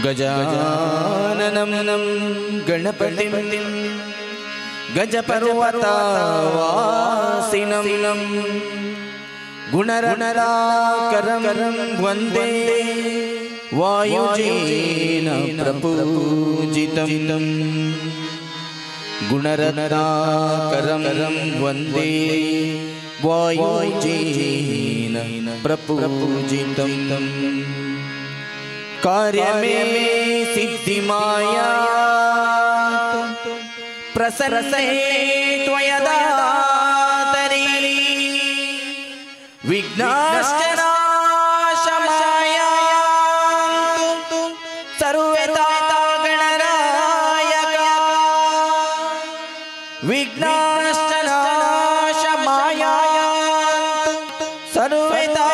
ಗಜಾನನಂ ಗಣಪತಿಂ ಗಜಪರ್ವತವಾಸಿನಂ ಗುಣರಣರಾಕರಂ ವಂದೇ ವಾಯುಜೇನ ಪ್ರಪೂಜಿತಂ ಗುಣರಣರಾಕರಂ ವಂದೇ ವಾಯುಜೇನ ಪ್ರಪೂಜಿತಂ कार्य में सिद्धि माया प्रसरसे त्वयदातरी विघ्नाश्चराशमाया सर्वदा गणनायका विघ्नाश्चराशमाया सर्वदा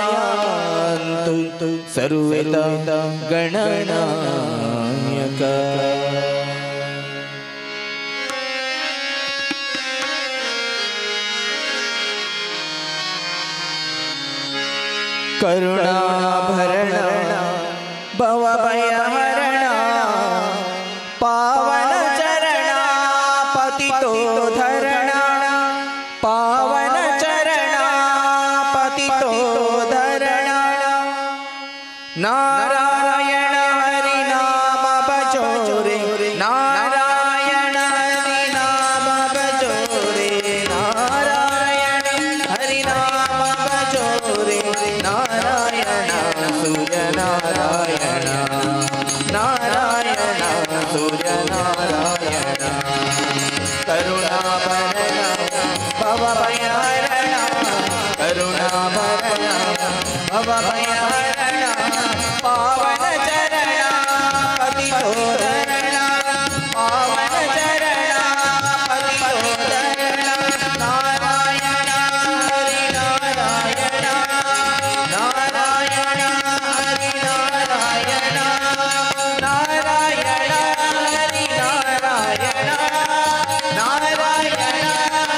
विघ्नाश्चनाशमायान्तु सर्वदा गणनायक करुणाभरण भवभयहरण पावन चरण पतितो धरण पावन नारायण हरि नाम भजोरे नारायण हरि नाम भजोरे नारायण हरि नाम भजोरे नारायण सूर्य नारायण नारायण सूर्य नारायण करुणाभरण भवभयहरण करुणाभरण भवभयहरण पावन चरण पतितो धरण पावन चरण पतितो धरण नारायण हरि नारायण नारायण हरि नारायण नारायण हरि नारायण नारायण हरि नारायण नारायण हरि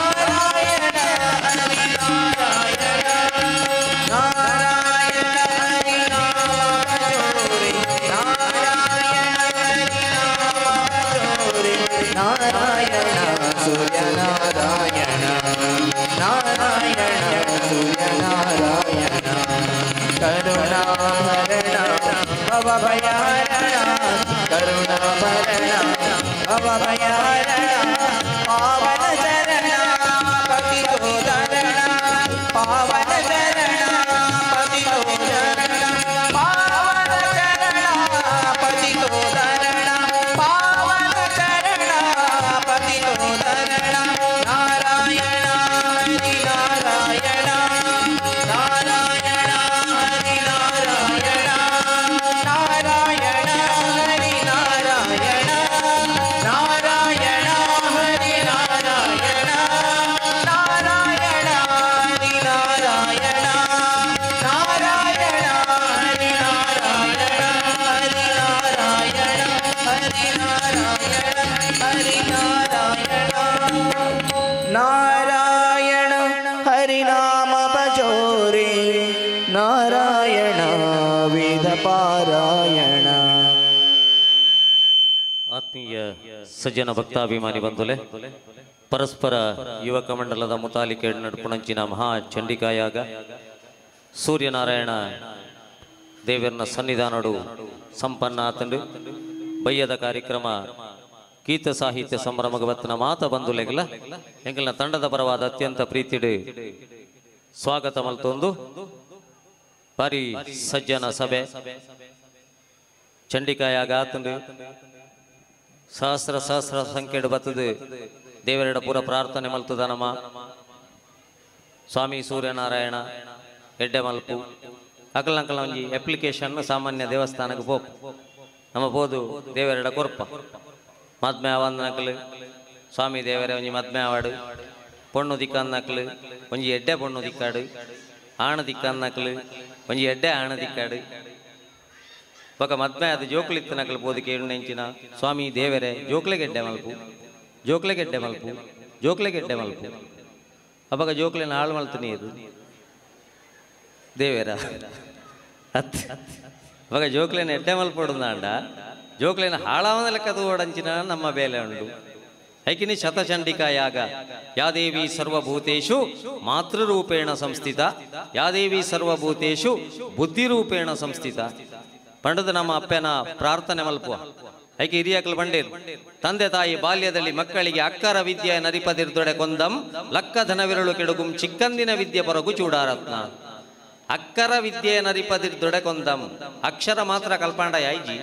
नारायण नारायण सूर्य नारायण नारायण सूर्य नारायण करुणाभरण भवभयहरण करुणाभरण भवभयहरण पावन चरण पतितो धरण पावन चरण पतितो धरण पावन चरण पतितो धरण पावन चरण पतितो धरण नारायण हरि नारायण नारायण हरि नारायण नारायण हरि नारायण नारायण हरि नारायण नारायण हरि नारायण नारायण हरि नारायण हरि नारायण हरि नारायण हरि नारायण नारायण हरि नाम भजोरे नारायण ವೇದ ಪಾರಾಯಣ. ಆತ್ಮೀಯ ಸಜ್ಜನ ಭಕ್ತಾಭಿಮಾನಿ ಬಂಧುಲೆ, ಪರಸ್ಪರ ಯುವಕ ಮಂಡಲದ ಮುತಾಲಿಕೆ ನಡ್ಪುಣಂಚಿನ ಮಹಾ ಚಂಡಿಕಾಯಾಗ ಸೂರ್ಯನಾರಾಯಣ ದೇವರನ ಸನ್ನಿಧಾನಡು ಸಂಪನ್ನ ಆತಂಡು ಬಯ್ಯದ ಕಾರ್ಯಕ್ರಮ ಗೀತ ಸಾಹಿತ್ಯ ಸಂಭ್ರಮ ಇವತ್ತಿನ ಮಾತ ಬಂಧುಲೆಗಲ ಎಂಕಲ್ನ ತಂಡದ ಪರವಾದ ಅತ್ಯಂತ ಪ್ರೀತಿಡು ಸ್ವಾಗತ ಮಲ್ತೊಂದು ಬಾರಿ ಸಜ್ಜನ ಸಭೆ ಚಂಡಿಕಾಯಾಗ ಆತಂದು ಸಹಸ್ರ ಸಹಸ್ರ ಸಂಖ್ಯೆಡು ಬತ್ತದು ದೇವರೆಡ ಪೂರ ಪ್ರಾರ್ಥನೆ ಮಲ್ತದ ನಮ್ಮ ಸ್ವಾಮಿ ಸೂರ್ಯನಾರಾಯಣ ಎಡ್ಡೆ ಮಲ್ಪು ಅಕಲಂಕಲ ಒಂಜಿ ಅಪ್ಲಿಕೇಶನ್ ಸಾಮಾನ್ಯ ದೇವಸ್ಥಾನಕ್ಕೆ ಪೋಪ್ ನಮ್ಮ ಬೋದು ದೇವರೆಡ ಕೊರ್ಪ ಮದ್ಮೆ ಅವಂದನಕಲು ಸ್ವಾಮಿ ದೇವರೇ ಒಂಜಿ ಮದ್ಮೆ ಆವಾಡು ಪೊಣ್ಣು ದಿಕ್ಕನ್ನಕಲು ಒಂಜಿ ಎಡ್ಡೆ ಪೊಣ್ಣು ದಿಕ್ಕಾಡು ಆಣ ದಿಕ್ಕನ್ನಕಲು ಒಂಜಿ ಎಡ್ಡೆ ಆಣ ದಿಕ್ಕಾಡು ಬೊಕ ಮದ್ಮೆ ಅದು ಜೋಕ್ಲಿತ್ತನಕಲು ಬೋದು ಕೇಳುನೆಂಚಿನ ಸ್ವಾಮಿ ದೇವರೇ ಜೋಕ್ಲೆಗೆಡ್ಡೆ ಮಲ್ಪು ಜೋಕ್ಲೆಗೆಡ್ಡೆ ಮಲ್ಪು ಜೋಕ್ಲೆಗೆಡ್ಡೆ ಮಲ್ಪು ಅವಾಗ ಜೋಕ್ಲೆನ ಹಾಳು ಮಲ್ತು ನೀರು ದೇವೇರ ಅತ್ ಅವಾಗ ಜೋಕ್ಲೆನ ಎಡ್ಡೆ ಮಲ್ಪೊಡುಂದಾಂಡ ಜೋಕ್ಲೆನ ಹಾಳಾವನ ಲೆಕ್ಕದು ಓಡಂಚಿನ ನಮ್ಮ ಬೇಲೆ ಉಂಡು ಐಕಿನಿ ಶತಚಂಡಿಕಾಯಾಗ ಯಾದೇವಿ ಸರ್ವಭೂತೇಷು ಮಾತೃರೂಪೇಣ ಸಂಸ್ಥಿತ ಯಾದೇವಿ ಸರ್ವಭೂತೇಷು ಬುದ್ಧಿರೂಪೇಣ ಸಂಸ್ಥಿತ ಪಂಡದ ನಮ್ಮ ಅಪ್ಪನ ಪ್ರಾರ್ಥನೆ ಮಲ್ಪುವ ಐಕೆ ಹಿರಿಯಕಲು ಬಂಡೇರು ತಂದೆ ತಾಯಿ ಬಾಲ್ಯದಲ್ಲಿ ಮಕ್ಕಳಿಗೆ ಅಕ್ಕರ ವಿದ್ಯೆ ನರಿಪದಿರ್ದೊಡೆ ಕೊಂದಂ ಲಕ್ಕ ಧನವಿರಳು ಕೆಡುಗುಂ ಚಿಕ್ಕಂದಿನ ವಿದ್ಯೆ ಪೊರಗು ಚೂಡಾರತ್ನ ಅಕ್ಕರ ವಿದ್ಯೆ ನರಿಪದಿರ್ದೊಡೆ ಕೊಂದಂ ಅಕ್ಷರ ಮಾತ್ರ ಕಲ್ಪಾಂಡ ಯಾಯ್ಜಿ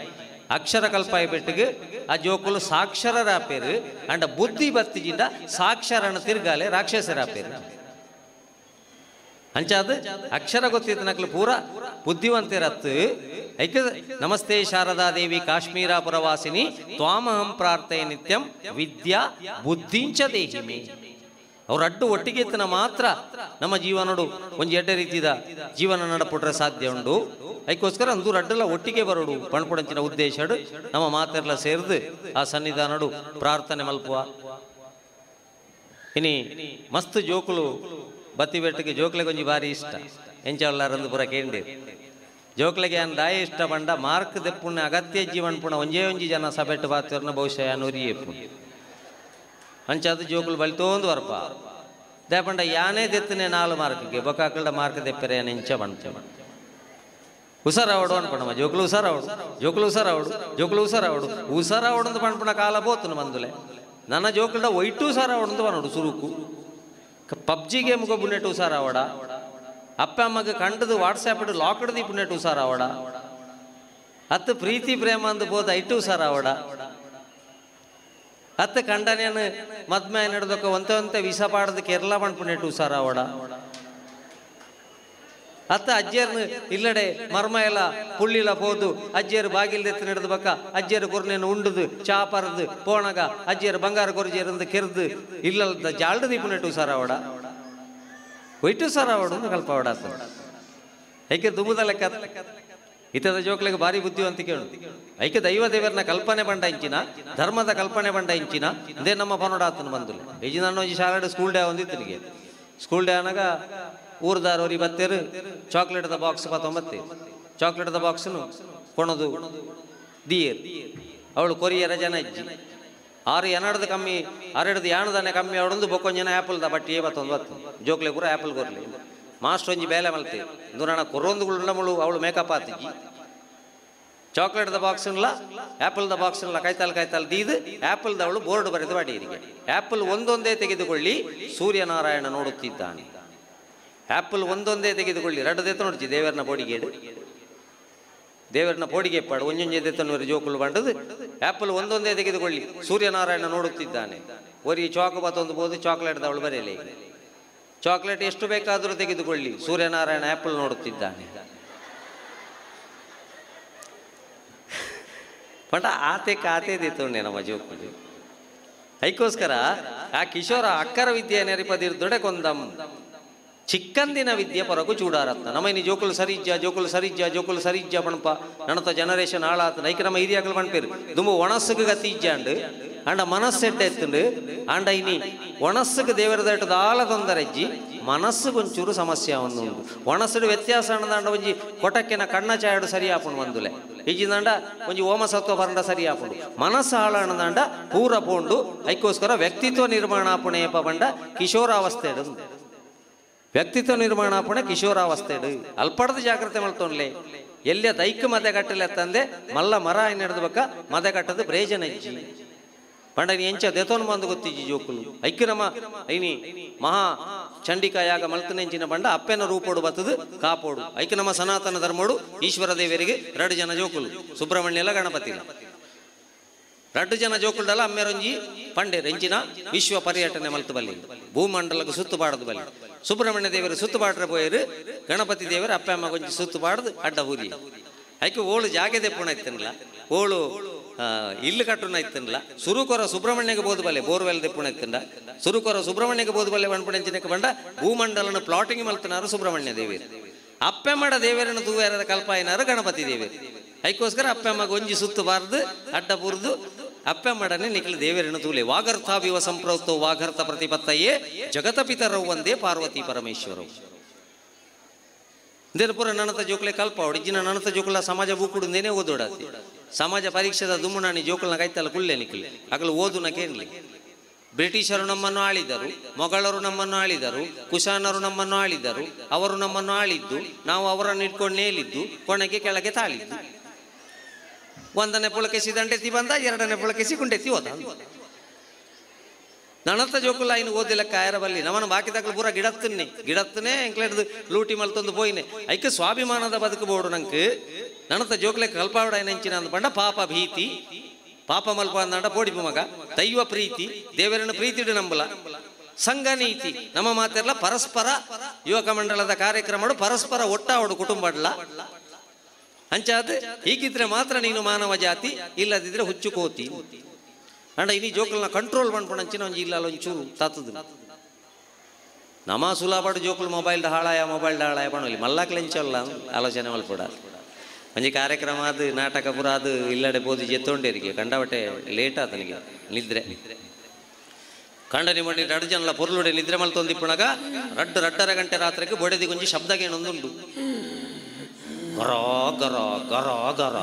ಅಕ್ಷರ ಕಲ್ಪಾಯ ಬೆಟ್ಟಿಗೆ ಆ ಜೋಕುಲು ಸಾಕ್ಷರರಾಪೇರು ಅಂಡ ಬುದ್ಧಿ ಬತ್ತಿಜಿಂದ ಸಾಕ್ಷರನ ತಿರ್ಗಾಲೆ ರಾಕ್ಷಸರಾಪೇರು ಅಂಚಾದ ಅಕ್ಷರ ಗೊತ್ತಿದ್ದ ನಕಲು ಪೂರ ಬುದ್ಧಿವಂತಿರತ್ತು ಐಕ ನಮಸ್ತೆ ಶಾರದಾ ದೇವಿ ಕಾಶ್ಮೀರಾಪುರ ವಾಸಿನಿ ತ್ವಾಮಹಂ ಪ್ರಾರ್ಥನೆ ನಿತ್ಯಂ ವಿದ್ಯಾ ಬುದ್ಧಿಂಚ ದೇಹಿಮೆ ಅವ್ರ ಅಡ್ಡು ಒಟ್ಟಿಗೆ ಎತ್ತನ ಮಾತ್ರ ನಮ್ಮ ಜೀವನಡು ಒಂದು ಎಡ್ಡೆ ರೀತಿದ ಜೀವನ ನಡಪುಟ್ರೆ ಸಾಧ್ಯ ಉಂಡು ಅದಕ್ಕೋಸ್ಕರ ಅಂದೂರ ಅಡ್ಡೆಲ್ಲ ಒಟ್ಟಿಗೆ ಬರೋಡು ಪಣ್ಪುಡಂಚಿನ ಉದ್ದೇಶ ನಮ್ಮ ಮಾತೆಲ್ಲ ಸೇರಿದು ಆ ಸನ್ನಿಧಾನಡು ಪ್ರಾರ್ಥನೆ ಮಲ್ಪುವ ಇನಿ ಮಸ್ತ್ ಜೋಕುಲು ಬತ್ತಿ ಬೆಟ್ಟಿಗೆ ಜೋಕ್ಲೆಗೆ ಒಂಜಿ ಬಾರಿ ಇಷ್ಟ ಎಂಚಲ್ಲಾರಂದು ಪುರ ಕೇಂಡಿ ಜೋಕ್ಲೆಗೆ ಅನ್ ದಾಯ ಇಷ್ಟ ಬಂಡ ಮಾರ್ಕ್ ದೆಪ್ಪುಣ್ಣ ಅಗತ್ಯ ಜೀವನ್ ಪುಣ ಒಂಜೇ ಒಂಜಿ ಜನ ಸಭೆಟ್ಟು ಬಾತಿರ್ನ ಬಹುಶಃ ನೂರಿಯೇಪು ಅಂಚಾದ ಜೋಕುಲು ಬಲಿತೋಂದು ವರ್ಪ ದೇಪಂಡ ಯಾನೇ ದೆತ್ತನೆ 4 ಮಾರ್ಕ್ಗೆ ಬೊಕ್ಕಾಕಲ್ಡ ಮಾರ್ಕ್ ದೆಪ್ಪರೆ ನೆಂಚ ಬಂಚ ಉಸರಾವಡು ಅನ್ಪಣಮ್ಮ ಜೋಕುಲು ಉಸರಾವಡು ಜೋಕುಲು ಉಸರಾವಡು ಜೋಕುಲು ಉಸರಾವಡು ಉಸರಾವಡು ಪಣ್ಪಣ ಕಾಲ ಬೋತನು ಬಂದುಲೆ ನನ್ನ ಜೋಕುಲ್ಡ ಒಯ್ಟು ಉಸರಾವಡು ಬನೋಡು ಸುರುಕು ಪಬ್ಜಿ ಗೇಮ್ ಬುನೆಟ್ ಉಸಾರಾವಡ ಅಪ್ಪ ಅಮ್ಮಗೆ ಕಂಡದು ವಾಟ್ಸಾಪ್ ಲಾಕ್ಡ್ ಬುನೆಟ್ ಉಸಾರಾವಡ ಅತ್ತು ಪ್ರೀತಿ ಪ್ರೇಮ ಅಂದು ಬೋದ ಐಟು ಉಸಾರಾವಡ ಅತ್ತ ಕಂಡನೇನು ಮದ್ಮೆ ನಡೆದಕ್ಕ ಒಂತೆ ವಿಸ ಪಾಡದ ಕೇರಳ ಪಣ್ಪುನೆಟ್ ಉಸಾರಾವಡ ಅತ್ತ ಅಜ್ಜೇರ್ನು ಇಲ್ಲಡೆ ಮರ್ಮ ಎಲ್ಲ ಪುಳ್ಳಿಲ ಹೋದು ಅಜ್ಜೇರು ಬಾಗಿಲ್ದೆತ್ತು ನಡೆದ ಬಕ್ಕ ಅಜ್ಜೇರು ಕೊರ್ನೇನು ಉಂಡುದು ಚಾ ಪರದು ಪೋಣಗ ಅಜ್ಜೇರು ಬಂಗಾರ ಕೊರಜೇರಂದು ಕೆರ್ದು ಇಲ್ಲದ ಜಾಲ್ಡ ದೀಪುನೆಟ್ಟು ಉಸಾರಾವಡ ಒಯ್ಟು ಸಾರಾವಡು ಅಂತ ಕಲ್ಪವಾಡ ಐಕೆ ದುಬುದ ಲೆಕ್ಕ ಇತದ ಜೋಕ್ಲೆಗೆ ಭಾರಿ ಬುದ್ಧಿವಂತಿಕೆ ಉಂಟು ಐಕೆ ದೈವ ದೇವರನ್ನ ಕಲ್ಪನೆ ಬಂಡ ಇಂಚಿನ ಧರ್ಮದ ಕಲ್ಪನೆ ಬಂಡ ಇಂಚಿನ ಅದೇ ನಮ್ಮ ಪನೋಡಾತನ ಬಂದುಲೆ ಈಜಿ ನಾನು ಈ ಶಾಲೆ ಸ್ಕೂಲ್ ಡೇ ಒಂದಿತ್ತನಿಗೆ ಸ್ಕೂಲ್ ಡೇ ಅನ್ನಾಗ ಊರ್ದಾರವ್ರಿ ಬತ್ತೇರು ಚಾಕ್ಲೇಟ್ ದ ಬಾಕ್ಸ್ 19 ಚಾಕ್ಲೇಟ್ ದ ಬಾಕ್ಸ್ನು ಕೊಣದು ದಿಯೇರು ಅವಳು ಕೊರಿಯರ ಜನ ಇಜ್ಜಿ 6 ಎನಡದ ಕಮ್ಮಿ 6 ಯಾಣದನೆ ಕಮ್ಮಿ ಅವಡೊಂದು ಬೊಕ್ಕೊಂಜನ ಆ್ಯಪಲ್ ದ ಬಟ್ಟಿ 21 ಜೋಕ್ಲೆ ಕೂಡ ಆ್ಯಪಲ್ ಕೊರ್ಲಿ ಮಾಸ್ಟರ್ ಒಂಜಿ ಬೇಲೆ ಮಲ್ತೆ ನೂರಣ ಕೊರೊಂದುಗಳು ನಮ್ಮಳು ಅವಳು ಮೇಕಪ್ ಆತಿಜ್ಜಿ ಚಾಕ್ಲೇಟ್ ದ ಬಾಕ್ಸ್ನಲ್ಲ ಆ್ಯಪಲ್ ದ ಬಾಕ್ಸ್ನಲ್ಲ ಕೈತಾಲ್ ದೀದು ಆ್ಯಪಲ್ ದವಳು ಬೋರ್ಡ್ ಬರೆದು ಬಾಡಿಯರಿಗೆ ಆ್ಯಪಲ್ ಒಂದೊಂದೇ ತೆಗೆದುಕೊಳ್ಳಿ ಸೂರ್ಯನಾರಾಯಣ ನೋಡುತ್ತಿದ್ದಾನೆ ಆ್ಯಪಲ್ ಒಂದೊಂದೇ ತೆಗೆದುಕೊಳ್ಳಿ 2 ದೆತ್ತ ನೋಡ್ಚಿ ದೇವರನ್ನ ಬೋಡಿಗೇಡು ದೇವರನ್ನ ಪೋಡಿಗೆ ಪಾಡು ಒಂಜೊಂಜೆ ದೆತ್ತನವರೆ ಜೋಕುಲು ಬಂಡದು ಆ್ಯಪಲ್ ಒಂದೊಂದೇ ತೆಗೆದುಕೊಳ್ಳಿ ಸೂರ್ಯನಾರಾಯಣ ನೋಡುತ್ತಿದ್ದಾನೆ ಒರಿ ಚಾಕು ಬತ್ತೊಂದು ಬೋದು ಚಾಕ್ಲೇಟ್ ದವಳು ಬರೆಯಲಿ ಚಾಕ್ಲೇಟ್ ಎಷ್ಟು ಬೇಕಾದರೂ ತೆಗೆದುಕೊಳ್ಳಿ ಸೂರ್ಯನಾರಾಯಣ ಆ್ಯಪಲ್ ನೋಡುತ್ತಿದ್ದಾನೆ ಪಂಡ ಆತೆ ದಿತ್ತುಂಡೆ ನಮ್ಮ ಜೋಕುಲು ಅದಕ್ಕೋಸ್ಕರ ಆ ಕಿಶೋರ ಅಕ್ಕರ ವಿದ್ಯೆ ನೆರಿಪದಿರ್ದೊಡೆ ಕೊಂದಂ ಚಿಕ್ಕಂದಿನ ವಿದ್ಯೆ ಪೊರಗು ಚೂಡಾರತ್ನ ನಮ್ಮ ಇನ್ನು ಜೋಕುಲು ಸರಿಜ್ಜ ಪಣಪ ನನ್ನತ ಜನರೇಷನ್ ಹಾಳಾತ ನೈಕ ನಮ್ಮ ಹಿರಿಯಾಕಲು ಪಣ್ಪೇರು ದುಂಬು ಒಣಸ್ಸುಗೆ ಗತಿ ಇಜ್ಜಾಂಡು ಅಂಡ ಮನಸ್ಸೆಡ್ಡೆ ಎತ್ತುಂಡು ಅಂಡ ಇನಿ ಒಣಸ್ಸುಗೆ ದೇವರದಟ್ಟು ದಾಲ ತೊಂದರೆಜ್ಜಿ ಮನಸ್ಸುಗೊಂಚೂರು ಸಮಸ್ಯೆ ಒಂದು ಉಂಟು ಒಣಸ್ಸುಡು ವ್ಯತ್ಯಾಸ ಅಂಡ ಒಂಜಿ ಕೊಟಕ್ಕೆನ ಕಣ್ಣ ಚಾಯಡು ಸರಿಯಾಪುಂಡು ಒಂದುಲೆ ಈಜಿಂದಂಡ ಒಂಜಿ ಓಮಸತ್ವ ಬರಂಡ ಸರಿಯಾಪುಂಡು ಮನಸ್ಸು ಹಾಳಾಣದಂಡ ಪೂರ ಪೋಂಡು ಅದಕ್ಕೋಸ್ಕರ ವ್ಯಕ್ತಿತ್ವ ನಿರ್ಮಾಣ ಆಪುಣೆಯಪ್ಪ ಬಂಡ ಕಿಶೋರಾವಸ್ಥೆ ವ್ಯಕ್ತಿತ್ವ ನಿರ್ಮಾಣ ಆಪಣೆ ಕಿಶೋರಾವಸ್ಥೆಡು ಅಲ್ಪಡದ ಜಾಗ್ರತೆ ಮಲ್ತೋನ್ಲೆ ಎಲ್ಲಿಯ ದೈಕ ಮದೆ ಕಟ್ಟಲೆ ತಂದೆ ಮಲ್ಲ ಮರ ಏನು ಹಿಡ್ದಬೇಕ ಮದೆ ಕಟ್ಟದು ಬ್ರೇಜನ ಇಜ್ಜಿ ಪಂಡ ಎಂಚ ದೆತೋನ್ ಬಂದು ಗೊತ್ತಿಜ್ಜಿ ಜೋಕುಲು ಐಕ್ಯ ನಮ್ಮ ಐನಿ ಮಹಾ ಚಂಡಿಕಾಯಾಗ ಮಲ್ತನೆಂಚಿನ ಬಂಡ ಅಪ್ಪೆನ ರೂಪೋಡು ಬತ್ತದು ಕಾಪೋಡು ಐಕ್ಯ ನಮ್ಮ ಸನಾತನ ಧರ್ಮೋಡು ಈಶ್ವರ ದೇವರಿಗೆ 2 ಜನ ಜೋಕುಲು ಸುಬ್ರಹ್ಮಣ್ಯ ಎಲ್ಲ ಗಣಪತಿ 2 ಜನ ಜೋಕುಲ್ಡಲ್ಲ ಅಮ್ಮೆರೊಂಜಿ ಪಂಡೆ ರೆಂಚಿನ ವಿಶ್ವ ಪರ್ಯಟನೆ ಮಲ್ತು ಬಲ್ಲಿ ಭೂಮಂಡಲಕ್ಕೆ ಸುತ್ತು ಪಾಡದು ಬಲ್ಲಿ ಸುಬ್ರಹ್ಮಣ್ಯ ದೇವರು ಸುತ್ತು ಪಾಡ್ರೆ ಪೋಯರು ಗಣಪತಿ ದೇವರು ಅಪ್ಪ ಅಮ್ಮ ಕೊಂಚ ಸುತ್ತು ಪಾಡದು ಅಡ್ಡ ಊರಿ ಐಕೆ ಓಳು ಜಾಗೆದೆ ಪುಣ ಇತ್ತನಲ್ಲ ಓಳು ಇಲ್ಲು ಕಟ್ಟುನ ಇತ್ತನಲ್ಲ ಸುರುಕೊರ ಸುಬ್ರಹ್ಮಣ್ಯಗೆ ಬೋದು ಬಲ್ಲೆ ಬೋರ್ವೆಲ್ ದೆಪ್ಪುಣ ಇತ್ತಂಡ ಸುರುಕೊರ ಸುಬ್ರಹ್ಮಣ್ಯಗೆ ಬೋದು ಬಲ್ಲೆ ಬಣ್ಪುಣೆಂಚಿನಕ್ಕೆ ಬಂಡ ಭೂಮಂಡಲನ ಪ್ಲಾಟಿಂಗ್ ಮಲ್ತನಾರು ಸುಬ್ರಹ್ಮಣ್ಯ ದೇವಿರು ಅಪ್ಪೆಮ್ಮಡ ದೇವರನ್ನು ತೂವೇರದ ಕಲ್ಪಾಯಿನಾರು ಗಣಪತಿ ದೇವಿರು ಐಕೋಸ್ಕರ ಅಪ್ಪೆಮ್ಮಗೆ ಒಂಜಿ ಸುತ್ತು ಬಾರ್ದು ಅಡ್ಡ ಬುರ್ದು ಅಪ್ಪೆಮ್ಮಡನೆ ನಿಖಿಲ ದೇವರನ್ನು ತೂಲೆ ವಾಗರ್ಥಾಭಿವ ಸಂಪ್ರೌತೋ ವಾಗರ್ಥ ಪ್ರತಿಪತ್ತಯೇ ಜಗತ ಪಿತರವು ಒಂದೇ ಪಾರ್ವತಿ ಪರಮೇಶ್ವರವು ದೇನು ಪುರ ನನತ ಜೋಕುಲೆ ಕಲ್ಪ ಇಜ್ಜಿನ ನನತ ಜೋಕುಲ ಸಮಾಜ ಬೂಕುಡುಂದೇನೆ ಓದೋಡಾತಿ ಸಮಾಜ ಪರೀಕ್ಷೆದ ದುಮ್ಮುನಾನಿ ಜೋಕುಲ್ನ ಕೈತಲ್ಲ ಕುಳ್ಳೆ ನಿಖಿಲೆ ಆಗಲು ಓದುನ ಕೇಳಲಿ ಬ್ರಿಟಿಷರು ನಮ್ಮನ್ನು ಆಳಿದರು ಮೊಘಲರು ನಮ್ಮನ್ನು ಆಳಿದರು ಕುಶಾನರು ನಮ್ಮನ್ನು ಆಳಿದರು ಅವರು ನಮ್ಮನ್ನು ಆಳಿದ್ದು ನಾವು ಅವರನ್ನು ಇಟ್ಕೊಂಡು ನೇಲಿದ್ದು ಕೊನೆಗೆ ಕೆಳಗೆ ತಾಳಿದ್ದು 1ನೇ ಪುಳಕೆಸಿ ದಂಡೆತ್ತಿ ಬಂದ 2ನೇ ಪುಳಕೆಸಿ ಗುಂಡೆತ್ತಿ ಹೋದ ನನತ ಜೋಕುಲ ಇನ್ನು ಓದಿಲ್ಲ ಕಾಯರ ಬಲ್ಲಿ ನಮ್ಮನ ಬಾಕಿ ತಕ್ಕಲು ಪೂರ ಗಿಡತ್ತನೇ ಎಂಕ್ಲೆಡ್ದು ಲೂಟಿ ಮಲ್ತೊಂದು ಪೋಯಿನೆ ಐಕೆ ಸ್ವಾಭಿಮಾನದ ಬದುಕು ಬೋಡು ನಂಗೆ ನನತ ಜೋಕುಲೆ ಕಲ್ಪಾವಡ ನೆಂಚಿನ ಅಂದ ಪಂಡ ಪಾಪ ಭೀತಿ ಪಾಪ ಮಲ್ಪ ಅಂದ ಪೋಡಿಪು ಮಗ ದೈವ ಪ್ರೀತಿ ದೇವರನ್ನು ಪ್ರೀತಿಡು ನಂಬಲ ಸಂಘ ನೀತಿ ನಮ್ಮ ಮಾತೆಲ್ಲ ಪರಸ್ಪರ ಯುವಕ ಮಂಡಲದ ಕಾರ್ಯಕ್ರಮ ಪರಸ್ಪರ ಒಟ್ಟಾವಡು ಕುಟುಂಬಡ್ಲ ಅಂಚಾದ ಹೀಗಿದ್ರೆ ಮಾತ್ರ ನೀನು ಮಾನವ ಜಾತಿ ಇಲ್ಲದಿದ್ರೆ ಹುಚ್ಚು ಕೋತಿ ಅಂಡ ಇನಿ ಜೋಕಲ್ನ ಕಂಟ್ರೋಲ್ ಮಾಡ್ಕೊಂಡಂಚಿನ ಒಂಜಿ ಇಲ್ಲ ಒಂಚೂರು ತಾತದು ನಮ ಸುಲಾಬಾಡು ಜೋಕುಲು ಮೊಬೈಲ್ ಹಾಳಾಯ ಪಣಲಿ ಮಲ್ಲಾಕ್ಲೆಂಚಲ್ಲ ಆಲೋಚನೆ ಮಲ್ಪಡ ಒಂಜಿ ಕಾರ್ಯಕ್ರಮ ಅದು ನಾಟಕ ಪುರ ಅದು ಇಲ್ಲಡೆ ಬೋದು ಜೆತ್ತೊಂಡೇರಿಗೆ ಕಂಡಬಟ್ಟೆ ಲೇಟ್ ಆತನಿಗೆ ನಿದ್ರೆ ಕಂಡನಿ ಮಾಡಿ 2 ಜನಲ ಪೊರ್ಲುಡೆ ನಿದ್ರೆ ಮಲ್ತೊಂದಿಪ್ಪುಣಗ 2 ಗಂಟೆ ರಾತ್ರಿಗೆ ಬೊಡೆದಿ ಗೊಂಜಿ ಶಬ್ದಗೇನೊಂದುಂಡು ಗರ ಗರ ಗರ ಗರ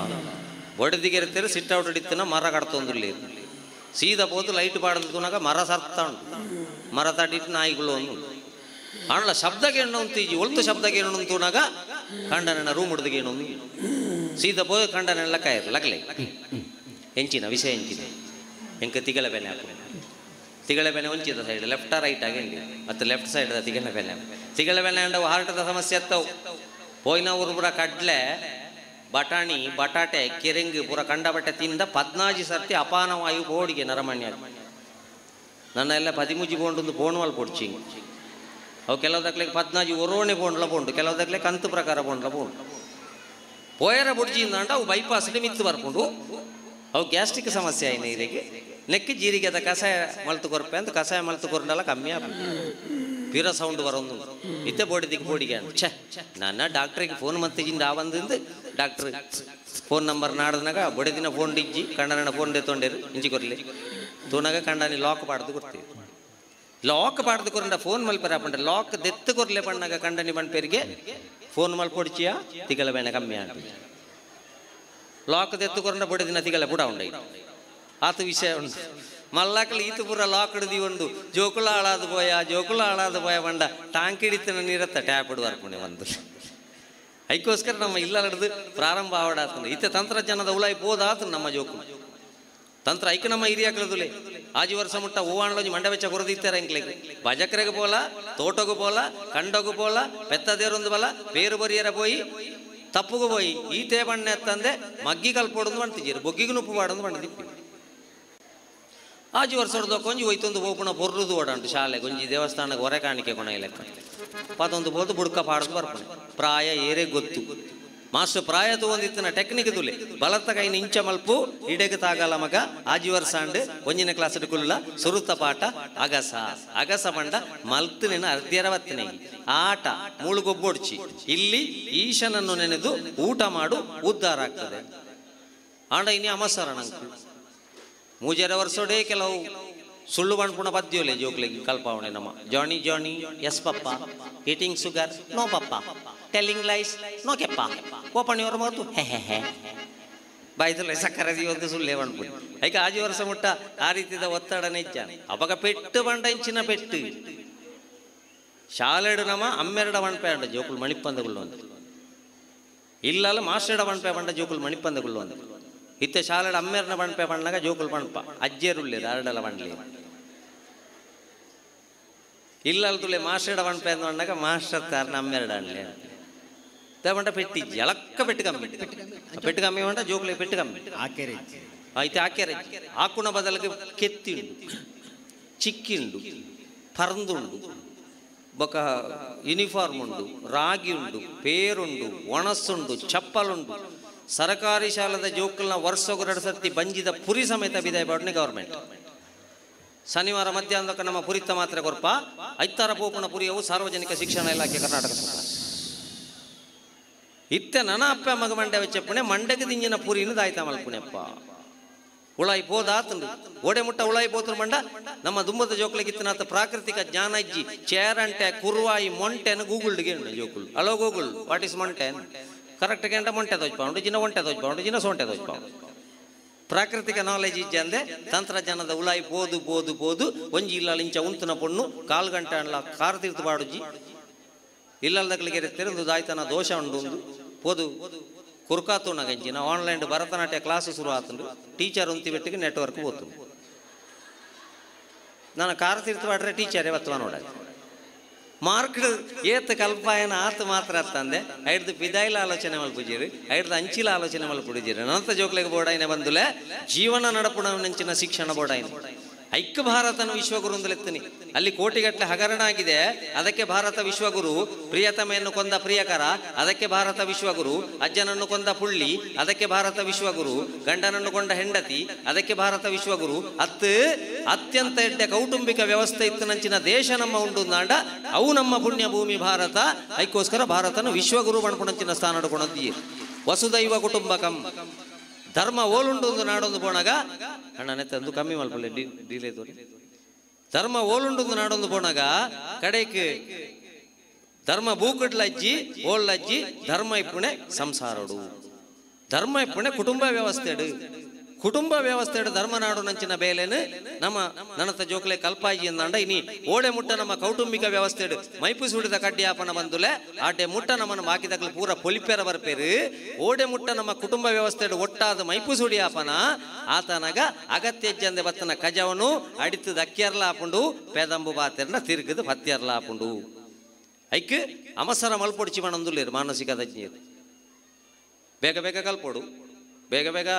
ಬೊಡೆದಿಗೆ ಇರ್ತಾರೆ ಸಿಟ್ಔಟ್ ಹಿಡಿತನ ಮರ ಕಡ್ತೊಂದುಲ್ಲಿ ಸೀದಾ ಪೋದು ಲೈಟ್ ಪಾಡದುನಾಗ ಮರ ಸರ್ತ ಉಂಟು ಮರ ತಟ್ಟಿಟ್ಟು ನಾಯಿಗಳು ಒಂದು ಅಣ್ಣ ಶಬ್ದಗೇನು ಅಂತೀಜಿ ಒಳ್ತು ಶಬ್ದಗೇನು ಅಂತೂನಾಗ ಕಂಡನ ರೂಮ್ ಹಿಡ್ದಗೇನು ಸೀದಾ ಪೋದು ಕಂಡನೆಲ್ಲ ಕಾಯರು ಲಗ್ಲೆ ಎಂಚಿನ ವಿಷಯ ಎಂಚಿನ ಎಂಕ ತಿಗಳ ಬೆನೆ ಹಾಕು ತಿಗಳ ಬೆನೆ ಒಂಚಿದ ಸೈಡ್ ಲೆಫ್ಟ ರೈಟ್ ಆಗಿ ಮತ್ತು ಲೆಫ್ಟ್ ಸೈಡ್ ತಿಗಳ ಬೆನೆ ಅಂಡ ಹಾರ್ಟದ ಸಮಸ್ಯೆ ಎತ್ತವು ಪೋಯ್ನ ಊರು ಪುರ ಕಡ್ಲೆ ಬಟಾಣಿ ಬಟಾಟೆ ಕೆರೆಂಗು ಪುರ ಕಂಡಬಟ್ಟೆ ತಿಂದ 14 ಸರ್ತಿ ಅಪಾನವಾಯು ಬೋಡಿಗೆ ನರಮಣ್ಯ ನನ್ನ ಎಲ್ಲ 13 ಬೋಂಡು ಬೋಣವಲ್ ಪೊಡ್ಚಿ ಅವು ಕೆಲವುದಕ್ಲೆ 14 ಒರೋಣೆ ಬೋಂಡ್ಲ ಬೋಂಡು ಕೆಲವುದಕ್ಲೆ ಕಂತು ಪ್ರಕಾರ ಬೋಂಡ್ಲ ಬೋಂಡು ಪೋಯರ ಬುಡ್ಜಿಯಿಂದ ಅಂಟ ಅವು ಬೈಪಾಸ್ಲಿ ಮಿತ್ತು ಬರ್ಕೊಂಡು ಅವು ಗ್ಯಾಸ್ಟ್ರಿಕ್ ಸಮಸ್ಯೆ ಆಯ್ನ ಇದಕ್ಕೆ ನೆಕ್ಕಿ ಜೀರಿಗೆ ಅದ ಕಷಾಯ ಮಲ್ತು ಕೊರಪೆ ಅಂತ ಕಷಾಯ ಮಲ್ತು ಕೊರಲ್ಲ ಕಮ್ಮಿ ಆಗ ಪೀರ ಸೌಂಡ್ ಬರೋದು ಇತ್ತೆ ಬೋಡಿಗೆ ಛೆ ನನ್ನ ಡಾಕ್ಟ್ರಿಗೆ ಫೋನ್ ಮತ್ತಿಜಿಂದ ಆವಂದಿಂದ ಡಾಕ್ಟ್ರ್ ಫೋನ್ ನಂಬರ್ ನಾಡ್ದನಾಗ ಬೊಡೆದಿನ ಫೋನ್ ಡಿಜ್ಜಿ ಕಂಡನ ಫೋನ್ ತೊಂಡೇರು ಇಂಚಿ ಕೊರ್ಲಿ ತೋನಾಗ ಕಂಡನಿ ಲಾಕ್ ಪಾಡ್ದು ಕೊಡ್ತೀವಿ ಲಾಕ್ ಪಾಡ್ದು ಕೊರಂಡ ಫೋನ್ ಮಲ್ಪರ ಪಂಡ ಲಾಕ್ ದೆತ್ತು ಕೊರ್ಲೆ ಪಣ್ಣಾಗ ಕಂಡನಿ ಬಣ್ಪೇರಿಗೆ ಫೋನ್ ಮಲ್ ಪೊಡ್ಚಿಯ ತಿಗಲ ಬೇನೆ ಕಮ್ಮಿ ಅಂತ ಲಾಕ್ ದೆತ್ತು ಕೊರಂಡ ಬೊಡೆದಿನ ತಿಗಲ ಬುಡ ಉಂಡ ಆತ ವಿಷಯ ಉಂಟು ಮಲ್ಲಾಕಲ್ ಈತು ಪುರ ಲಾಕ್ ಹಿಡ್ದಿ ಉಂಡು ಜೋಕುಳ ಹಾಳಾದ ಪೋಯ ಬಂಡ ಟಾಂಕ್ ಹಿಡಿತನ ನೀರತ್ತ ಟ್ಯಾಪ್ ಹಿಡ್ದು ಒಂದು ಐಕೋಸ್ಕರ ನಮ್ಮ ಇಲ್ಲ ಹಿಡ್ದು ಪ್ರಾರಂಭ ಆವಡಾತಂದ್ರೆ ಇತ್ತೆ ತಂತ್ರಜ್ಞಾನದ ಉಳಾಯಿ ಪೋದಾತು ನಮ್ಮ ಜೋಕು ತಂತ್ರ ಐಕ ನಮ್ಮ ಹಿರಿಯಾಕಳದುಲೆ ಆಜಿ ವರ್ಷ ಮುಟ್ಟ ಹೂವಾಣಿ ಮಂಡ ಬೆಚ್ಚ ಕೊರದಿತ್ತಾರೆ ಎಂಕ್ಲೆಗೆ ಭಜಕ್ರೆಗೆ ಪೋಲ ತೋಟಗೂ ಪೋಲ ಕಂಡಗೂ ಪೋಲ ಪೆತ್ತದೇರೊಂದು ಬಲ ಪೇರು ಬರಿಯರ ಪೋಯಿ ತಪ್ಪುಗೂ ಪೋಯಿ ಈತೆ ಬಣ್ಣೆ ಎತ್ತಂದೆ ಮಗ್ಗಿ ಕಲ್ಪೊಡೊಂದು ಮಾಡ್ತಿದ್ದೀರಿ ಬೊಗ್ಗಿಗೂ ನುಪ್ಪು ಬಾಡೊಂದು ಮಾಡಿದಿಪ್ಪಿ ಆಜಿ ವರ್ಷದ ಕೊಂಜಿ ಹೋಯ್ತೊಂದು ಹೋಪುಣ ಪೊರ್ರುದು ಓಡಾಂಟು ಶಾಲೆ ಗೊಂಜಿ ದೇವಸ್ಥಾನಕ್ಕೆ ಹೊರೆ ಕಾಣಿಕೆ ಕೊಣ ಲೆಕ್ಕ ಪದೊಂದು ಬೋದು ಬುಡ್ಕ ಪಾಡದು ಬರ್ಪಣೆ ಪ್ರಾಯ ಏರೇ ಗೊತ್ತು ಮಾಸ್ಟರ್ ಪ್ರಾಯ ತಗೊಂದಿತ್ತಿನ ಟೆಕ್ನಿಕ್ ತುಲೆ ಬಲತ್ತ ಕೈನ ಇಂಚ ಮಲ್ಪು ಇಡೆಗೆ ತಾಗಲ ಮಗ ಆಜಿ ವರ್ಷ ಒಂಜಿನ ಕ್ಲಾಸ್ ಕುಲ್ಲ ಸುರುತ್ತ ಪಾಠ ಅಗಸ ಮಂಡ ಮಲ್ತನಿನ ಅರ್ಧ್ಯರವತ್ತನೇ ಆಟ ಮೂಳುಗೊಬ್ಬೊಡ್ಚಿ ಇಲ್ಲಿ ಈಶನನ್ನು ನೆನೆದು ಊಟ ಮಾಡು ಉದ್ಧಾರ ಆಗ್ತದೆ ಆಂಡ ಇನಿ ಅಮಸರ ನಂಕು ಮೂಜರ ವರ್ಷೋಡೆ ಕೆಲವು ಸುಳ್ಳು ಬಣ್ಪುಣ ಪದ್ಯೋಲೆ ಜೋಕ್ಲೆಗೆ ಕಲ್ಪಾವಣೆ ನಮ್ಮ Johnny yes papa eating sugar no papa telling lies no ಕೆಪ್ಪ ಓಪನ್ ಯುವರ್ ಮೌತ್ ಹೆ ಬಾಯ್ತಲ್ಲ ಸಕ್ಕರೆ ಒಂದು ಸುಳ್ಳೇ ಬಣ್ಪುಣ ಐಕ ಆಜಿ ವರ್ಷ ಮುಟ್ಟ ಆ ರೀತಿಯ ಒತ್ತಡ ನಿಜ ಅವಾಗ ಪೆಟ್ಟು ಬಂಡ ಇಂಚಿನ ಪೆಟ್ಟು ಶಾಲೆಡು ನಮ್ಮ ಅಮ್ಮೆರಡ ಬಣ್ಪೆ ಅಂಡ ಜೋಕುಳು ಮಣಿಪ್ಪಂದಗಳು ಅಂತ ಇಲ್ಲಲ್ಲ ಮಾಸ್ಟರ್ಡ ಬಣ್ಪೆ ಬಂಡ ಜೋಕುಲು ಮಣಿಪಂದಗುಳ್ಳು ಅಂತ ಇತ್ತೆ ಶಾಲೆಡ ಅಮ್ಮೇರ್ನ ಬಣ್ಪೆ ಬಣ್ಣಾಗ ಜೋಕುಲು ಬಣ್ಪ ಅಜ್ಜೇರುಳ್ಳೇರು ಅರಡಲ ಬಣ್ಲಿ ಇಲ್ಲಲ್ಲ ತುಳೆ ಮಾಸ್ಟರ್ಡ ಬಣ್ಪೆ ಅಂತ ಬಂದಾಗ ಮಾಸ್ಟರ್ ತಾರನ ಅಮ್ಮೆರಡ ಅಣ್ಲಿ ಬಂಡ ಪೆಟ್ಟಿಜ್ಜಿ ಅಲಕ್ಕ ಪೆಟ್ಟು ಕಮ್ಮಿ ಪೆಟ್ಟು ಕಮ್ಮಿ ಬಂಡ ಜೋಕುಲೆ ಪೆಟ್ಟು ಕಮ್ಮಿ ಆಯ್ತು ಆಕೆರೆ ಆಕುಣ ಬದಲಿಗೆ ಕೆತ್ತಿಂಡು ಚಿಕ್ಕಿಂಡು ಪರಂದುಂಡು ಬೊಕ ಯೂನಿಫಾರ್ಮ್ ಉಂಡು ರಾಗಿ ಉಂಡು ಪೇರುಂಡು ಒಣಸುಂಡು ಚಪ್ಪಲುಂಡು ಸರಕಾರಿ ಶಾಲದ ಜೋಕಲ್ನ ವರ್ಷಗು ಸತಿ ಬಂಜಿದ ಪುರಿ ಸಮೇತ ಬಿದಾಯ ಬಾಡ್ನೆ ಗೌರ್ಮೆಂಟ್ ಶನಿವಾರ ಮಧ್ಯಾಹ್ನದಕ್ಕ ನಮ್ಮ ಪುರಿತ ಮಾತ್ರ ಕೊರ್ಪ ಐತಾರ ಪೋಪುಣ ಪುರಿಯವು ಸಾರ್ವಜನಿಕ ಶಿಕ್ಷಣ ಇಲಾಖೆ ಕರ್ನಾಟಕ ಸರ್ಕಾರ ಇತ್ತೆ ನನ್ನ ಅಪ್ಪ ಮಗ ಮಂಡ್ಯ ವೆಚ್ಚಪ್ಪಣೆ ಮಂಡ್ಯಕ್ಕೆ ದಿಂಜಿನ ಪುರಿನ ದಾಯ್ತಾ ಮಲ್ಪುಣೆಪ್ಪ ಉಳಾಯಿ ಪೋದಾತಂಡು ಓಡೆ ಮುಟ್ಟ ಉಳಾಯಿ ಪೋತ್ರ ಮಂಡ ನಮ್ಮ ದುಂಬದ ಜೋಕ್ಲಿಗಿತ್ತನಾಥ ಪ್ರಾಕೃತಿಕ ಜ್ಞಾನ ಇಜ್ಜಿ ಚೇರಂಟೆ ಕುರ್ವಾಯಿ ಮೊಂಟೆನ ಗೂಗುಲ್ಡ್ಗೆ ಜೋಕುಲ್ ಅಲೋ ಗೂಗುಲ್ ವಾಟ್ ಇಸ್ ಮೊಂಟೆನ್ ಕರೆಕ್ಟ್ ಗಂಟ ಮೊಂಟೆ ತೋಚ್ಪಾಂಡು ಜಿನ ಒಂಟೆ ತೋಚ್ಪಾಂಡು ಜಿನ ಸೊಂಟೆ ತೋಚ್ಪಾಂಡು ಪ್ರಾಕೃತಿಕ ನಾಲೆಜ್ ಇಜ್ಜೆ ಅಂದೆ ತಂತ್ರಜ್ಞಾನದ ಉಳಾಯಿ ಪೋದು ಪೋದು ಪೋದು ಒಂಜಿ ಇಲ್ಲ ಇಂಚ ಉಂತನ ಪೊಣ್ಣು ಕಾಲು ಗಂಟೆ ಅಲ್ಲ ಕಾರ್ ತೀರ್ತು ಬಾಡುಜಿ ಇಲ್ಲದಕ್ಲಿಗೆ ತೆರೆದು ದಾಯ್ತನ ದೋಷ ಉಂಡು ಪೋದು ಕುರ್ಕಾತುಣ ಗಂಜಿನ ಆನ್ಲೈನ್ ಭರತನಾಟ್ಯ ಕ್ಲಾಸ್ ಶುರು ಆತುಂಡು ಟೀಚರ್ ಉಂತಿ ಬೆಟ್ಟಿಗೆ ನೆಟ್ವರ್ಕ್ ಹೋತು ನಾನು ಕಾರ್ ತೀರ್ತು ಬಾಡ್ರೆ ಟೀಚರೇ ಬತ್ತವ ನೋಡ ಮಾರ್ಕ್ ಏತ್ ಕಲ್ಪಾಯನ ಆತ ಮಾತ್ರ ಅತ್ತಂದೆ ಐಡ್ದು ಪಿದಾಯಿಲ ಆಲೋಚನೆ ಮಲ್ಪುಜೀರಿ ಐಡ್ದು ಅಂಚಿಲ ಆಲೋಚನೆ ಮಲ್ಪುಡಿಜೀರಿ ನಂತ ಜೋಕ್ಲೆಗೆ ಬೋಡಾಯಿನ ಬಂದುಲೆ ಜೀವನ ನಡಪುಣ ನೆಂಚಿನ ಶಿಕ್ಷಣ ಬೋಡಾಯಿನ ಐಕ್ಯ ಭಾರತನ ವಿಶ್ವಗುರು ಅಂದಲೆತ್ತನಿ ಅಲ್ಲಿ ಕೋಟಿಗಟ್ಟಲೆ ಹಗರಣ ಆಗಿದೆ ಅದಕ್ಕೆ ಭಾರತ ವಿಶ್ವಗುರು ಪ್ರಿಯತಮೆಯನ್ನು ಕೊಂದ ಪ್ರಿಯಕರ ಅದಕ್ಕೆ ಭಾರತ ವಿಶ್ವಗುರು ಅಜ್ಜನನ್ನು ಕೊಂದ ಪುಳ್ಳಿ ಅದಕ್ಕೆ ಭಾರತ ವಿಶ್ವಗುರು ಗಂಡನನ್ನು ಕೊಂಡ ಹೆಂಡತಿ ಅದಕ್ಕೆ ಭಾರತ ವಿಶ್ವಗುರು ಅತ್ಯಂತ ಎಡ್ಡೆ ಕೌಟುಂಬಿಕ ವ್ಯವಸ್ಥೆ ಇತ್ತು ನಂಚಿನ ದೇಶ ನಮ್ಮ ಉಂಡು ನಾಡ ಅವು ನಮ್ಮ ಪುಣ್ಯ ಭೂಮಿ ಭಾರತ ಐಕ್ಕೋಸ್ಕರ ಭಾರತನ ವಿಶ್ವಗುರು ಬಣ್ಪುಣಂಚಿನ ಸ್ಥಾನ ನಡ್ಕೊಂಡೀ ವಸುದೈವ ಕುಟುಂಬಕಂ ಧರ್ಮ ಓಲುಂಡು ಒಂದು ನಾಡೊಂದು ಬೋಣಾಗ ಅಣ್ಣನೆ ತಂದು ಕಮ್ಮಿ ಮಲ್ಪಲ್ಲೆ ಡೀಲೇ ತೋರಿ ಧರ್ಮ ಓಲುಂಡು ಒಂದು ನಾಡೊಂದು ಬೋಣಾಗ ಕಡೆಗೆ ಧರ್ಮ ಬೂಕಡ್ಲಜ್ಜಿ ಓಳ್ಳಜ್ಜಿ ಧರ್ಮ ಇಪ್ಪುಣೆ ಸಂಸಾರಡು ಧರ್ಮ ಇಪ್ಪುಣೆ ಕುಟುಂಬ ವ್ಯವಸ್ಥೆ ಧರ್ಮ ನಾಡು ನಂಚಿನ ಬೇಲೆನು ನಮ್ಮ ನನತ ಜೋಕ್ಲೆ ಕಲ್ಪಾಯಿ ಎಂದಂಡ ಇನಿ ಓಡೆ ಮುಟ್ಟ ನಮ್ಮ ಕೌಟುಂಬಿಕ ವ್ಯವಸ್ಥೆ ಮೈಪು ಸುಡಿದ ಕಡ್ಡಿಯಾಪನ ಬಂದುಲೆ ಆಟೆ ಮುಟ್ಟ ನಮ್ಮನ್ನು ಬಾಕಿದಾಗಲು ಪೂರ ಪೊಲಿಪೆರ ಬರ್ಪೇರು ಓಡೆ ಮುಟ್ಟ ನಮ್ಮ ಕುಟುಂಬ ವ್ಯವಸ್ಥೆ ಒಟ್ಟಾದ ಮೈಪು ಸುಡಿಯಾಪನ ಆತನಾಗ ಅಗತ್ಯ ಜಂದೆ ಬತ್ತನ ಕಜವನು ಅಡಿತದ ಅಕ್ಕಿಯರ್ಲ ಹಾಪುಂಡು ಪೇದಂಬು ಬಾತೆರ್ನ ತಿರುಗದು ಹತ್ಯರ್ಲ ಹಾಪುಂಡು ಐಕ್ ಅಮಸರ ಮಲ್ಪೊಡಿಚಿ ಮಣಂದುಲ್ಲೇರು ಮಾನಸಿಕ ತಜ್ಞರು ಬೇಗ ಬೇಗ ಕಲ್ಪೋಡು ಬೇಗ ಬೇಗ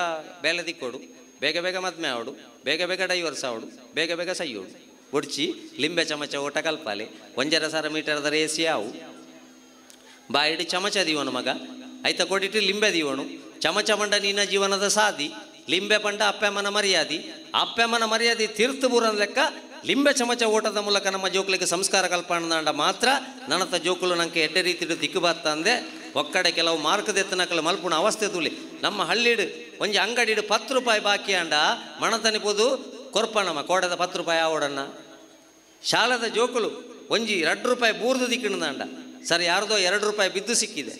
ಬೇಲೆ ದಿಕ್ಕೋಡು ಬೇಗ ಬೇಗ ಮದ್ಮೆ ಆವಡು ಬೇಗ ಬೇಗ ಡೈವರ್ಸ್ ಆವಡು ಬೇಗ ಬೇಗ ಸೈಯೋಡು ಒಡ್ಚಿ ಲಿಂಬೆ ಚಮಚ ಓಟ ಕಲ್ಪಾಲೆ 1.5 ಮೀಟರ್ದ ರೇಸಿ ಆವು ಬಾಯಿಡಿ ಚಮಚ ದೀವನು ಮಗ ಐತ ಕೊಡಿಟ್ಟು ಲಿಂಬೆ ದೀವನು ಚಮಚ ಮಂಡ ನಿನ್ನ ಜೀವನದ ಸಾದಿ ಲಿಂಬೆ ಪಂಡ ಅಪ್ಪೆಮ್ಮನ ಮರ್ಯಾದಿ ತೀರ್ಥ ಬೂರನ ಲೆಕ್ಕ ಲಿಂಬೆ ಚಮಚ ಓಟದ ಮೂಲಕ ನಮ್ಮ ಜೋಕ್ಲಿಗೆ ಸಂಸ್ಕಾರ ಕಲ್ಪಣದ ಮಾತ್ರ ನನತ ಜೋಕುಲು ನಂಗೆ ಎಡ್ಡೆ ರೀತಿ ದಿಕ್ಕು ಬಾತ್ತ ಅಂದೆ ಒಕ್ಕಡೆ ಕೆಲವು ಮಾರ್ಕದೆತ್ತನಕಲು ಮಲ್ಪುಣ ಅವಸ್ಥೆ ತುಳಿ ನಮ್ಮ ಹಳ್ಳಿಡು ಒಂಜಿ ಅಂಗಡಿಡು 10 ರೂಪಾಯಿ ಬಾಕಿ ಅಂಡ ಮಣತನಿಪೋದು ಕೊರ್ಪಣಮ್ಮ ಕೋಡದ 10 ರೂಪಾಯಿ ಆವಡನ್ನ ಶಾಲದ ಜೋಕುಲು ಒಂಜಿ 2 ರೂಪಾಯಿ ಬೂರ್ದು ದಿಕ್ಕಿಣದ ಅಂಡ ಸರಿ ಯಾರ್ದೋ 2 ರೂಪಾಯಿ ಬಿದ್ದು ಸಿಕ್ಕಿದೆ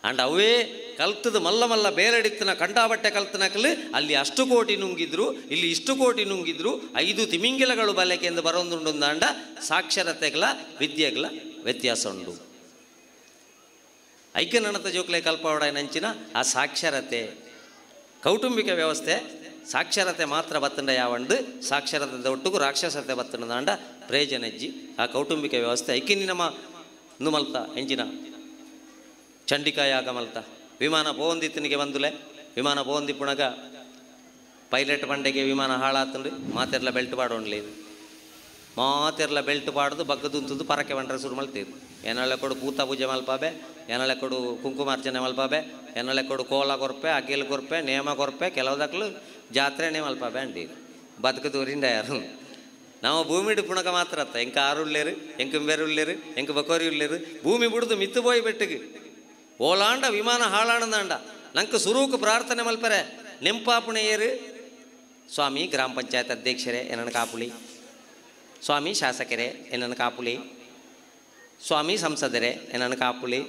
ಅಂಡ್ ಅವೇ ಕಲ್ತದ ಮಲ್ಲ ಬೇರೆಡಿತ್ತನ ಕಂಡಾಬಟ್ಟೆ ಕಲ್ತನಕಲು ಅಲ್ಲಿ ಅಷ್ಟು ಕೋಟಿ ನುಂಗಿದ್ರು ಇಲ್ಲಿ ಇಷ್ಟು ಕೋಟಿ ನುಂಗಿದ್ರು 5 ತಿಮಿಂಗಿಲಗಳು ಬಲೆಕೆ ಎಂದು ಬರೋದುಂಡು ಅಂಡ ಸಾಕ್ಷರತೆಗಳ ವಿದ್ಯೆಗಳ ವ್ಯತ್ಯಾಸ ಉಂಡು ಐಕ್ಯನನತ ಜೋಕ್ಲೆ ಕಲ್ಪವಡ ನಂಚಿನ ಆ ಸಾಕ್ಷರತೆ ಕೌಟುಂಬಿಕ ವ್ಯವಸ್ಥೆ ಸಾಕ್ಷರತೆ ಮಾತ್ರ ಬತ್ತಂಡ ಯಾವಂಡು ಸಾಕ್ಷರತೆ ಒಟ್ಟಿಗೂ ರಾಕ್ಷಸತೆ ಬತ್ತಂಡ ಪ್ರಯೋಜನಜ್ಜಿ ಆ ಕೌಟುಂಬಿಕ ವ್ಯವಸ್ಥೆ ಐಕ್ಯನಿ ನಮ್ಮ ಮಲ್ತ ಎಂಜಿನ ಚಂಡಿಕಾಯಾಗ ಮಲ್ತ ವಿಮಾನ ಪೋಂದಿತ್ತನಿಗೆ ಬಂದುಲೆ ವಿಮಾನ ಪೋಂದಿ ಪುಣಗ ಪೈಲಟ್ ಬಂಡೆಗೆ ವಿಮಾನ ಹಾಳಾತಂಡು ಮಾತೆರ್ಲ ಬೆಲ್ಟ್ ಪಾಡೋಣ್ಲಿ ಮಾತೆರ್ಲ ಬೆಲ್ಟ್ ಪಾಡೋದು ಬಗ್ಗದುಂತದ್ದು ಪರಕೆ ಬಂಡ್ರೆ ಶುರು ಮಲ್ತೀರು ಏನಾಳೆ ಕೊಡು ಪೂತ ಪೂಜೆ ಮಲ್ಪಾಬೆ ಏನಾಳೆ ಕೊಡು ಕುಂಕುಮಾರ್ಚನೆ ಮಲ್ಪಾಬೆ ಏನಾಳೆ ಕೊಡು ಕೋಲ ಕೊರ್ಪೆ ಅಗ್ಗಿಲು ಕೊರ್ಪೆ ನೇಮ ಕೊರ್ಪೆ ಕೆಲವುದಕ್ಕಲು ಜಾತ್ರೆನೇ ಮಲ್ಪಾಬೆ ಅಂಡೀರು ಬದುಕದೂರಿಂದ ಯಾರು ನಾವು ಭೂಮಿಡು ಪುಣಕ ಮಾತ್ರ ಅತ್ತ ಎಂಕ ಆರುಳ್ಳೇರು ಎಂಕ ಬೆರುಳ್ಳೇರು ಎಂಕ ಬಕೋರಿ ಉಳ್ಳೇರು ಭೂಮಿ ಬಿಡುದು ಮಿತ್ತು ಪೋಯಿ ಬೆಟ್ಟಿಗೆ ಓಲಾಂಡ ವಿಮಾನ ಹಾಳಾಣದಾಂಡ ನಂಗೆ ಸುರೂಕು ಪ್ರಾರ್ಥನೆ ಮಲ್ಪರೆ ನೆಂಪಾಪುಣೆಯರು ಸ್ವಾಮಿ ಗ್ರಾಮ ಪಂಚಾಯತ್ ಅಧ್ಯಕ್ಷರೇ ಏನನ್ನು ಕಾಪುಳಿ ಸ್ವಾಮಿ ಶಾಸಕರೇ ಏನನ್ನು ಕಾಪುಳಿ ಸ್ವಾಮಿ ಸಂಸದರೇ ಏನನ್ನು ಕಾಪುಳಿ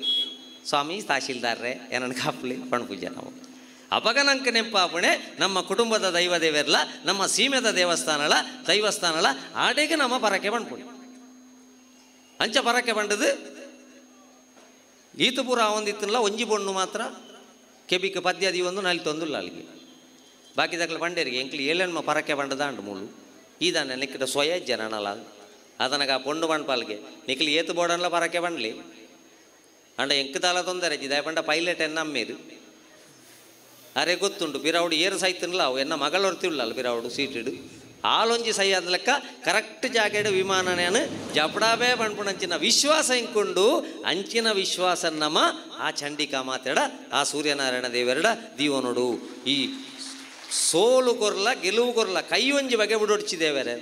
ಸ್ವಾಮಿ ತಹಶೀಲ್ದಾರ್ರೇ ಏನನ್ನು ಕಾಪುಳಿ ಪಣಪೂಜೆ ನಾವು ಅಪಗ ನಂಗೆ ನೆಂಪಾಪುಣೆ ನಮ್ಮ ಕುಟುಂಬದ ದೈವ ದೇವರ್ಲ ನಮ್ಮ ಸೀಮೆದ ದೈವಸ್ಥಾನಲ ಆಡೆಗೆ ನಮ್ಮ ಪರಕೆ ಬಣ್ಪುಣಿ ಅಂಚ ಪರಕೆ ಬಂಡದು ಈತ ಪೂರ ಒಂದಿತ್ತಲ್ಲ ಒಂಜಿ ಬೊಣ್ಣು ಮಾತ್ರ ಕೆಬಿಕ ಪದ್ಯದಿ ಒಂದು ನಲ್ಲಿ ತೊಂದಿಲ್ಲ ಅಲ್ಲಿಗೆ ಬಾಕಿ ದಕ್ಕಲ ಪಂಡೇರಿಗೆ ಎಂಕ್ಲಿ ಏಳೆಣ್ಮ ಪರಕ್ಕೆ ಬಂಡದ ಅಂಡು ಮೂಳು ಈದಾನೆ ನಿಕ್ಕಿಟ ಸ್ವಯ ಜನನಲ್ಲ ಅದನಗ ಆ ಪೊಂಡು ಬಂಡ್ಪಾಲ್ಗೆ ನಿಕ್ಲಿ ಏತು ಬೋಡನ್ಲ ಪರಕ್ಕೆ ಬಂಡ್ಲಿ ಅಂಡ ಎಂಕ್ ತಾಲ ತೊಂದರೆ ಜಿದ ಪಂಡ ಪೈಲಟ್ ಎನ್ನಮ್ಮೇರು ಅರೆ ಗೊತ್ತುಂಡು ಪಿರಾವುಡು ಏರು ಸೈತನ್ಲ ಅವು ಎನ್ನ ಮಗಳೊರ್ತಿಲ್ಲ ಅಲ್ಲ ಪಿರಾವುಡು ಸೀಟಿಡು ಆಲೊಂಜಿ ಸೈ ಆದ ಲೆಕ್ಕ ಕರೆಕ್ಟ್ ಜಾಗೆಡು ವಿಮಾನನೇನು ಜಪಡಾಬೇ ಪಂಡ್ಪುಣಂಚಿನ ವಿಶ್ವಾಸ ಇಂಕೊಂಡು ಅಂಚಿನ ವಿಶ್ವಾಸ ನಮ್ಮ ಆ ಚಂಡಿಕಾ ಮಾತಾಡ ಆ ಸೂರ್ಯನಾರಾಯಣ ದೇವರಡ ದೀವನೋಡು ಈ ಸೋಲು ಕೊರ್ಲ ಗೆಲುವು ಕೊರ್ಲ ಕೈ ಒಂಜಿ ಬಗೆ ಬಿಡೊಡ್ಚಿದೇವರೆ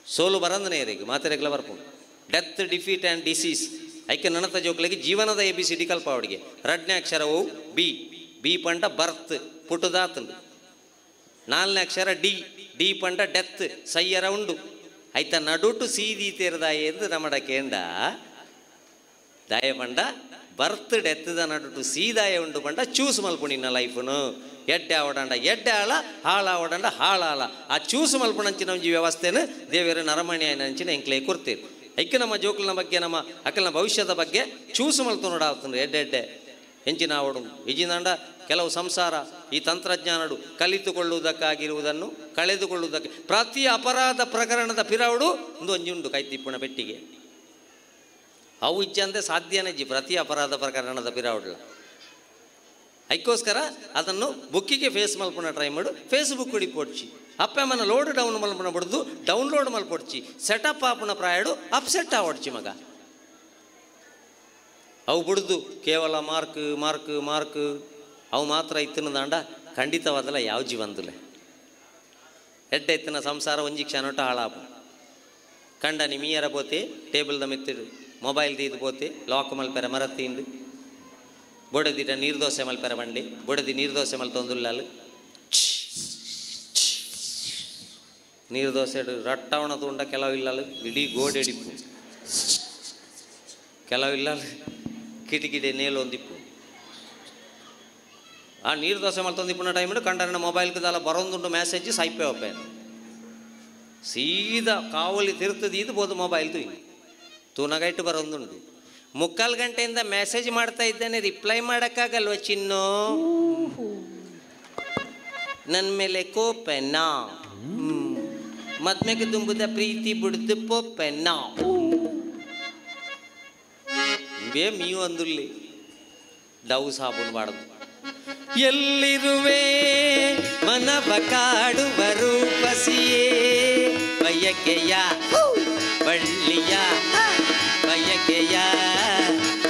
ಸೋಲು ಬರಂದನೇರಿಗೆ ಮಾತೆರೆಗ್ಲ ಬರ್ಕೊಂಡು ಡೆತ್ ಡಿಫೀಟ್ ಆ್ಯಂಡ್ ಡಿಸೀಸ್ ಐಕೆ ನನತ ಜೋಕ್ಲಿಗೆ ಜೀವನದ ABCD ಕಲ್ಪ ಅವಡಿಗೆ ಎರಡನೇ ಅಕ್ಷರವು ಬಿ ಪಂಡ ಬರ್ತ್ ಪುಟ್ಟದಾತಂಡು 4ನೇ ಅಕ್ಷರ ಡಿ ಪಂಡ ಡೆತ್ ಸಯ್ಯರ ಉಂಡು ಐತ ನಡುಟು ಸೀದಿ ತೀರ್ದಾಯ ಎಂದು ನಮ್ಮಡ ಕೇಂಡ ದಾಯ ಪಂಡ ಬರ್ತ್ ಡೆತ್ದ ನಡುಟು ಸೀದಾಯ ಉಂಡು ಪಂಡ ಚೂಸ್ ಮಲ್ಪುಣಿನ ಲೈಫ್ನು ಎಡ್ಡೆ ಆವಡಂಡ ಎಡ್ಡೆ ಆಳ ಹಾಳ ಆವಡಂಡ ಹಾಳಾಳ ಆ ಚೂಸ್ ಮಲ್ಪುಣಂಚಿನ ಒಂಜಿ ವ್ಯವಸ್ಥೆನ ದೇವರು ನರಮಣಿ ಆಯ್ನಂಚಿನ ಎಂಕ್ಲೆ ಕೊಡ್ತೀರಿ ಐಕ್ಯ ನಮ್ಮ ಜೋಕಲ್ನ ಬಗ್ಗೆ ನಮ್ಮ ಅಕ್ಕಲ್ನ ಭವಿಷ್ಯದ ಬಗ್ಗೆ ಚೂಸು ಮಲ್ತು ನೋಡಾಗ್ತಂದ್ರೆ ಎಡ್ಡೆ ಹೆಂಚಿನ ಆವಡು ಇಜಿನಂಡ ಕೆಲವು ಸಂಸಾರ ಈ ತಂತ್ರಜ್ಞಾನಡು ಕಲಿತುಕೊಳ್ಳುವುದಕ್ಕಾಗಿರುವುದನ್ನು ಕಳೆದುಕೊಳ್ಳುವುದಕ್ಕೆ ಪ್ರತಿ ಅಪರಾಧ ಪ್ರಕರಣದ ಪಿರಾವುಡು ಒಂದು ಒಂಜುಂಡು ಕೈತಿಪ್ಪುಣ ಪೆಟ್ಟಿಗೆ ಅವು ಇಜ್ಜಂತೆ ಸಾಧ್ಯನೇ ಪ್ರತಿ ಅಪರಾಧ ಪ್ರಕರಣದ ಪಿರಾವುಡ್ಲ ಅದಕ್ಕೋಸ್ಕರ ಅದನ್ನು ಬುಕ್ಕಿಗೆ ಫೇಸ್ ಮಲ್ಪುಣ ಟ್ರೈ ಮಾಡು ಫೇಸ್ಬುಕ್ ಹಿಡಿಪೊಡ್ಚಿ ಅಪ್ಪಮ್ಮನ ಲೋಡ್ ಡೌನ್ ಮಲ್ಪುಣ ಬಿಡ್ದು ಡೌನ್ಲೋಡ್ ಮಲ್ಪೊಡ್ಚಿ ಸೆಟಪ್ ಆಪುಣ ಪ್ರಾಯಡು ಅಪ್ಸೆಟ್ ಆವಡ್ಚಿ ಮಗ ಅವು ಬಿಡ್ದು ಕೇವಲ ಮಾರ್ಕ್ ಅವು ಮಾತ್ರ ಇತ್ತಿನ ದಾಂಡ ಖಂಡಿತವಾದಲ್ಲ ಯಾವ ಜೀವಂದುಲೆ ಎಡ್ಡ ಎತ್ತಿನ ಸಂಸಾರ ಒಂಜಿ ಕ್ಷಣೊಟ್ಟ ಹಾಳಾಪು ಕಂಡ ನಿಮೀಯರ ಪೋತೆ ಟೇಬಲ್ದ ಮೆತ್ತಿಡು ಮೊಬೈಲ್ ತೀದು ಪೋತೆ ಲಾಕ್ ಮಲ್ಪೆರ ಮರತ್ತಿಂಡು ಬೊಡದಿಟ ನೀರ್ದೋಸೆ ಮಲ್ಪೆರ ಬಂಡಿ ಬೊಡದಿ ನೀರ್ದೋಸೆ ಮಲ್ ತೊಂದುಲ್ಲಾಲು ನೀರ್ದೋಸೆ ರಟ್ಟವಣ ತುಂಡ ಕೆಲವು ಇಲ್ಲಲು ಇಡೀ ಗೋಡೆಡಿಪ್ಪು ಕೆಲವು ಇಲ್ಲಲು ಕಿಟಿಕಿಡೆ ನೇಲೊಂದಿಪ್ಪು ಆ ನೀರ್ದೋಸೆ ಮಲ್ ತೊಂದಿಪ್ಪುನ ಟೈಮ್ ಕಂಡನ ಮೊಬೈಲ್ಗೆ ದಾಲ ಬರೋಂದುಂಡು ಮೆಸೇಜ್ ಸೈಪೆ ಒಪ್ಪೆ ಸೀದಾ ಕಾವಲಿ ತಿರುತ್ತದೆ ಇದು ಬೋದು ಮೊಬೈಲ್ ತೂನಗೈಟು ಬರೋಂದುಂಡು 3/4 ಗಂಟೆಯಿಂದ ಮೆಸೇಜ್ ಮಾಡ್ತಾ ಇದ್ದೇನೆ ರಿಪ್ಲೈ ಮಾಡೋಕ್ಕಾಗಲ್ವ ಚಿನ್ನು ನನ್ನ ಮೇಲೆ ಕೋಪೆನಾ ಮದ್ಮೆಗೆ ತುಂಬುದ ಪ್ರೀತಿ ಬಿಡ್ದು ಪೋಪೆನಾ ಬೇ ಮೀವು ಅಂದುಲ್ಲಿ ಡವ್ ಸಾಬೂನು ಬಾಡದು ಎಲ್ಲಿರುವೆ ಮನವ ಕಾಡುವ ರೂಪಸಿಯೇ ಬಯಕೆಯ ಬಳ್ಳಿಯ ಬಯಕೆಯ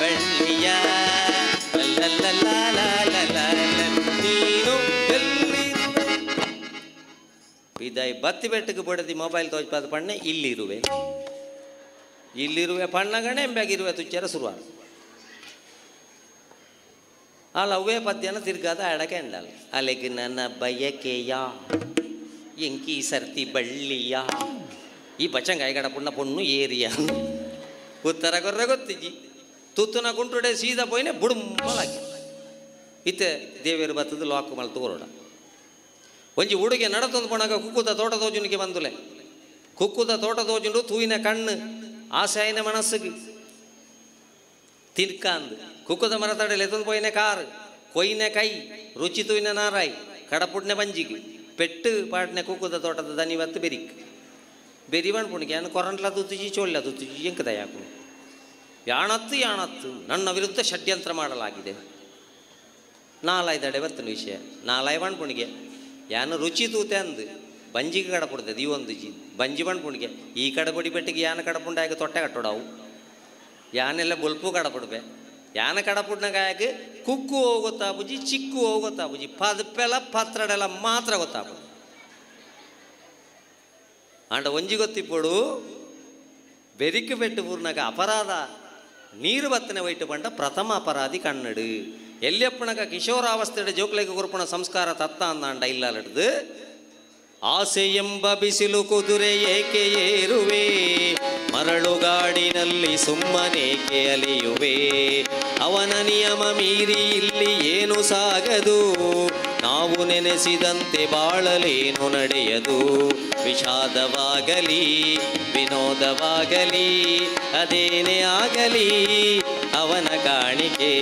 ಬಳ್ಳಿಯ ನೀನು ಎಲ್ಲಿರುವೆ ಇದಾಯಿ ಬತ್ತಿ ಬೆಟ್ಟಕ್ಕೆ ಬಡದಿ ಮೊಬೈಲ್ ತೋಚ್ಪಾದ ಪಣ್ಣೆ ಇಲ್ಲಿರುವೆ ಪಣ್ಣಗಣೆ ಎಂಬಾಗಿರುವೆ ತುಚ್ಚರ ಶುರುವಾದ ಅಲ್ಲ ಅವೇ ಪದ್ಯನ ತಿರ್ಗಾದ ಆಡಕ್ಕೆ ಎಂಡಲ್ಲ ಅಲೆಗೆ ನನ್ನ ಬಯಕೆಯ ಎಂಕಿ ಸರ್ತಿ ಬಳ್ಳಿಯ ಈ ಬಚಂಗಾಯಿ ಗಡಪುಣ್ಣ ಪೊಣ್ಣು ಏರಿಯ ಉತ್ತರ ಕೊರ್ರೆ ಗೊತ್ತಿಜ್ಜಿ ತುತ್ತುನ ಕುಂಟುಡೆ ಸೀದಾ ಪೋಯ್ನೆ ಬುಡುಂಬಲಾಗಿ ಇತ್ತೆ ದೇವೇರು ಬತ್ತದು ಲಾಕ್ ಮಲ್ ತೋರೋಡ ಒಂಜಿ ಹುಡುಗೆ ನಡತೊಂದು ಪೊಣಗ ಕುಕ್ಕುದ ತೋಟ ತೋಜುನಿಗೆ ಬಂದುಲೆ ಕುಕ್ಕುದ ತೋಟ ತೋಜುಂಡು ತೂಯಿನ ಕಣ್ಣು ಆಸೆಯನ ಮನಸ್ಸಿಗೆ ತಿನ್ಕಾಂದು ಕುಕ್ಕುದ ಮರ ತಡೆಯಲ್ಲಿ ಎತ್ತೊಂದು ಪೋಯಿನ ಕಾರು ಕೊಯ್ನೆ ಕೈ ರುಚಿ ತೂಯಿನ ನಾರಾಯಿ ಕಡಪುಡ್ನೆ ಬಂಜಿಗೆ ಪೆಟ್ಟು ಪಾಟ್ನೆ ಕುಕ್ಕುದ ತೋಟದ ದನಿವತ್ತು ಬೆರಿ ಬಣ್ಪುಣಿಗೆ ಏನು ಕೊರಂಟ್ಲ ತುತ್ತಿಜಿ ಚೋಳ್ಳ ತುತ್ತಿಜಿ ಎಂಕ ದಯಾಕು ಯಾಣತ್ತು ನನ್ನ ವಿರುದ್ಧ ಷಡ್ಯಂತ್ರ ಮಾಡಲಾಗಿದೆ ನಾಲಾಯ್ದಡೆ ಬರ್ತನ ವಿಷಯ ನಾಲಾಯ್ ಬಣ್ಪುಣಿಗೆ ಯಾನು ರುಚಿ ತೂತೆ ಅಂದು ಬಂಜಿಗೆ ಕಡಪುಡ್ತದೆ ಈ ಒಂದು ಜಿ ಬಂಜಿ ಬಣ್ಪುಣಿಗೆ ಈ ಕಡಪುಡಿ ಬೆಟ್ಟಿಗೆ ಯಾನ ಕಡಪುಂಡಾಗ ತೊಟ್ಟೆ ಕಟ್ಟೋಡವು ಯಾನೆಲ್ಲ ಬೊಲ್ಪು ಕಡಪುಡ್ಬೆ ಯಾನ ಕಡಪುಡ್ನಾಗ ಕುಕ್ಕು ಹೋಗುತ್ತಾ ಬುಜಿ ಚಿಕ್ಕು ಹೋಗುತ್ತಾ ಬುಜಿ ಪದಪೆಲ್ಲ ಪತ್ರಡೆಲ್ಲ ಮಾತ್ರ ಗೊತ್ತಾಗ್ಬೋದು ಅಂಡ ಒಂಜಿ ಗೊತ್ತಿಪ್ಪಡು ಬೆರಿಕು ಬೆಟ್ಟು ಪೂರ್ಣಗ ಅಪರಾಧ ನೀರು ಬತ್ತನೆ ವೈಟು ಬಂಡ ಪ್ರಥಮ ಅಪರಾಧಿ ಕನ್ನಡು ಎಲ್ಲಿಯಪ್ಪಣಗ ಕಿಶೋರಾವಸ್ಥೆಡೆ ಜೋಕ್ಲೆಗೆ ಗುರುಪಣ ಸಂಸ್ಕಾರ ತತ್ತ ಅಂದ ಇಲ್ಲಡ್ದು ಆಸೆ ಎಂಬ ಬಿಸಿಲು ಕುದುರೆ ಏಕೆ ಏರುವೆ ಮರಳುಗಾಡಿನಲ್ಲಿ ಸುಮ್ಮನೇಕೆ ಅಲಿಯುವೆ ಅವನ ನಿಯಮ ಮೀರಿ ಇಲ್ಲಿ ಏನು ಸಾಗದು ನಾವು ನೆನೆಸಿದಂತೆ ಬಾಳಲೇನು ನಡೆಯದು ವಿಷಾದವಾಗಲಿ ವಿನೋದವಾಗಲಿ ಅದೇನೇ ಆಗಲಿ ಅವ ಅವನ ಕಾಣಿಕೆ.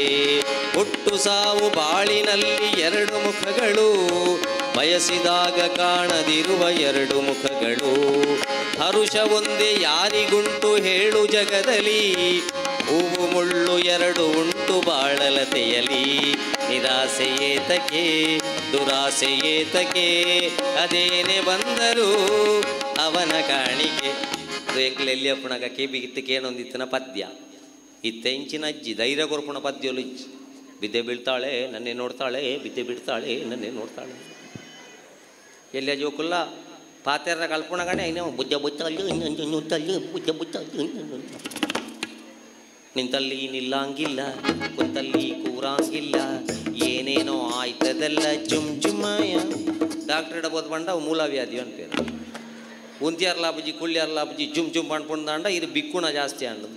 ಹುಟ್ಟು ಸಾವು ಬಾಳಿನಲ್ಲಿ ಎರಡು ಮುಖಗಳು, ಬಯಸಿದಾಗ ಕಾಣದಿರುವ ಎರಡು ಮುಖಗಳು. ಹರುಷ ಒಂದೇ ಯಾರಿಗುಂಟು ಹೇಳು ಜಗದಲ್ಲಿ, ಹೂವು ಮುಳ್ಳು ಎರಡು ಉಂಟು ಬಾಳಲತೆಯಲಿ. ನಿರಾಸೆ ಏತಕ್ಕೆ ದುರಾಸೆ ಏತಕ್ಕೆ, ಅದೇನೆ ಬಂದರು ಅವನ ಕಾಣಿಕೆ. ಅದು ಎಂಕ್ಲೆಲ್ಲಿ ಅಪ್ಪಣಗ ಕೇಬಿಗಿತ್ತು ಕೇಳೊಂದಿತ್ತನ ಪದ್ಯ. ಇತ್ತೆ ಇಂಚಿನ ಅಜ್ಜಿ ಧೈರ್ಯ ಕೊರ್ಪುಣ ಪದ್ಯಲು ಇಜ್ಜಿ. ಬಿದ್ದೆ ಬೀಳ್ತಾಳೆ ನನ್ನೇ ನೋಡ್ತಾಳೆ, ಬಿದ್ದೆ ಬಿಡ್ತಾಳೆ ನನ್ನೇ ನೋಡ್ತಾಳೆ. ಎಲ್ಲಿ ಜೋಕುಲ್ಲ ಪಾತೆರ ಕಲ್ಪುಣಗಣೆ ಐನ ಬುಜ್ಜ ಬುತ್ತಲ್ಲಿ ಬುಜ್ಜ ಬುತ್ತಲ್ಲಿ ನಿಂತಲ್ಲಿ ನಿಲ್ಲಂಗಿಲ್ಲ, ಕುಂತಲ್ಲಿ ಕೂರಂಗಿಲ್ಲ, ಏನೇನೋ ಆಯ್ತದೆಲ್ಲ ಜುಮ್ ಜುಮ್ಮಯ. ಡಾಕ್ಟರ್ ಇಡಬೋದು ಬಂಡ ಮೂಲವ್ಯಾಧಿ ಅಂತೇನು. ಉಂತಿಯರ್ಲಾಪುಜಿ ಕುಳ್ಳಿಯರ್ಲಾಪುಜಿ ಜುಮ್ ಜುಮ್ ಪಣ್ಪುಂದಾಂಡ ಇದು ಬಿಕ್ಕುಣ ಜಾಸ್ತಿ ಅಂಡದು.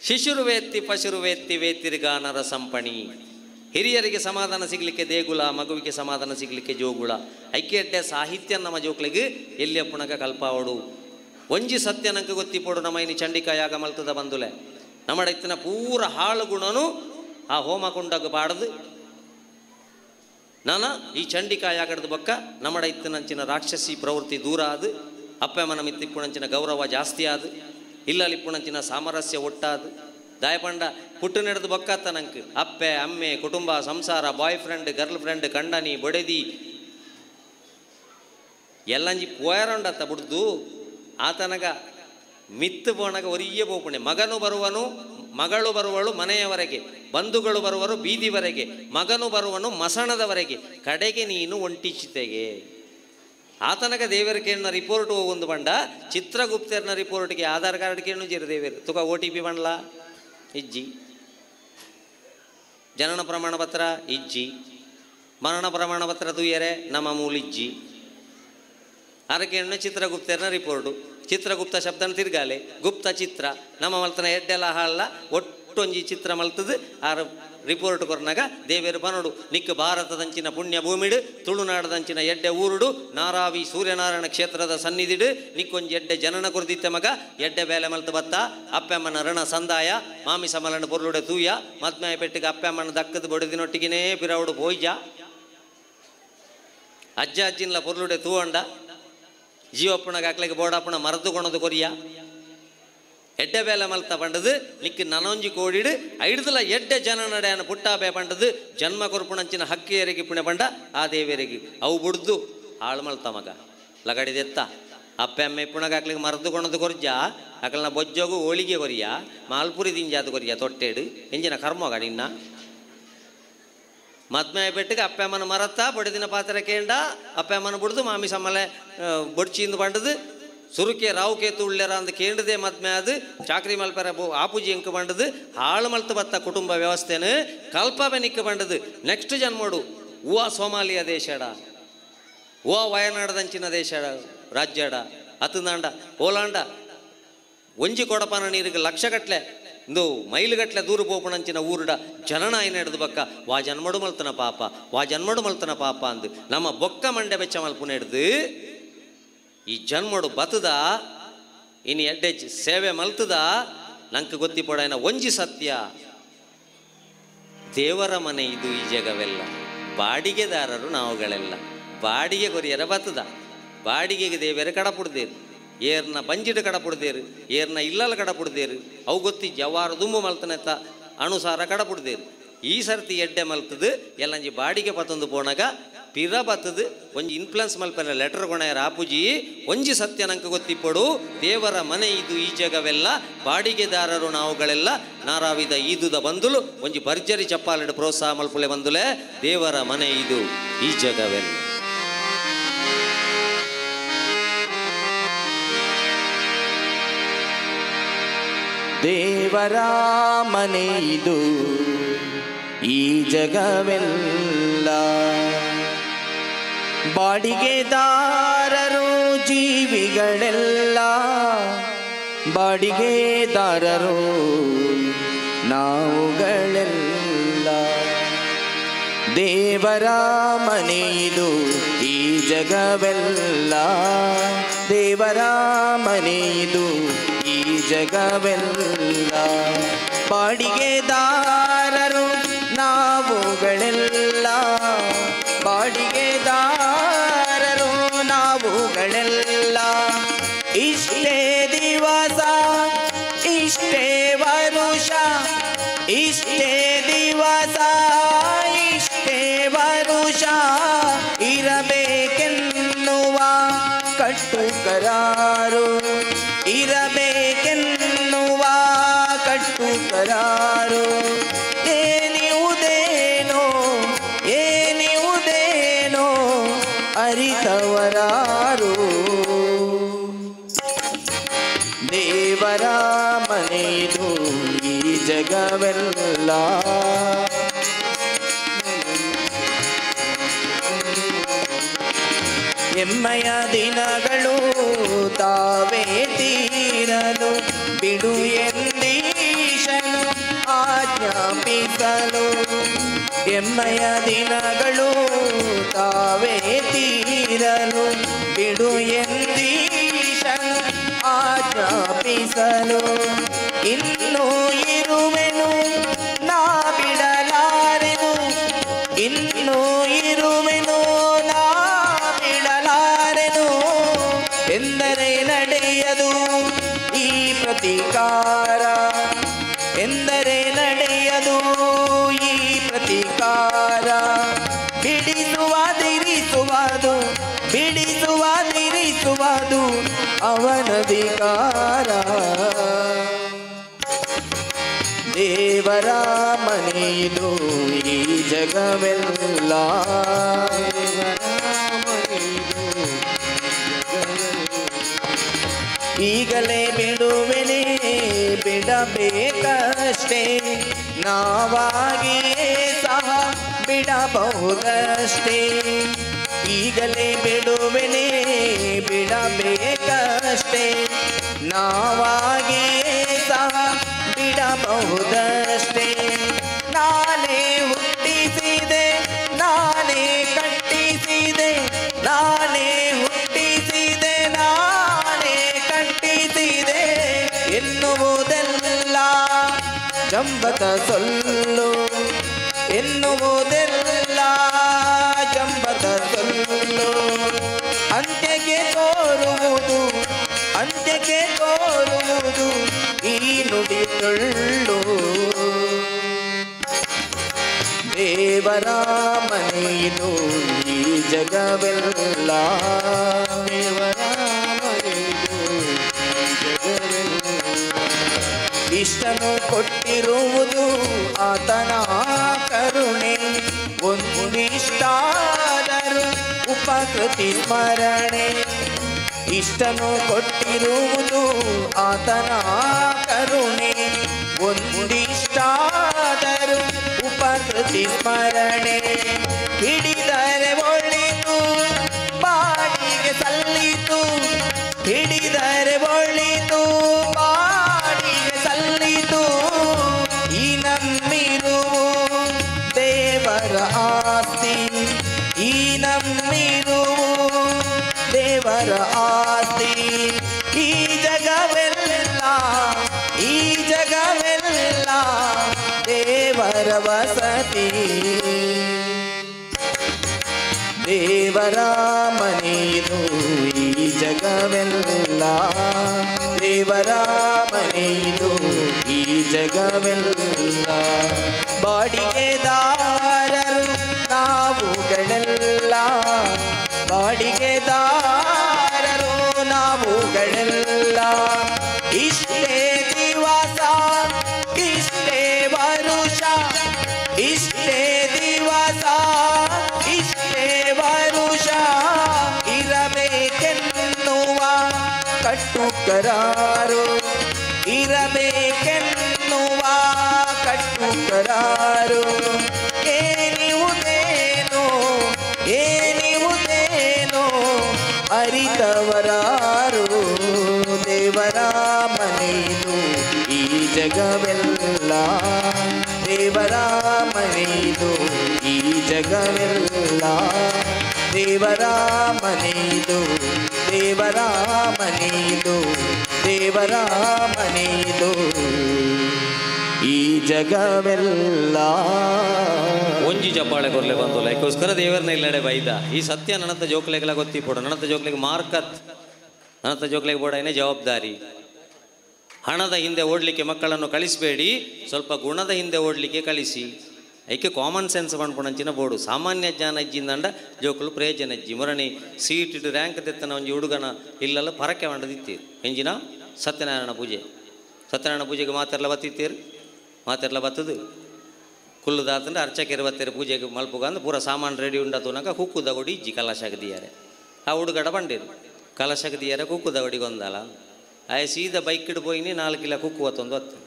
ಶಿಶುರು ವೇತ್ತಿ ಪಶುರು ವೇತ್ತಿ ವೇತ್ತಿರಿಗಾನರ ಸಂಪಣಿ. ಹಿರಿಯರಿಗೆ ಸಮಾಧಾನ ಸಿಗಲಿಕ್ಕೆ ದೇಗುಲ, ಮಗುವಿಗೆ ಸಮಾಧಾನ ಸಿಗಲಿಕ್ಕೆ ಜೋಗುಳ. ಐಕ್ಯಡ್ಡೆ ಸಾಹಿತ್ಯ ನಮ್ಮ ಜೋಕ್ಲಿಗೆ ಎಲ್ಲಿ ಅಪ್ಪಣಗ ಕಲ್ಪಾವಡು. ಒಂಜಿ ಸತ್ಯ ನಂಗೆ ಗೊತ್ತಿಪೋಡು ನಮ್ಮ ಇನ್ನು ಚಂಡಿಕಾಯಾಗ ಮಲ್ತದ ಬಂದುಲೆ. ನಮ್ಮ ಇತ್ತಿನ ಪೂರ ಹಾಳು ಗುಣನು ಆ ಹೋಮ ಕುಂಡಾಗ ಬಾಡದು. ನಾನ ಈ ಚಂಡಿಕಾಯಾಗಡ್ದು ಬಕ್ಕ ನಮ್ಮ ಇತ್ತಿನಂಚಿನ ರಾಕ್ಷಸಿ ಪ್ರವೃತ್ತಿ ದೂರ ಆದು. ಅಪ್ಪಮ್ಮನ ಮಿತ್ತಿಪ್ಪುಣಂಚಿನ ಗೌರವ ಜಾಸ್ತಿ ಆದು. ಇಲ್ಲಲಿಪ್ಪುಣಂಚಿನ ಸಾಮರಸ್ಯ ಒಟ್ಟಾದು. ದಾಯಪಂಡ ಪುಟ್ಟು ನಡೆದು ಬಕ್ಕಾತ ನಂಗೆ ಅಪ್ಪೆ ಅಮ್ಮೆ ಕುಟುಂಬ ಸಂಸಾರ ಬಾಯ್ ಫ್ರೆಂಡ್ ಗರ್ಲ್ ಫ್ರೆಂಡ್ ಕಂಡನಿ ಬೊಡೆದಿ ಎಲ್ಲಂಜಿ ಪೋಯರಂಡತ್ತ ಬಿಡ್ದು ಆತನಗ ಮಿತ್ತು ಬೋಣಗ ಒರಿಯೇ ಬೋಪುಣೆ. ಮಗನು ಬರುವನು, ಮಗಳು ಬರುವಳು ಮನೆಯವರೆಗೆ, ಬಂಧುಗಳು ಬರುವರು ಬೀದಿವರೆಗೆ, ಮಗನು ಬರುವನು ಮಸಣದವರೆಗೆ, ಕಡೆಗೆ ನೀನು ಒಂಟಿಚಿತೆಗೆ. ಆತನಗ ದೇವರ ಕೇಳಿನ ರಿಪೋರ್ಟ್ ಒಂದು ಬಂಡ ಚಿತ್ರಗುಪ್ತರ್ನ ರಿಪೋರ್ಟ್ಗೆ ಆಧಾರ್ ಕಾರ್ಡ್ ಕೇಳು ಜೀರು ದೇವರು ತುಕ OTP ಬಂಡ್ಲ ಇಜ್ಜಿ, ಜನನ ಪ್ರಮಾಣ ಪತ್ರ ಇಜ್ಜಿ, ಮರಣ ಪ್ರಮಾಣ ಪತ್ರ ತೂಯರೆ ನಮ್ಮ ಮೂಲಿಜ್ಜಿ. ಅದಕ್ಕೆ ಚಿತ್ರಗುಪ್ತರ್ನ ರಿಪೋರ್ಟು. ಚಿತ್ರಗುಪ್ತ ಶಬ್ದನ ತಿರ್ಗಾಲೆ ಗುಪ್ತ ಚಿತ್ರ ನಮ್ಮ ಮಲ್ತನ ಎಡ್ಡೆಲ್ಲ ಹಾಳ ಒಟ್ಟೊಂಜಿ ಚಿತ್ರ ಮಲ್ತದು. ಆ ರಿಪೋರ್ಟ್ ಕೊರ್ನಾಗ ದೇವೇರು ಪನೋಡು ನಿಕ್ಕ ಭಾರತದಂಚಿನ ಪುಣ್ಯ ಭೂಮಿಡು, ತುಳುನಾಡದಂಚಿನ ಎಡ್ಡೆ ಊರುಡು, ನಾರಾವಿ ಸೂರ್ಯನಾರಾಯಣ ಕ್ಷೇತ್ರದ ಸನ್ನಿಧಿಡು ನಿಕ್ಕೊಂಜಿ ಎಡ್ಡೆ ಜನನ ಕೊರ್ದಿತ್ತೆ ಮಗ. ಎಡ್ಡೆ ಬೇಲೆ ಮಲ್ತು ಬತ್ತ ಅಪ್ಪಮ್ಮನ ಋಣ ಸಂದಾಯ ಮಾಮಿಸ ಮಲನ ಪೊರ್ಲುಡೆ ತೂಯ ಮದ್ಮಾಯ ಪೆಟ್ಟಿಗೆ ಅಪ್ಪಮ್ಮನ ದಕ್ಕದ ಬೊಡೆದಿನೊಟ್ಟಿಗೆನೇ ಪಿರವುಡು ಪೋಯ್ಜ ಅಜ್ಜ ಅಜ್ಜಿನ್ಲ ಪೊರ್ಲುಡೆ ತೂವಂಡ ಜೀವಪ್ಪಣಗ ಹಾಕ್ಲಿಕ್ಕೆ ಬೋಡಪ್ಪಣ ಮರದು ಕೊಣದು ಕೊರಿಯ ಎಡ್ಡೆ ಬೇಲೆ ಮಲ್ತ ಪಂಡದು ನಿಕ್ಕ ನನೊಂಜಿ ಕೋಡಿಡು ಐಡ್ದಲ ಎಡ್ಡೆ ಜನ ನಡೆಯನ ಪುಟ್ಟಾಬೆ ಪಂಡದು ಜನ್ಮ ಕೊರ್ಪುಣಂಚಿನ ಹಕ್ಕಿಯರಿಗೆ ಪುಣೆ ಪಂಡ ಆ ದೇವಿಯರಿಗೆ ಅವು ಬುಡ್ದು ಹಾಳು ಮಲ್ತ ಮಗ ಲಗಡಿದೆತ್ತ ಅಪ್ಪೆ ಅಮ್ಮೆ ಪುಣಗ ಹಾಕ್ಲಿಕ್ಕೆ ಮರದು ಕೊಣದು ಕೊರ್ಜ ಅಕಲ್ನ ಬೊಜ್ಜೋಗು ಹೋಳಿಗೆ ಕೊರಿಯ ಮಾಲ್ಪುರಿ ದಿಂಜಾದು ಕೊರಿಯ ತೊಟ್ಟೆಡು ಎಂಜಿನ ಕರ್ಮಗ ನಿನ್ನ ಮದ್ಮಾಯ ಪೆಟ್ಟಿಗೆ ಅಪ್ಪಮ್ಮನ ಮರತ್ತ ಬೊಡೆದಿನ ಪಾತ್ರ ಕೇಂಡ ಅಪ್ಪಮ್ಮನ ಬಿಡ್ದು ಮಾಮಿ ಸಮ್ಮಲೆ ಬೊಡ್ಚಿಂದು ಪಂಡದು ಸುರುಕೆ ರಾವುಕೆ ತುಳ್ಳ್ಯಾರ ಅಂದ ಕೇಂದ್ರದೇ ಮದ್ಮೆ ಅದು ಚಾಕ್ರಿ ಮಲ್ಪರ ಆಪೂಜಿ ಎಂಕ ಬಂಡದು ಹಾಳು ಮಲ್ತು ಬತ್ತ ಕುಟುಂಬ ವ್ಯವಸ್ಥೆನು ಕಲ್ಪವೆ ನಿಕ್ಕ ಬಂಡದು. ನೆಕ್ಸ್ಟ್ ಜನ್ಮಡು ಓ ಸೋಮಾಲಿಯಾ ದೇಶಡ, ಓ ವಯನಾಡದಂಚಿನ ದೇಶ ರಾಜ್ಯಡ ಅತಂದಾಂಡ ಓಲಾಂಡ ಒಂಜಿ ಕೊಡಪನ ನೀರಿಗೆ ಲಕ್ಷಗಟ್ಲೆ ಇಂದು ಮೈಲುಗಟ್ಲೆ ದೂರ ಪೋಪಣಂಚಿನ ಊರುಡ ಜನನ ಐನ ಹಿಡ್ದು ಬಕ್ಕ ವಾ ಜನ್ಮಡು ಮಲ್ತನ ಪಾಪ, ವಾ ಜನ್ಮಡು ಮಲ್ತನ ಪಾಪ ಅಂದು ನಮ್ಮ ಬೊಕ್ಕ ಮಂಡೆ ಬೆಚ್ಚ ಮಲ್ಪುನ ಹಿಡ್ದು ಈ ಜನ್ಮಡು ಬತ್ತದ ಇನ್ನು ಎಡ್ಡೆ ಸೇವೆ ಮಲ್ತದ ನಂಗೆ ಗೊತ್ತಿಪೋಡನ ಒಂಜಿ ಸತ್ಯ. ದೇವರ ಮನೆ ಇದು ಈ ಜಗವೆಲ್ಲ, ಬಾಡಿಗೆದಾರರು ನಾವುಗಳೆಲ್ಲ. ಬಾಡಿಗೆ ಕೊರಿಯರ ಬತ್ತದ, ಬಾಡಿಗೆಗೆ ದೇವರ ಕಡಪುಡ್ದೇರು, ಏರ್ನ ಬಂಜಿಡು ಕಡಪುಡ್ದೇರು, ಏರ್ನ ಇಲ್ಲಲ್ಲ ಕಡಪುಡ್ದೇರು. ಅವು ಗೊತ್ತಿ ಜವಾರ ದುಂಬು ಮಲ್ತನೆತ್ತ ಅನುಸಾರ ಕಡಪುಡ್ದೇರು. ಈ ಸರ್ತಿ ಎಡ್ಡೆ ಮಲ್ತದು ಎಲ್ಲಂಜಿ ಬಾಡಿಗೆ ಪತ್ತೊಂದು ಪೋಣಗ ಪಿರ ಬತ್ತದು ಒಂಜಿ ಇನ್ಫ್ಲುಯೆನ್ಸ್ ಮಲ್ಪನ ಲೆಟರ್ ಕೊಣೆಯರ ಆಪುಜಿ ಒಂಜಿ ಸತ್ಯ ನಂಗೆ ಗೊತ್ತಿಪ್ಪಡು. ದೇವರ ಮನೆ ಇದು ಈ ಜಗವೆಲ್ಲ, ಬಾಡಿಗೆದಾರರು ನಾವುಗಳೆಲ್ಲ. ನಾರಾವಿದ ಈದುದ ಬಂದುಲು ಒಂಜಿ ಭರ್ಜರಿ ಚಪ್ಪಾಲೆಡು ಪ್ರೋತ್ಸಾಹ ಮಲ್ಪುಲೆ ಬಂದುಲೆ. ದೇವರ ಮನೆ ಇದು ಈ ಜಗವೆಲ್ಲ. ದೇವರ ಮನೆ ಇದು ಈ ಜಗವೆಲ್ಲ, ಬಾಡಿಗೆದಾರರು ಜೀವಿಗಳೆಲ್ಲ, ಬಾಡಿಗೆದಾರರು ನಾವುಗಳೆಲ್ಲ. ದೇವರ ಮನೆ ಇದು ಈ ಜಗವೆಲ್ಲ, ದೇವರ ಮನೆ ಇದು ಈ ಜಗವೆಲ್ಲ. ಬಾಡಿಗೆದಾರರು ನಾವುಗಳೆಲ್ಲ, ಬಾಡಿಗೆದಾರರು ನಾವುಗಳೆಲ್ಲ. ಇಷ್ಟೇ ದಿವಸ ಇಷ್ಟೇ ವರುಷ, ಇಷ್ಟೇ ದಿವಸ ಇಷ್ಟೇ ವರುಷ ಇರಬೇಕೆನ್ನುವ ಕಟ್ಟು ಕರಾರು, ಇರಬೇಕೆನ್ನುವ ಕಟ್ಟು ಕರಾರು. ಏನಿವುದೇನೋ ಏನಿವುದೇನೋ ಅರಿತವರಾರು. ದೇವರ ಮನೆದು ಈ ಜಗವೆಲ್ಲ, ಹೆಮ್ಮೆಯ ದಿನಗಳು ತಾವೇ ತೀರಲು ಬಿಡು ಎಂದೀಶನು ಆಜ್ಞಾಪಿಸಲು. ಹೆಮ್ಮೆಯ ದಿನಗಳು ತಾವೇ ತೀರಲು ಬಿಡು ಎಂದೀಶನು ಆಜ್ಞಾಪಿಸಲು. ಇನ್ನೂ ಇರುವೆನು ನಾ ಬಿಡಲಾರೆನು, ಇನ್ನೂ ಇರುವೆನು ನಾ ಬಿಡಲಾರೆನು ಎಂದರೆ ನಡೆಯದು ಈ ಪ್ರತೀಕಾರ, ಎಂದರೆ ನಡೆಯದು ಈ ಪ್ರತೀಕಾರ. ಬಿಡಿಸುವುದಿರಿಸುವುದು ಬಿಡಿಸುವುದಿರಿಸುವುದು ಅವನಧಿಕಾರ. ದೇವರ ಮನೆಯಿದು ಈ ಜಗವೆಲ್ಲ, ಈಗಲೇ ಬಿಡುವೆನೆ ಬಿಡಬೇಕಷ್ಟೇ, ನಾವಾಗಿಯೇ ಸಹ ಬಿಡಬಹುದಷ್ಟೇ. ಈಗಲೇ ಬಿಡುವೆನೆ ಬಿಡಬೇಕಷ್ಟೇ, ನಾವಾಗಿಯೇ ಸಹ ಬಿಡಬಹುದಷ್ಟೇ. ನಾನೇ ಹುಟ್ಟಿಸಿದೆ ನಾನೇ ಕಟ್ಟಿಸಿದೆ, ನಾನೇ ಹುಟ್ಟಿಸಿದೆ ನಾನೇ ಕಟ್ಟಿಸಿದೆ ಎನ್ನುವುದೆಲ್ಲ ಜಂಬತ ಸೊಲ್ಲು, ಎನ್ನುವುದೆಲ್ಲ ಜಂಬತ ಸೊಲ್ಲು. ಅಂತ್ಯಕ್ಕೆ ತೋರುವುದು ಅಂತ್ಯಕ್ಕೆ ತೋರುವುದು ಈ ನುಡಿ ಸುಳ್ಳು. ದೇವರ ಮನೆಯಿದು ಈ ಜಗವೆಲ್ಲ, ದೇವರ ಮನೆಯಿದು ಈ ಜಗವೆಲ್ಲ. ಇಷ್ಟನು ಕೊಟ್ಟಿರುವುದು ಆತನ ಕರುಣೆ, ಒಂದಿಷ್ಟಾದರೂ ಉಪಕೃತಿ ಸ್ಮರಣೆ. ಇಷ್ಟನು ಕೊಟ್ಟಿರುವುದು ಆತನ ಕರುಣೆ, ಒಂದಿಷ್ಟಾದರೂ ಉಪಕೃತಿ ಸ್ಮರಣೆ. ಹಿಡಿದರೆ ಒಳಿತು ಬಾಡಿಗೆ ಸಲ್ಲಿತು, ಹಿಡಿದರೆ ಒಳಿತು ಬಾಡಿಗೆ ಸಲ್ಲಿತು. ಈ ನಮ್ಮಿರುವು ದೇವರ ಆಸ್ತಿ, ಈ ನಮ್ಮಿರುವು ದೇವರ ಆಸ್ತಿ. ಈ ಜಗವೆಲ್ಲ ಈ ಜಗವೆಲ್ಲ ದೇವರ ವಸತಿ. ದೇವರ ಮನೆಯಿದು ಈ ಜಗವೆಲ್ಲ, ದೇವರ ಮನೆಯಿದು ಈ ಜಗವೆಲ್ಲ. ಬಾಡಿಗೆದಾರರು ನಾವುಗಳೆಲ್ಲ, ಬಾಡಿಗೆದಾರರು ನಾವುಗಳೆಲ್ಲ. ಇಷ್ಟೇ ದಿವಸ ಇಷ್ಟೇ ವರುಷ, ಇಷ್ಟೇ ದಿವಸ ಇಷ್ಟೇ ವರುಷ ಇರಬೇಕೆನ್ನುವ ಕಟ್ಟು ಕರಾರು, ಇರಬೇಕೆನ್ನುವ ಕಟ್ಟು ಕರಾರು. ಏನಿವುದೇನೋ ಏನಿವುದೇನೋ ಅರಿತವರಾರು. ದೇವರ ಮನೆಯಿದು ಈ ಜಗವೆಲ್ಲ, ದೇವರ ಮನೆಯಿದು ಈ ಜಗವೆಲ್ಲ. ದೇವರ ಮನೆಯಿದು ದೇವರ ಮನೆಯಿದು ದೇವರ ಮನೆಯಿದು ಈ ಜಗವೆಲ್ಲ. ಒಂಜಿ ಚಪ್ಪಾಳೆ ಕೊರ್ಲೆ ಬಂದೋಲ್ಲ ಅದಕ್ಕೋಸ್ಕರ ದೇವರನ್ನ ಇಲ್ಲಡೆ ಬೈದ. ಈ ಸತ್ಯ ನನ್ನತ್ತ ಜೋಕ್ಲೆಗೆಲ್ಲ ಗೊತ್ತಿಪೋಡು. ನನ್ನತ್ತ ಜೋಕ್ಲೆಗೆ ಮಾರ್ಕತ್, ನನ್ನತ್ತ ಜೋಕ್ಲೆಗೆ ಬೋಡೇನೆ ಜವಾಬ್ದಾರಿ. ಹಣದ ಹಿಂದೆ ಓಡಲಿಕ್ಕೆ ಮಕ್ಕಳನ್ನು ಕಳಿಸಬೇಡಿ, ಸ್ವಲ್ಪ ಗುಣದ ಹಿಂದೆ ಓಡಲಿಕ್ಕೆ ಕಳಿಸಿ. ಐಕೆ ಕಾಮನ್ ಸೆನ್ಸ್ ಪಂಡ್ಪುಣಂಚಿನ ಬೋಡು. ಸಾಮಾನ್ಯ ಜ್ಞಾನ ಇಜ್ಜಿಂದಂಡ ಜೋಕುಲು ಪ್ರಯೋಜನ ಇಜ್ಜಿ ಮೊರಣಿ ಸೀಟ್ ಇಟ್ಟು ರ್ಯಾಂಕ್ ತೆತ್ತನ ಒಂಜಿ ಹುಡುಗನ ಇಲ್ಲೆಲ್ಲ ಪರಕ್ಕೆ ಮಂಡದಿತ್ತೀರು. ಎಂಜಿನ ಸತ್ಯನಾರಾಯಣ ಪೂಜೆ, ಸತ್ಯನಾರಾಯಣ ಪೂಜೆಗೆ ಮಾತೆಲ್ಲ ಬತ್ತಿತ್ತೀರು. ಮಾತೆಲ್ಲ ಬತ್ತದು ಕುಲ್ಲುದಾತಂದ್ರೆ ಅರ್ಚಕರು ಬತ್ತೇರು ಪೂಜೆಗೆ ಮಲ್ಪುಗ ಅಂದ್ರೆ ಪೂರ ಸಾಮಾನು ರೆಡಿ ಉಂಡತುನಕ ಕುಕ್ಕುದ ಕೊಡಿ ಇಜ್ಜಿ ಕಲಶಗದಿಯಾರೆ. ಆ ಹುಡುಗಡ ಬಂಡೇರು ಕಲಶಗದಿಯಾರೆ ಕುಕ್ಕುದ ಕೊಡಿಗೊಂದಲ್ಲ. ಆಯ ಸೀದಾ ಬೈಕ್ ಇಡು ಪೋಯಿನಿ 4 ಕಿಲೋ ಕುಕ್ಕು ಹೊತ್ತೊಂದು ಹೊತ್ತು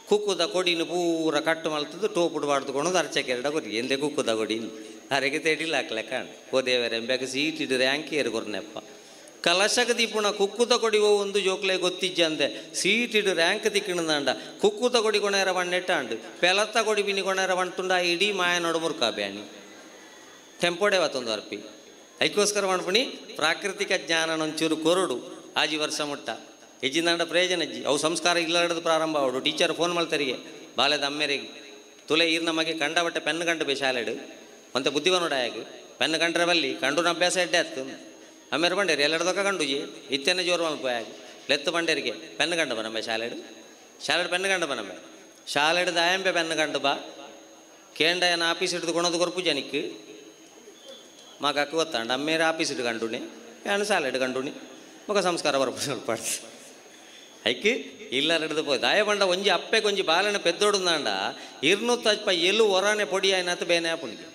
ಕುಕ್ಕುದ ಕೊಡಿನ ಪೂರ ಕಟ್ಟು ಮಲ್ತದ್ದು ಟೋಪುಡು ಬಾಡ್ದುಕೊಂಡು ಅರ್ಚಕೆರಡ ಕೊರಿ ಎಂದೇ ಕುಕ್ಕುದ ಕೊಡಿನಿ ಅರೆಗೆ ತೇಡಿಲ್ಲ ಹಾಕ್ಲೆ ಕಾಣ್ ಹೋದೇವರೆ ಎಂಬಾಗ ಸೀಟ್ ಇಡು ರ್ಯಾಂಕ್ ಏರು ಕೊರ್ನೆಪ್ಪ. ಕಲಶಗದಿ ಪುಣ ಕುಕ್ಕುದ ಕೊಡಿ ಒಂದು ಜೋಕ್ಲೆ ಗೊತ್ತಿಜ್ಜಂದೆ ಸೀಟ್ ಇಡು ರ್ಯಾಂಕ್ ತಿಕ್ಕಿಣದಂಡ ಕುಕ್ಕುದ ಕೊಡಿ ಕೊಣೆರ ಬಣ್ಣೆಟ್ಟಾಂಡು ಪೆಲತ್ತ ಕೊಡಿ ಬಿನಿ ಕೊಣೆರ ಬಂಟುಂಡ ಇಡೀ ಮಾಯ ನೋಡು ಮುರ್ಕಾ ಬ್ಯಾಣಿ ಟೆಂಪೋಡೆ ಅವತ್ತೊಂದು ಅರ್ಪಿ. ಅದಕ್ಕೋಸ್ಕರ ಮಾಡ್ಪಣಿ ಪ್ರಾಕೃತಿಕ ಜ್ಞಾನ ಒಂಚೂರು ಕೊರಡು ಆಜಿ ವರ್ಷ ಮುಟ್ಟ ಹೆಜ್ಜಿಂದಾಂಡ ಪ್ರಯೋಜನ ಅಜ್ಜಿ. ಅವು ಸಂಸ್ಕಾರ ಇಲ್ಲಡದು ಪ್ರಾರಂಭ ಅವಡು. ಟೀಚರ್ ಫೋನ್ ಮಾಡ್ತಾರಿಗೆ ಬಾಲ್ಯದ ಅಮ್ಮೆರಿಗೆ ತುಲೆ ಈರ್ ನಮಗೆ ಕಂಡ ಬಟ್ಟೆ ಪೆನ್ ಕಂಡು ಬೇ ಶಾಲೆಡು ಮತ್ತೆ ಬುದ್ಧಿವನುಡಾಯಾಗ ಪೆನ್ ಕಂಡ್ರೆ ಬಲ್ಲಿ ಕಂಡು ಅಭ್ಯಾಸ ಎಡ್ಡೆ ಆಯ್ತು. ಅಮ್ಮೇರು ಬಂಡೇರಿ ಎಲ್ಲೆಡ್ದೊಕ್ಕ ಕಂಡುಜಿ ಇತ್ತೇನೆ ಜೋರು ಮಲ್ಪೋಯಾಗ ಲೆತ್ತು ಬಂಡೇರಿಗೆ ಪೆನ್ ಕಂಡು ಬನಂಬೆ ಶಾಲೆಡು ಶಾಲೆಡ್ ಪೆನ್ ಕಂಡು ಬನಂಬೆ ಶಾಲೆಡ್ ದಾಯಂಬೆ ಪೆನ್ ಕಂಡು ಬಾ ಕೇಂಡಯನ ಆಫೀಸ್ ಹಿಡಿದು ಕೊಣದು ಕೊರ್ಪು ಜನಿಕ್ ಮಗ ಅಕ್ಕ ಗೊತ್ತಾಂಡ ಅಮ್ಮೇರ ಆಫೀಸ್ ಇಟ್ಟು ಕಂಡುಣಿ ಏನು ಶಾಲೆಡ್ ಕಂಡುಣಿ ಮಗ ಸಂಸ್ಕಾರ ಬರ್ಪು ಸ್ವಲ್ಪ ಐಕ್ ಇಲ್ಲ ಹಿಡಿದು ಪೋಯ್ ದಾಯ ಬಂಡ ಒಂಜಿ ಅಪ್ಪೆ ಕೊಂಜಿ ಬಾಲನ ಪೆದ್ದೋಡುಂದಾಂಡ 200 ಎಲು ಒರಾನೆ ಪೊಡಿ ಆಯ್ನತ್ತು ಬೇನೆ ಆಪುಣಿಗೆ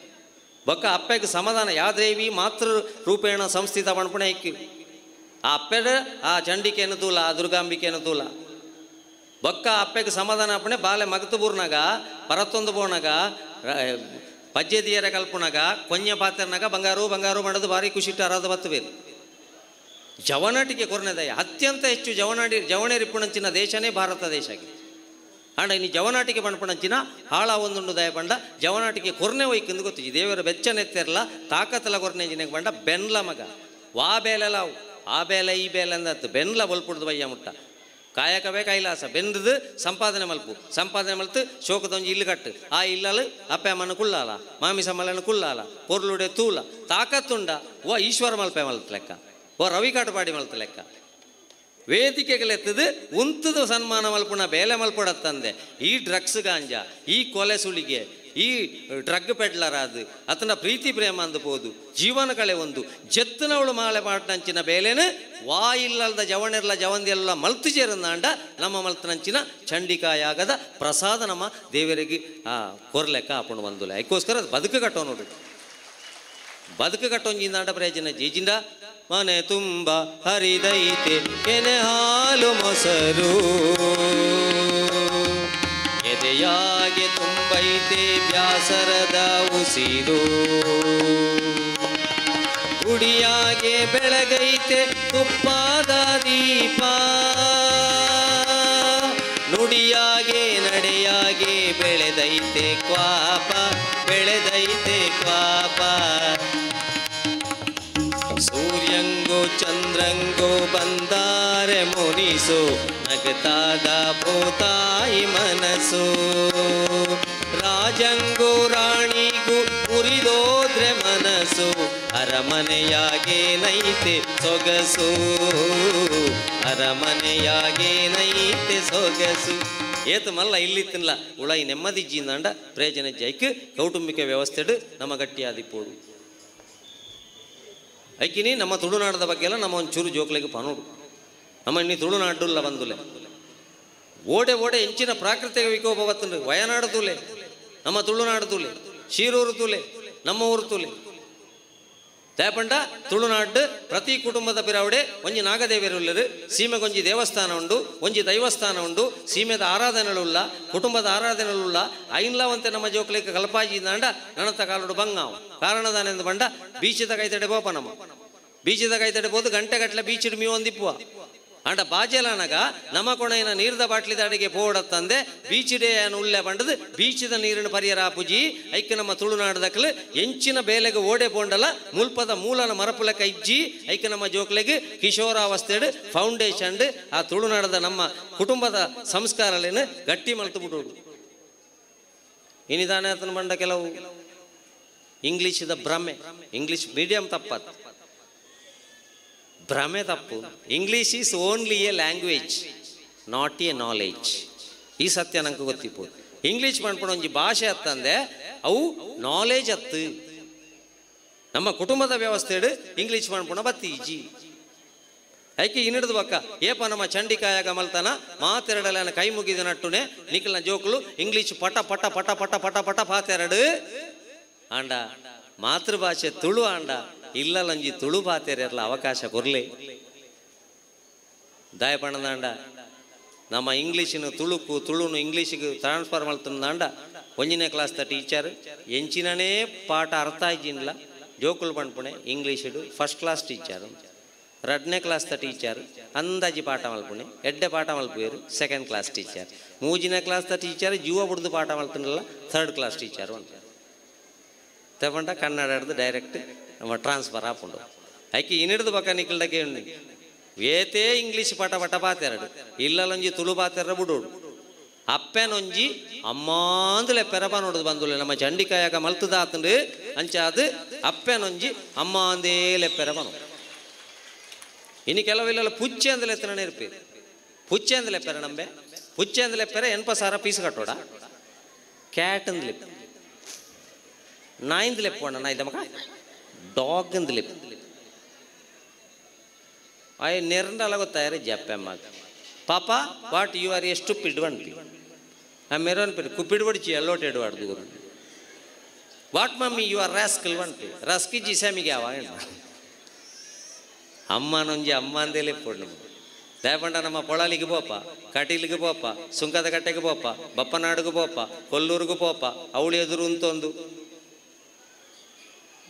ಬೊಕ್ಕ ಅಪ್ಪೆಗೆ ಸಮಾಧಾನ ಯಾವ್ದೇವಿ ಮಾತೃ ರೂಪೇಣ ಸಂಸ್ಥಿತ ಪಣ್ಪುಣೆ ಐಕ್ಕಿ ಆ ಅಪ್ಪೆಡ ಆ ಚಂಡಿಕೆಯನ್ನು ತೂಲ ಆ ದುರ್ಗಾಂಬಿಕೆಯನ್ನು ತೂಲ ಬೊಕ್ಕ ಅಪ್ಪೆಗೆ ಸಮಾಧಾನ ಅಪ್ಪಣೆ ಬಾಲೆ ಮಗತು ಬೂರ್ನಾಗ ಪರತ್ತೊಂದು ಬೋನಾಗ ಪಜ್ಜೆದಿಯರ ಕಲ್ಪನಾಗ ಕೊಂಜ ಪಾತ್ರನಾಗ ಬಂಗಾರು ಬಂಗಾರು ಮಾಡೋದು ಭಾರಿ ಖುಷಿಟ್ಟು ಅರಾಧ ಬತ್ತು ಬೇರು ಜವನಾಟಿಗೆ ಕೊರನೆದಯ ಅತ್ಯಂತ ಹೆಚ್ಚು ಜವಣೇರಿಪ್ಪುಣಂಚಿನ ದೇಶನೇ ಭಾರತ ದೇಶ ಆಗಿದೆ. ಆಂಡ ಇನ್ನು ಜವನಾಟಿಗೆ ಪಣ್ಪುಣಂಚಿನ ಹಾಳ ಒಂದುಂಡು ದಯ ಬಂಡ ಜವನಾಟಿಗೆ ಕೊರ್ನೆ ಒಯ್ಕಂದು ಗೊತ್ತಿಜಿ ದೇವರ ಬೆಚ್ಚನೆತ್ತಿರಲ್ಲ ತಾಕತ್ತಲ ಕೊರ್ನೆ ಜಿನೆಗೆ ಬಂಡ ಬೆನ್ಲ ಮಗ ವಾ ಬೇಲೆಲ್ಲ ಆ ಬೇಲೆ ಈ ಬೇಲೆ ಅಂದತ್ತು ಬೆನ್ಲ ಬಲ್ಪುಡ್ದು ಬಯ್ಯ ಮುಟ್ಟ ಕಾಯಕವೇ ಕೈಲಾಸ ಬೆಂದದು ಸಂಪಾದನೆ ಮಲ್ತು ಶೋಕದೊಂಜಿ ಇಲ್ಲು ಕಟ್ಟು ಆ ಇಲ್ಲಲು ಅಪ್ಪೆ ಅಮ್ಮನ ಕುಳ್ಳಾಲ ಮಾಮಿಸ ಮಲ್ಲನ ಕುಳ್ಳಾಲ ಪೊರ್ಲುಡೆ ತೂಲ ತಾಕತ್ತುಂಡ ಓ ಈಶ್ವರ ಮಲ್ಪೆ ಮಲ್ತ ಲೆಕ್ಕ ಓ ರವಿ ಕಾಟಪಾಡಿ ಮಲ್ತ ಲೆಕ್ಕ ವೇದಿಕೆಗಳೆತ್ತದು ಉಂತದು ಸನ್ಮಾನ ಮಲ್ಪುಣ ಬೇಲೆ ಮಲ್ಪಡತ್ತಂದೆ ಈ ಡ್ರಗ್ಸ್ ಗಾಂಜಾ ಈ ಕೊಲೆ ಸುಳಿಗೆ ಈ ಡ್ರಗ್ ಪೆಡ್ಲರ್ ಅದು ಅತನ ಪ್ರೀತಿ ಪ್ರೇಮ ಅಂದಬಹುದು ಜೀವನ ಕಳೆ ಒಂದು ಜತ್ತನವಳು ಮಾಲೆ ಪಾಟ್ನಂಚಿನ ಬೇಲೆನು ವಾ ಇಲ್ಲದ ಜವಣಿರ್ಲ ಜವಂದಿಯಲ್ಲ ಮಲ್ತು ಸೇರಂದಾಂಡ ನಮ್ಮ ಮಲ್ತನಂಚಿನ ಚಂಡಿಕಾಯಾಗದ ಪ್ರಸಾದ ನಮ್ಮ ದೇವರಿಗೆ ಕೊರ್ಲೆಕ್ಕ ಹಾಕೊಂಡು ಬಂದುಲ್ಲ ಅದಕ್ಕೋಸ್ಕರ ಬದುಕು ಕಟ್ಟೋ ನೋಡು ಬದುಕು ಕಟ್ಟೊಂಜಿಂದಾಂಡ ಪ್ರಯೋಜನ ಜೀಜಿಂದ ಮನೆ ತುಂಬ ಹರಿದೈತೆ ಕೆನೆ ಹಾಲು ಮೊಸರು ಎದೆಯಾಗೆ ತುಂಬೈತೆ ಬ್ಯಾಸರದ ಉಸಿರು ಗುಡಿಯಾಗೆ ಬೆಳಗೈತೆ ತುಪ್ಪಾದ ದೀಪ ನುಡಿಯಾಗೆ ನಡೆಯಾಗೆ ಬೆಳೆದೈತೆ ಕ್ವಾಪ ಸೂರ್ಯಂಗೋ ಚಂದ್ರಂಗೋ ಬಂದಾರೆ ಮುನಿಸು ನಗತಾದ ಭೂತಾಯಿ ಮನಸ್ಸು ರಾಜಂಗೂ ರಾಣಿಗೂ ಮುರಿದೋದ್ರೆ ಮನಸ್ಸು ಅರಮನೆಯಾಗೇನೈತೆ ಸೊಗಸು ಅರಮನೆಯಾಗೇನೈತೆ ಸೊಗಸು ಏತು ಮಲ್ಲ ಇಲ್ಲಿತ್ತಿನಲ್ಲ ಉಳ ಈ ನೆಮ್ಮದಿ ಜೀಂದಾಂಡ ಪ್ರಯೋಜನ ಜೈಕ್ ಕೌಟುಂಬಿಕ ವ್ಯವಸ್ಥೆಡು ನಮ್ಮ ಗಟ್ಟಿಯಾದಿಪ್ಪೋಡು ಐಕಿನಿ ನಮ್ಮ ತುಳುನಾಡದ ಬಗ್ಗೆ ಎಲ್ಲ ನಮ್ಮ ಒಂಚೂರು ಜೋಕ್ಲೆಗೆ ಪನೋಡು ನಮ್ಮ ಇನ್ನಿ ತುಳುನಾಡುಲ್ಲ ಬಂದುಲೆ ಓಡೆ ಹೆಂಚಿನ ಪ್ರಾಕೃತಿಕ ವಿಕೋಪ ಬತ್ತಂದ್ರೆ ವಯನಾಡು ತೂಲೆ ನಮ್ಮ ತುಳುನಾಡು ತೂಲೆ ಶೀರೂರು ತೂಲೆ ನಮ್ಮ ಊರು ತೂಲೆ ದಯಪಂಡ ತುಳುನಾಡು ಪ್ರತಿ ಕುಟುಂಬದ ಪಿರಾವಡೆ ಒಂಜಿ ನಾಗದೇವಿಯರುಳ್ಳರು ಸೀಮೆಗೊಂಜಿ ದೇವಸ್ಥಾನ ಉಂಡು ಒಂಜಿ ದೈವಸ್ಥಾನ ಉಂಡು ಸೀಮೆದ ಆರಾಧನೆಗಳುಲ್ಲ ಕುಟುಂಬದ ಆರಾಧನೆಗಳುಲ್ಲ ಐನ್ಲಾವಂತೆ ನಮ್ಮ ಜೋಕ್ಲೆಗೆ ಕಲ್ಪಾಜಿಂದಾಂಡ ನನ್ನತ್ತ ಕಾಲುಡು ಬಂಗಾವು ಕಾರಣದಾನೆಂದು ಬಂಡ ಬೀಚದ ಕೈತಡೆ ಬೋಪ ನಮ್ಮ ಬೀಚದ ಕೈತಡೆ ಬೋದು ಗಂಟೆಗಟ್ಟಲೆ ಬೀಚಿಡು ಮೀ ಒಂದಿಪ್ಪುವ ಅಂಡ ಬಾಜೆಲನಗ ನಮ್ಮ ಕೊಣೆಯ ನೀರ್ದ ಬಾಟ್ಲಿದ ಅಡಿಗೆ ಪೋಡತ್ತಂದೆ ಬೀಚ್ ಡೇ ಅನ್ನು ಉಳ್ಳೆ ಬಂಡದು ಬೀಚದ ನೀರಿನ ಪರಿಯರ ಆಪುಜಿ ಐಕ್ಕೆ ನಮ್ಮ ತುಳುನಾಡದಕ್ಲು ಎಂಚಿನ ಬೇಲೆಗೆ ಓಡೆ ಪೋಂಡಲ ಮುಲ್ಪದ ಮೂಲನ ಮರಪುಲಕ ಇಜ್ಜಿ ಐಕ್ಕೆ ನಮ್ಮ ಜೋಕ್ಲೆಗೆ ಕಿಶೋರಾವಸ್ಥೆಡ್ ಫೌಂಡೇಶನ್ ಆ ತುಳುನಾಡದ ನಮ್ಮ ಕುಟುಂಬದ ಸಂಸ್ಕಾರಲೇನು ಗಟ್ಟಿ ಮಲ್ತು ಬಿಡೋಡು. ಇನಿದಾನೆ ಆತನ ಬಂಡ ಕೆಲವು ಇಂಗ್ಲೀಷದ ಭ್ರಮೆ, ಇಂಗ್ಲೀಷ್ ಮೀಡಿಯಂ ತಪ್ಪತ್ತು, ಭ್ರಮೆ ತಪ್ಪು. English is only A language, not A knowledge. ಈ ಸತ್ಯ ನಂಗೆ ಗೊತ್ತಿಪ್ಪು. ಇಂಗ್ಲೀಷ್ ಮಾಡ್ಕೊಂಡು ಒಂಜಿ ಭಾಷೆ ಅತ್ತಂದೆ ಅವು ನಾಲೆಜ್ ಅತ್ತು. ನಮ್ಮ ಕುಟುಂಬದ ವ್ಯವಸ್ಥೆ ಇಂಗ್ಲೀಷ್ ಮಾಡ್ಕೊಂಡು ಬತ್ತೀಜಿ ಐಕೆ ಇನ್ನಿಡ್ದು ಬಕ್ಕ ಏಪ ನಮ್ಮ ಚಂಡಿಕಾಯಾಗ ಮಲ್ತನ ಮಾತೆರಡಲ ಕೈ ಮುಗಿದ ನಟ್ಟುನೆ ನಿಖಿಲ್ನ ಜೋಕುಲು ಇಂಗ್ಲೀಷ್ ಪಟ ಪಟ ಪಟ ಪಟ ಪಟ ಪಟ ಪಾತೆರಡು ಆಂಡ ಮಾತೃಭಾಷೆ ತುಳು ಆಂಡ ಇಲ್ಲಂಜಿ ತುಳು ಪಾತೆರಲ್ಲ ಅವಕಾಶ ಕೊರ್ಲೆ ದಾಯಪಣ್ಣದಾಂಡ ನಮ್ಮ ಇಂಗ್ಲೀಷಿನ ತುಳುಕು ತುಳುನು ಇಂಗ್ಲೀಷಿಗೆ ಟ್ರಾನ್ಸ್ಫರ್ ಮಲ್ತಂದಾಂಡ 1ನೇ ಕ್ಲಾಸ್ದ ಟೀಚರ್ ಎಂಚಿನನೇ ಪಾಠ ಅರ್ಥ ಇಜ್ಜಿನ್ಲ ಜೋಕುಲು ಪಂಡ್ಪುಣೆ ಇಂಗ್ಲೀಷಿಡು ಫಸ್ಟ್ ಕ್ಲಾಸ್ ಟೀಚರ್. 2ನೇ ಕ್ಲಾಸ್ದ ಟೀಚರ್ ಅಂದಾಜಿ ಪಾಠ ಮಲ್ಪುಣೆ, ಎಡ್ಡೆ ಪಾಠ ಮಲ್ಪುವೇರು 2nd ಕ್ಲಾಸ್ ಟೀಚರ್. 3ನೇ ಕ್ಲಾಸ್ದ ಟೀಚರ್ ಜೀವ ಬಿಡ್ದು ಪಾಠ ಮಲ್ತನಲ್ಲ 3rd ಕ್ಲಾಸ್ ಟೀಚರ್ ಅಂತ ತಗೊಂಡ ಕನ್ನಡ ಹಿಡ್ದು ಡೈರೆಕ್ಟ್ ನಮ್ಮ ಟ್ರಾನ್ಸ್ಫರ್ ಹಾಕೊಂಡು ಐಕಿ ಇನ್ನಿಡ್ದು ಬಕ್ಕ ನಿಖಿಲ್ಡಕ್ಕೆ ವೇತೇ ಇಂಗ್ಲೀಷ್ ಪಾಠ ಪಟ ಪಾತೆರಡು ಇಲ್ಲೊಂಜಿ ತುಳು ಪಾತೆರ ಬಿಡೋಡು ಅಪ್ಪನೊಂಜಿ ಅಮ್ಮಾಂದುಲೆ ಪೆರಪ ನೋಡುದು ಬಂದುಲೆ ನಮ್ಮ ಚಂಡಿಕಾಯಾಗ ಮಲ್ತದ ಆತಂಡು ಅಂಚಾದು ಅಪ್ಪನೊಂಜಿ ಅಮ್ಮಾಂದೇಲೆ ಪೆರಪ ನೋಡು. ಇನ್ನು ಕೆಲವಿಲ್ಲ ಪುಚ್ಚೆ ಅಂದಲೆ ಎತ್ತನೇ ಇರ್ಪೇರು, ಪುಚ್ಚೆ ಅಂದಲೆ ಪೆರ ನಂಬೆ, ಪುಚ್ಚೆ ಅಂದಲೆ ಪೆರ 80,000 ಪೀಸ್ ಕಟ್ಟೋಡ. ಕ್ಯಾಟ್ ಅಂದ್ ಲಿಪ್, ನಾಯಿಂದ್ ಲೆಪ್ ಅಣ್ಣ ನಾಯ್ದ ಮಗ, ಡಾಗ್ ಅಂದ್ ಲಿಪ್ ಅಯ್ಯ ನೆರಂಡಲ್ಲ ಗೊತ್ತಾಯ್ರೆ ಜಪ್ಪೆಮ್ಮ ಪಾಪ ವಾಟ್ ಯು ಆರ್ ಎಷ್ಟು ಪಿಡ್ವಂಟಿ ಆ ಮೆರೋನ್ ಪಿಡ್ ಕುಪ್ಪಿಡ್ಬಡ್ಚಿ ಎಲ್ಲೋಟೆಡು ಆಡ್ದು what mummy you are rascal ವಂಟಿ ರಸ್ಕಿ ಜಿಸಾಮಿಗೆ ಯಾವ ಅಮ್ಮನೊಂಜಿ ಅಮ್ಮ ಅಂದೇಲೆ ಪೊಣ್ಣು ದಯಪಂಡ ನಮ್ಮ ಪೊಳಲಿಗೆ ಪೋಪ, ಕಟೀಲಿಗೆ ಪೋಪ, ಸುಂಕದ ಕಟ್ಟೆಗೆ ಪೋಪ, ಬಪ್ಪನಾಡಿಗೆ ಪೋಪ, ಕೊಲ್ಲೂರಿಗೂ ಪೋಪ, ಅವಳಿ ಎದುರು ಅಂತೊಂದು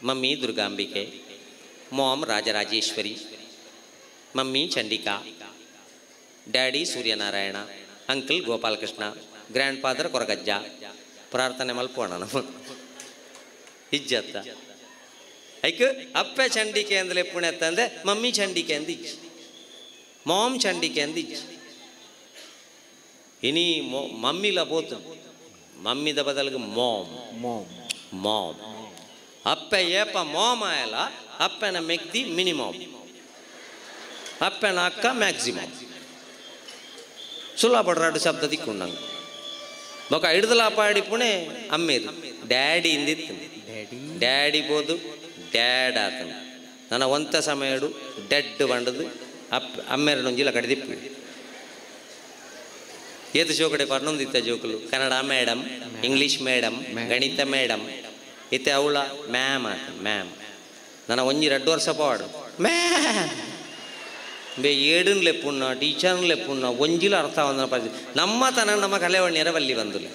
mummy Durgambike, mom Rajarajeshwari, mummy Chandika, daddy Suryanarayana, uncle Gopalakrishna, grandfather Koragajja. ಪ್ರಾರ್ಥನೆ ಮಲ್ಪೋಣ ನಮ್ಮ ಇಜ್ಜತ್ತ ಐಕ್ ಅಪ್ಪೆ ಚಂಡಿಕೆ ಅಂದಲೆ ಪುಣೆ ತಂದೆ ಮಮ್ಮಿ ಚಂಡಿಕೆ ಅಂದಿಜ್ಜಿ, ಮಾಮ್ ಚಂಡಿಕೆ ಅಂದಿಜ್ಜಿ. ಇನಿ ಮಮ್ಮಿಲ ಬೋತು ಮಮ್ಮಿದ ಬದಲಿಗೆ ಮಾಮ್ ಮಾಮ್ ಅಪ್ಪೆ ಏಪ ಮಾಮ್ ಆಯಲ ಅಪ್ಪನ ಮೆಗ್ದಿ ಮಿನಿಮಮ್, ಅಪ್ಪನ ಅಕ್ಕ ಮ್ಯಾಕ್ಸಿಮಮ್. ಸುಲಭ ಬಡ್ರಾಡು ಶಬ್ದ ದಿಕ್ಕೊಂಡಂಗೆ ಬೊಕ ಹಿಡ್ದಲ ಪಾಡಿ ಪುಣೆ ಅಮ್ಮೇದು ಡ್ಯಾಡಿ ಇಂದಿತ್ತು ಡ್ಯಾಡಿ ಬೋದು ಡ್ಯಾಡ್ ಆತನ ನನ್ನ ಒಂತ ಸಮಯಡು ಡೆಡ್ ಬಂಡದು ಅಮ್ಮೆರಡೊಂಜಿಲ ಕಡಿದಿಪ್ಪು ಏತು ಜೋಕಡೆ ಪರ್ನೊಂದಿತ್ತ ಜೋಕುಲು ಕನ್ನಡ ಮೇಡಮ್, ಇಂಗ್ಲೀಷ್ ಮೇಡಮ್, ಗಣಿತ ಮೇಡಮ್ ಇತ್ತೆ ಅವಳ ಮ್ಯಾಮ್ ಆತ ಮ್ಯಾಮ್. ನನ್ನ 1-2 ವರ್ಷ ಪಾಡು ಮ್ಯಾಮ್ ಬೇ ಏಡನ್ ಲೆಪ್ಪುಣ್ಣ ಟೀಚರ್ನ ಲೆಪ್ಪುಣ್ಣ ಒಂಜಿಲ ಅರ್ಥ ಒಂದನ ಪರಿಸ್ಥಿತಿ ನಮ್ಮ ತನ ನಮ್ಮ ಕಲೆವಣ್ಯರ ಬಲ್ಲಿ ಬಂದುಲೆ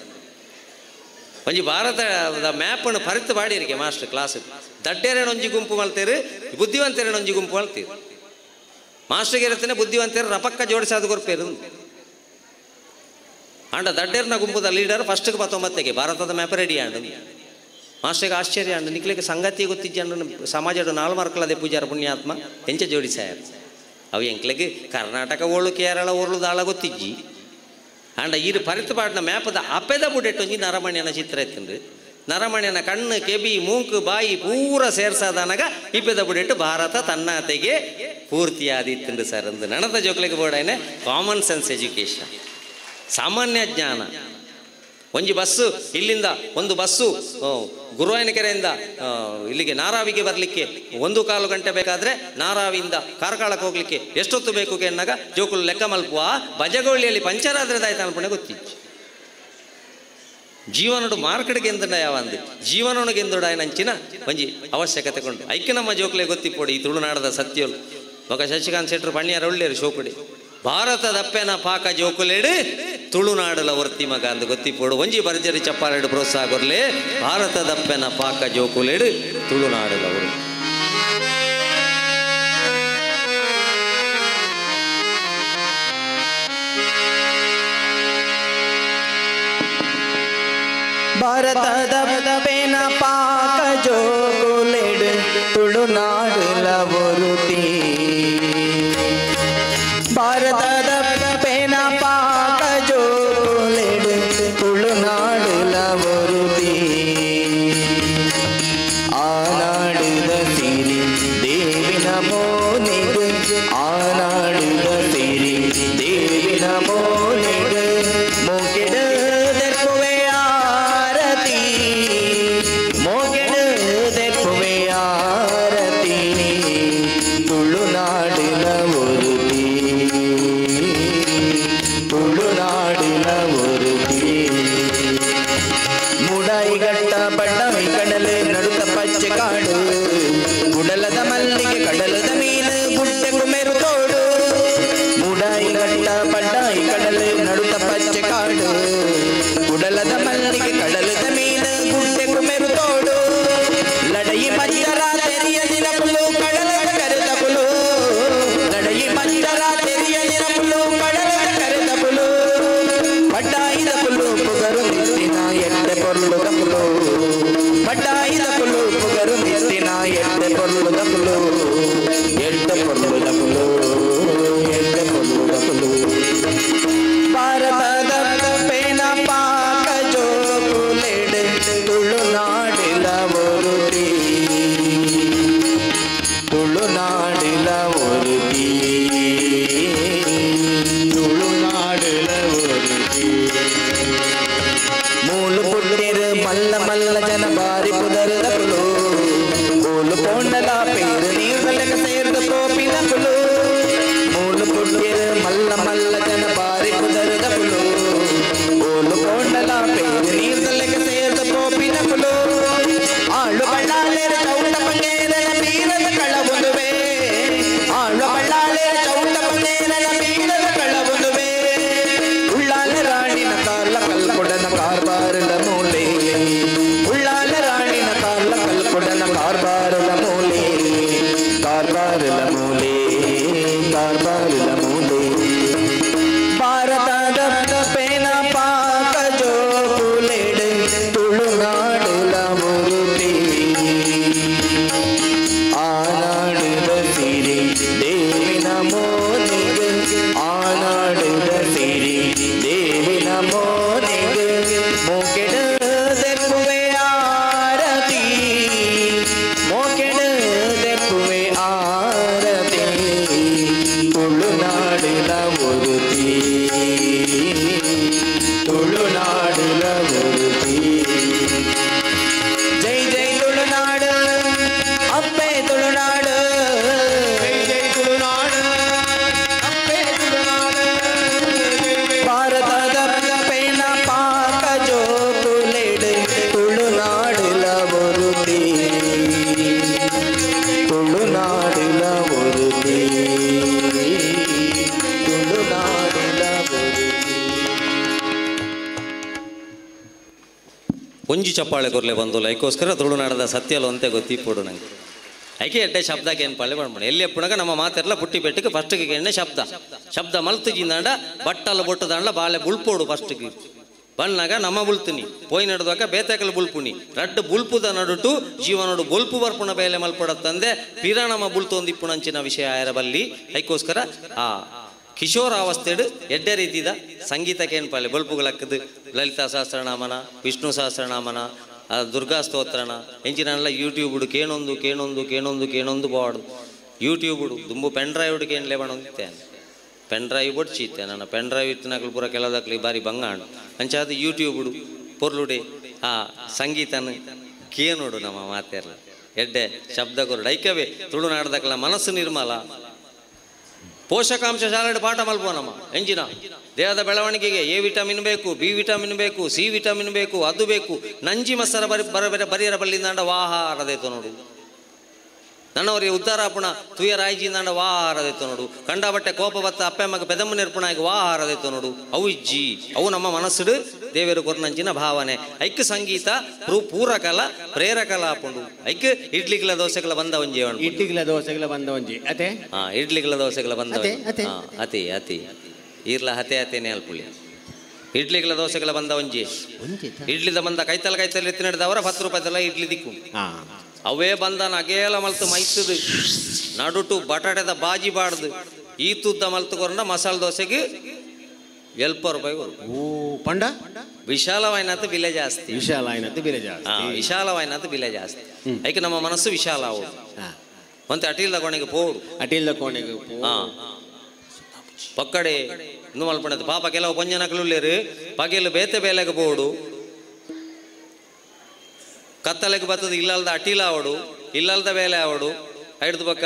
ಒಂಜಿ ಭಾರತದ ಮ್ಯಾಪನ್ನು ಪರಿತು ಬಾಡಿರಿಗೆ ಮಾಸ್ಟರ್ ಕ್ಲಾಸ್ ದಡ್ಡೇರೇನೊಂಜಿ ಗುಂಪು ಮಲ್ತೇರು ಬುದ್ಧಿವಂತರೇನೊಂಜಿ ಗುಂಪು ಮಲ್ತೀರು ಮಾಸ್ಟರ್ಗೆ ಇರುತ್ತೇನೆ ಬುದ್ಧಿವಂತರು ರಪಕ್ಕ ಜೋಡಿಸಾದ ಕೊರ್ಪೇರು ಅಂಡ ದಡ್ಡೇರ್ನ ಗುಂಪುದ ಲೀಡರ್ ಫಸ್ಟ್ಗೆ 19ಗೆ ಭಾರತದ ಮ್ಯಾಪ್ ರೆಡಿ ಆಂಡು ಮಾಸ್ಟರ್ಗೆ ಆಶ್ಚರ್ಯ ಅಂಡು ನಿಕ್ಲಿಕ್ಕೆ ಸಂಗತಿ ಗೊತ್ತಿಜ್ಜಿ ಅಂಡು ಸಮಾಜದ 4 ಮಾರ್ಕಲದೆ ಪೂಜಾರ ಪುಣ್ಯಾತ್ಮ ಎಂಚ ಜೋಡಿಸಾಯ ಅವು ಎಂಕ್ಲೆಗೆ ಕರ್ನಾಟಕ ಓಳು ಕೇರಳ ಓರ್ಲು ದಾಳ ಗೊತ್ತಿಜ್ಜಿ ಅಂಡ ಈ ಪರಿತು ಪಾಡಿನ ಮ್ಯಾಪದ ಅಪೆದ ಬುಡೆಟ್ಟೊಂಜಿ ನರಮಣ್ಯನ ಚಿತ್ರ ಎತ್ತಂಡು ನರಮಣ್ಯನ ಕಣ್ಣು ಕೆಬಿ ಮೂಂಕು ಬಾಯಿ ಪೂರ ಸೇರ್ಸಾದನಗ ಇಪ್ಪೆದ ಬುಡೆಟ್ಟು ಭಾರತ ತನ್ನತೆಗೆ ಪೂರ್ತಿಯಾದಿತ್ತುಂಡು ಸರ್ ಅಂದು ನಣದ ಜೋಕ್ಲೆಗೆ ಬೋಡೇನೆ ಕಾಮನ್ ಸೆನ್ಸ್ ಎಜುಕೇಶನ್ ಸಾಮಾನ್ಯ ಜ್ಞಾನ. ಒಂಜಿ ಬಸ್ಸು ಇಲ್ಲಿಂದ ಒಂದು ಬಸ್ಸು ಗುರುವಾಯನಕೆರೆಯಿಂದ ಇಲ್ಲಿಗೆ ನಾರಾವಿಗೆ ಬರಲಿಕ್ಕೆ 1-1/4 ಗಂಟೆ ಬೇಕಾದರೆ ನಾರಾವಿಯಿಂದ ಕಾರ್ಕಳಕ್ಕೆ ಹೋಗ್ಲಿಕ್ಕೆ ಎಷ್ಟೊತ್ತು ಬೇಕು ಎನ್ನಾಗ ಜೋಕುಲು ಲೆಕ್ಕ ಮಲ್ಪುವ ಬಜಗೋಳಿಯಲ್ಲಿ ಪಂಚರ್ ಆದರೆ ದಾಯ್ತ ಅನ್ಪಣೆ ಗೊತ್ತಿತ್ತು. ಜೀವನಡು ಮಾರ್ಕೆಟ್ಗೆ ಎಂದುಂಡ ಯಾವ ಅಂದು ಜೀವನೊಣಗೆ ಎಂದುಡ ನಂಚಿನ ಒಂಜಿ ಅವಶ್ಯಕತೆ ಕೊಂಡು ಐಕ್ಯ ನಮ್ಮ ಜೋಕ್ಲೆ ಗೊತ್ತಿಪ್ಪೋಡಿ ಈ ತುಳುನಾಡದ ಸತ್ಯೋಲು ಮಗ ಶಶಿಕಾಂತ್ ಶೆಟ್ಟರು ಪಣ್ಣಿಯರ ಒಳ್ಳೆಯರು ಶೋಕುಡಿ ಭಾರತದಪ್ಪೆನ ಪಾಕ ಜೋಕುಲೆಡು ತುಳುನಾಡಲ ವರ್ತಿ ಮಗ ಅಂದು ಗೊತ್ತಿಪ್ಪೋಡು ಒಂಜಿ ಭರ್ಜರಿ ಚಪ್ಪಾಳೆಡು ಪ್ರೋತ್ಸಾಹ ಕೊರ್ಲೆ ಭಾರತದಪ್ಪೆನ ಪಾಕ ಜೋಕುಲೆಡು ತುಳುನಾಡಲ ವರ್ತಿ. ಭಾರತದ ಪೇನ ಪಾಕ ಜೋಗುಲೆಡು ತುಳುನಾಡುಲ ಒರುತಿ ಭಾರತದ ಪೇನ ಪಾಕ ಜೋಗುಲೆಡು ತುಳುನಾಡುಲ ಒರುತಿ ಆನಾಡುದ ಸಿರಿ ದೇವಿನ ಮೋನಿಗೆ ಆನಾಡುದ ಸಿರಿ ದೇವಿನ ಮೋನಿಗೆ ಮೊಗೆಡ ಕಾಡು ಗುಡಲದ ಮಲ್ಲಿಗೆ ಕಡಲದ ಮೀನು ಗುಡ್ಡೆಗೂ ಮೆರು ತೋಡು ಮುಡಾಯಿ ಗಟ್ಟ ಬಡ್ಡಾಯಿ ಕಡಲೆ ನಡುತ್ತ ಪಚ್ಚೆ ಕಾಡು ಗುಡಲದ ಮಲ್ಲಿಗೆ ಕಡಲದ ಮೀನು ಗುಡ್ಡೆಗೂ ಮೆರು ತೋಡು ಲಡಯಿ ಮಂಜರ ತೆರಿಯ ನಿರಪುಲು ಕಡಲದ ಕರೆದ ಪುಲು ಲಡಯಿ ಮಂಜರ ತೆರಿಯ ನಿರಪುಲು ಕಡಲದ ಕರೆದ ಪುಲು ಬಡ್ಡಾಯಿದ ಪುಲು ಪುಗರು ನಿತ್ತಿನ ಎಟ್ಟೆ ಪೊರ್ಲುದ ಪುಲು ಬಡ್ಡಾಯಿದ ಪುಲು ಪುಗರು ನಿತ್ತಿನ ಎಟ್ಟೆ ಪೊರ್ಲುದ ಪುಲು ಎಟ್ಟೆ ಪೊರ್ಲುದ ಪುಲು ಎಟ್ಟೆ ಪೊರ್ಲುದ ಪುಲು ಭಾರತದ ಪೇನ ಪಾಕ ಜೋಗುಲೆಡು ತುಳುನಾಡಿಲ ಒರುತಿ ತುಳುನಾಡಿಲ ಒರುತಿ ತುಳುನಾಡಿಲ ಒರುತಿ ಮೂಲು ಪುಟ್ಟಿರು ಮಲ್ಲ ಮಲ್ಲ ಜನ ಬಾರಿ ಪುದರದ ಪುಲು ಮೂಲು ಪೋಂಡಲ ಪೇರು ನೀರ್ದಲೆಗ ಸೇರ್ದ ಕೋಪಿನ ಪುಲು ಮೂಲು ಪುಟ್ಟಿರು ಮಲ್ಲ ಮಲ್ಲ ಜನ ಬಾರಿ ಪುದರದ ಪುಲು ಮೂಲು ಪೋಂಡಲ ಪೇರು ನೀರ್ದಲೆಗ ಸೇರ್ದ ಕೋಪಿನ ಪುಲು ಆಳು ಬಳ್ಳಾಳೆರ ಚೌಟ ಪಂಗೇರನ ಬೀರದ ಕಳಬುದುವೆ ಆಳು ಬಳ್ಳಾಳೆರ ಚೌಟ ಪಂಗೇರನ ಬೀರದ ಕಳಬುದುವೆ ಉಳ್ಳಾಲ ರಾಣಿನ ಕಾರ್ಲ ಕಲ್ಕೊಡನ ಕಾರ್ಬಾರದ ಮೂಲೆ ಉಳ್ಳಾಲ ರಾಣಿನ ಕಾರ್ಲ ಕಲ್ಕೊಡನ ಕಾರ್ಬಾರದ ಮೂಲೆ ಕಾರ್ಬಾರದ ಮೂಲೆ ಕಾರ್ಬಾರದ ಮೂಲೆ ಭಾರತದ ಪೇನ ಪಾಕ ಜೋಗುಲೆಡು ತುಳುನಾಡುಲ ಒರುತಿ ಆನಾಡುದ ಸಿರಿ ದೇವಿನ ಮೋನಿಗೆ ಆನಾಡುದ ಸಿರಿ ದೇವಿನ ಮೋನಿಗೆ ಮೊಗೆಡ ದೆಪ್ಪುವೆ ಆರತಿ ಮೊಗೆಡ ದೆಪ್ಪುವೆ ಆರತಿ ತುಳುನಾಡುಲ ಒರುತಿ ತುಳುನಾಡುಲ ಒರುತಿ ಜೈ ಜೈ ತುಳುನಾಡು ಅಪ್ಪೆ ತುಳುನಾಡು ಜೈ ಜೈ ತುಳುನಾಡು ಅಪ್ಪೆ ತುಳುನಾಡು ಭಾರತದ ಪೇನ ಪಾಕ ಜೋಗುಲೆಡು ತುಳುನಾಡುಲ ಒರುತಿ ತುಳುನಾಡುಲ ಒರುತಿ ತುಳುನಾಡುಲ ಒರುತಿ ಒಂಜಿ ಚಪ್ಪಾಳೆ ಕೊರ್ಲೆ ಬಂದು ಐಕೋಸ್ಕರ ತುಳುನಾಡದ ಸತ್ಯಲು ಅಂತೆ ಗೊತ್ತಿಪ್ಪುಡು ನಂಗೆ ಐಕೆ ಎಡ್ಡೆ ಶಬ್ದಕ್ಕೆ ಏನು ಪಾಳೆ ಮಾಡ್ಬೋದು ಎಲ್ಲಿ ಎಪ್ಪುಣಗ ನಮ್ಮ ಮಾತೆಲ್ಲ ಪುಟ್ಟಿ ಬೆಟ್ಟಿಗೆ ಫಸ್ಟ್ಗೆ ಎಣ್ಣೆ ಶಬ್ದ ಮಲ್ತುಜಿಂದಾಂಡ ಬಟ್ಟಲು ಬೊಟ್ಟದಾಂಡ ಬಾಳೆ ಬುಳ್ಪೋಡು ಫಸ್ಟ್ಗೆ ಬಣ್ಣಾಗ ನಮ್ಮ ಬುಳ್ತೀನಿ ಪೋಯ್ ನಡ್ದಾಗ ಬೇತಕಲ್ ಬುಲ್ಪುನಿ ರಡ್ಡು ಬುಲ್ಪುದ ನಡುಟು ಜೀವನಡು ಬೊಲ್ಪು ಬರ್ಪುಣ ಬೇಲೆ ಮಲ್ಪಡತ್ತಂದೆ ಪಿರಾಣಮ ಬುಳ್ತೊಂದಿಪ್ಪುಣಂಚಿನ ವಿಷಯ ಆಯರ ಬಲ್ಲಿ ಐಕೋಸ್ಕರ ಆ ಕಿಶೋರಾವಸ್ಥೆಡು ಎಡ್ಡೆ ರೀತಿದ ಸಂಗೀತಕ್ಕೆ ಏನು ಪಾಳೆ ಬೊಲ್ಪುಗಳಕ್ಕದು ಲಲಿತಾ ಸಹಸ್ರನಾಮನ ವಿಷ್ಣು ಸಹಸ್ರನಾಮನ ದುರ್ಗಾ ಸ್ತೋತ್ರನ ಎಂಚಿನಲ್ಲ ಯೂಟ್ಯೂಬ್ ಕೇಣೊಂದು ಬಾಡು ಯೂಟ್ಯೂಬ್ ದುಂಬು ಪೆನ್ ಡ್ರೈವ್ ಕೇಣಲೆ ಬಣೊಂದಿತ್ತೇನೆ ಪೆನ್ ಡ್ರೈವ್ ಬಡ್ಚಿತ್ತೆ ನನ್ನ ಪೆನ್ ಡ್ರೈವ್ ಇತ್ತಿನಾಗಲು ಪೂರ ಕೆಲವದಾಗ್ಲಿ ಬಾರಿ ಬಂಗಾಣು ಅಂಚಾದ ಯೂಟ್ಯೂಬ್ ಪೊರ್ಲುಡೆ ಆ ಸಂಗೀತನ ಕೇನೋಡು ನಮ್ಮ ಮಾತೆಲ್ಲ ಎಡ್ಡೆ ಶಬ್ದ ಕೊರಡು ಐಕ್ಯವೇ ತುಳುನಾಡ್ದಕ್ಕಲ್ಲ ಮನಸ್ಸು ನಿರ್ಮಲ ಪೋಷಕಾಂಶ ಶಾಲೆಡ್ ಪಾಠ ಮಲ್ಪೋನಮ್ಮ ಎಂಜಿನ ದೇಹದ ಬೆಳವಣಿಗೆಗೆ ಎ ವಿಟಮಿನ್ ಬೇಕು, ಬಿ ವಿಟಮಿನ್ ಬೇಕು, ಸಿ ವಿಟಮಿನ್ ಬೇಕು, ಅದು ಬೇಕು. ನಂಜಿ ಮಸರ ಬರಿಯರ ಬಲ್ಲಿಂದಾಂಡ ವಾಹಾರದೈತು ನೋಡು. ನನ್ನವರಿಗೆ ಉದ್ದಾರಾಪುಣ ತುಯರಾಯ್ಜಿಂದಾಂಡ ವಾಹಾರದೈತು ನೋಡು. ಕಂಡ ಬಟ್ಟೆ ಕೋಪ ಬತ್ತ ಅಪ್ಪೆಮ್ಮಗ ಪೆದಮ್ಮ ನಿರ್ಪುಣಾಗಿ ವಾಹಾರದೈತು ನೋಡು. ಅವು ಇಜ್ಜಿ ಅವು ನಮ್ಮ ಮನಸ್ಸುಡು ದೇವರು ಕೊರ್ನಂಚಿನ ಭಾವನೆ. ಐಕ್ ಸಂಗೀತ ಪೂರಕಲ ಪ್ರೇರಕಲ ಆಪುಂಡು. ಐಕ್ ಇಡ್ಲಿಗಳ ದೋಸೆಗಳ ಬಂದ ಒಂಜಿ ಇಡ್ಲಿಗಳ ದೋಸೆಗಳ ಬಂದ ಒಂಜಿ ಅತೆ ಇಡ್ಲಿಗಳ ದೋಸೆಗಳ ಬಂದ ಅತಿ ಅತಿ ಇರ್ಲ ಹತೆ ಹತೇನೆ ಅಲ್ಪುಳಿ ಇಡ್ಲಿಗಳ ದೋಸೆಗಳ ಬಂದ ಒಂಜಿ ಇಡ್ಲಿದ ಬಂದ ಕೈತಲ್ ಎತ್ತಿ ನಡೆದವರ 10 ರೂಪಾಯಿದಲ್ಲ ಇಡ್ಲಿ ದಿಕ್ಕು ಅವೇ ಬಂದ ನಗೇಲ ಮಲ್ತು ಮೈತದು ನಡುಟು ಬಟಾಟೆದ ಬಾಜಿ ಬಾಡ್ದು ಈ ತುದ್ದ ಮಲ್ತು ಕೊರಂಡ ಮಸಾಲೆ ದೋಸೆಗೆ 70 ರೂಪಾಯಿ ಓ ಪಂಡ ವಿಶಾಲವಾಯಿನತ್ತು ಬೆಲೆ ಜಾಸ್ತಿ ವಿಶಾಲವಾಯಿನತ್ತು ಬೆಲೆ ಜಾಸ್ತಿ ಐಕೆ ನಮ್ಮ ಮನಸ್ಸು ವಿಶಾಲ ಆಗೋದು ಮತ್ತೆ ಅಟೀಲ್ದ ಕೋಣೆಗೆ ಪೋಡು ಪಕ್ಕಡೆ ಇನ್ನು ಮಲ್ಪಣದು ಪಾಪ ಕೆಲವು ಪಂಜನಕಲುಳ್ಳೇರು ಪಗೆಲು ಬೇತೆ ಬೇಲೆಗೆ ಪೋಡು ಕತ್ತಲೆಗೆ ಬರ್ತದೆ ಇಲ್ಲಲ್ದ ಅಟೀಲ ಆವಡು ಇಲ್ಲಲ್ದ ಬೇಲೆ ಆವಡು ಹಿಡ್ದು ಪಕ್ಕ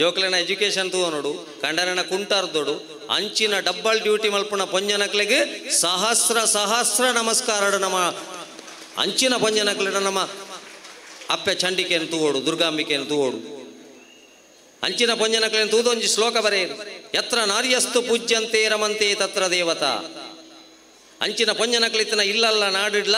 ಜೋಕ್ಲೆನ ಎಜುಕೇಶನ್ ತೂವನೋಡು ಕಂಡರನ ಕುಂಟಾರ್ದೋಡು ಅಂಚಿನ ಡಬ್ಬಲ್ ಡ್ಯೂಟಿ ಮಲ್ಪುಣ ಪೊಂಜನಕ್ಲೆಗೆ ಸಹಸ್ರ ನಮಸ್ಕಾರ ನಮ್ಮ ಅಂಚಿನ ಪೊಂಜನಕ್ಲೆಡ ನಮ್ಮ ಅಪ್ಪೆ ಚಂಡಿಕೆಯನ್ನು ತೂವೋಡು ದುರ್ಗಾಂಬಿಕೆಯನ್ನು ತೂವೋಡು ಅಂಚಿನ ಪೊಂಜನಕ್ಲೆಯನ್ನು ತೂದು ಒಂಜಿ ಶ್ಲೋಕ ಬರೆಯಿರು ಯತ್ರ ನಾರ್ಯಸ್ತು ಪೂಜ್ಯಂತೆ ರಮಂತೆ ತತ್ರ ದೇವತಾ ಅಂಚಿನ ಪೊಂಜನಕ್ಲಿತ್ತಿನ ಇಲ್ಲಲ್ಲ ನಾಡಿಡ್ಲ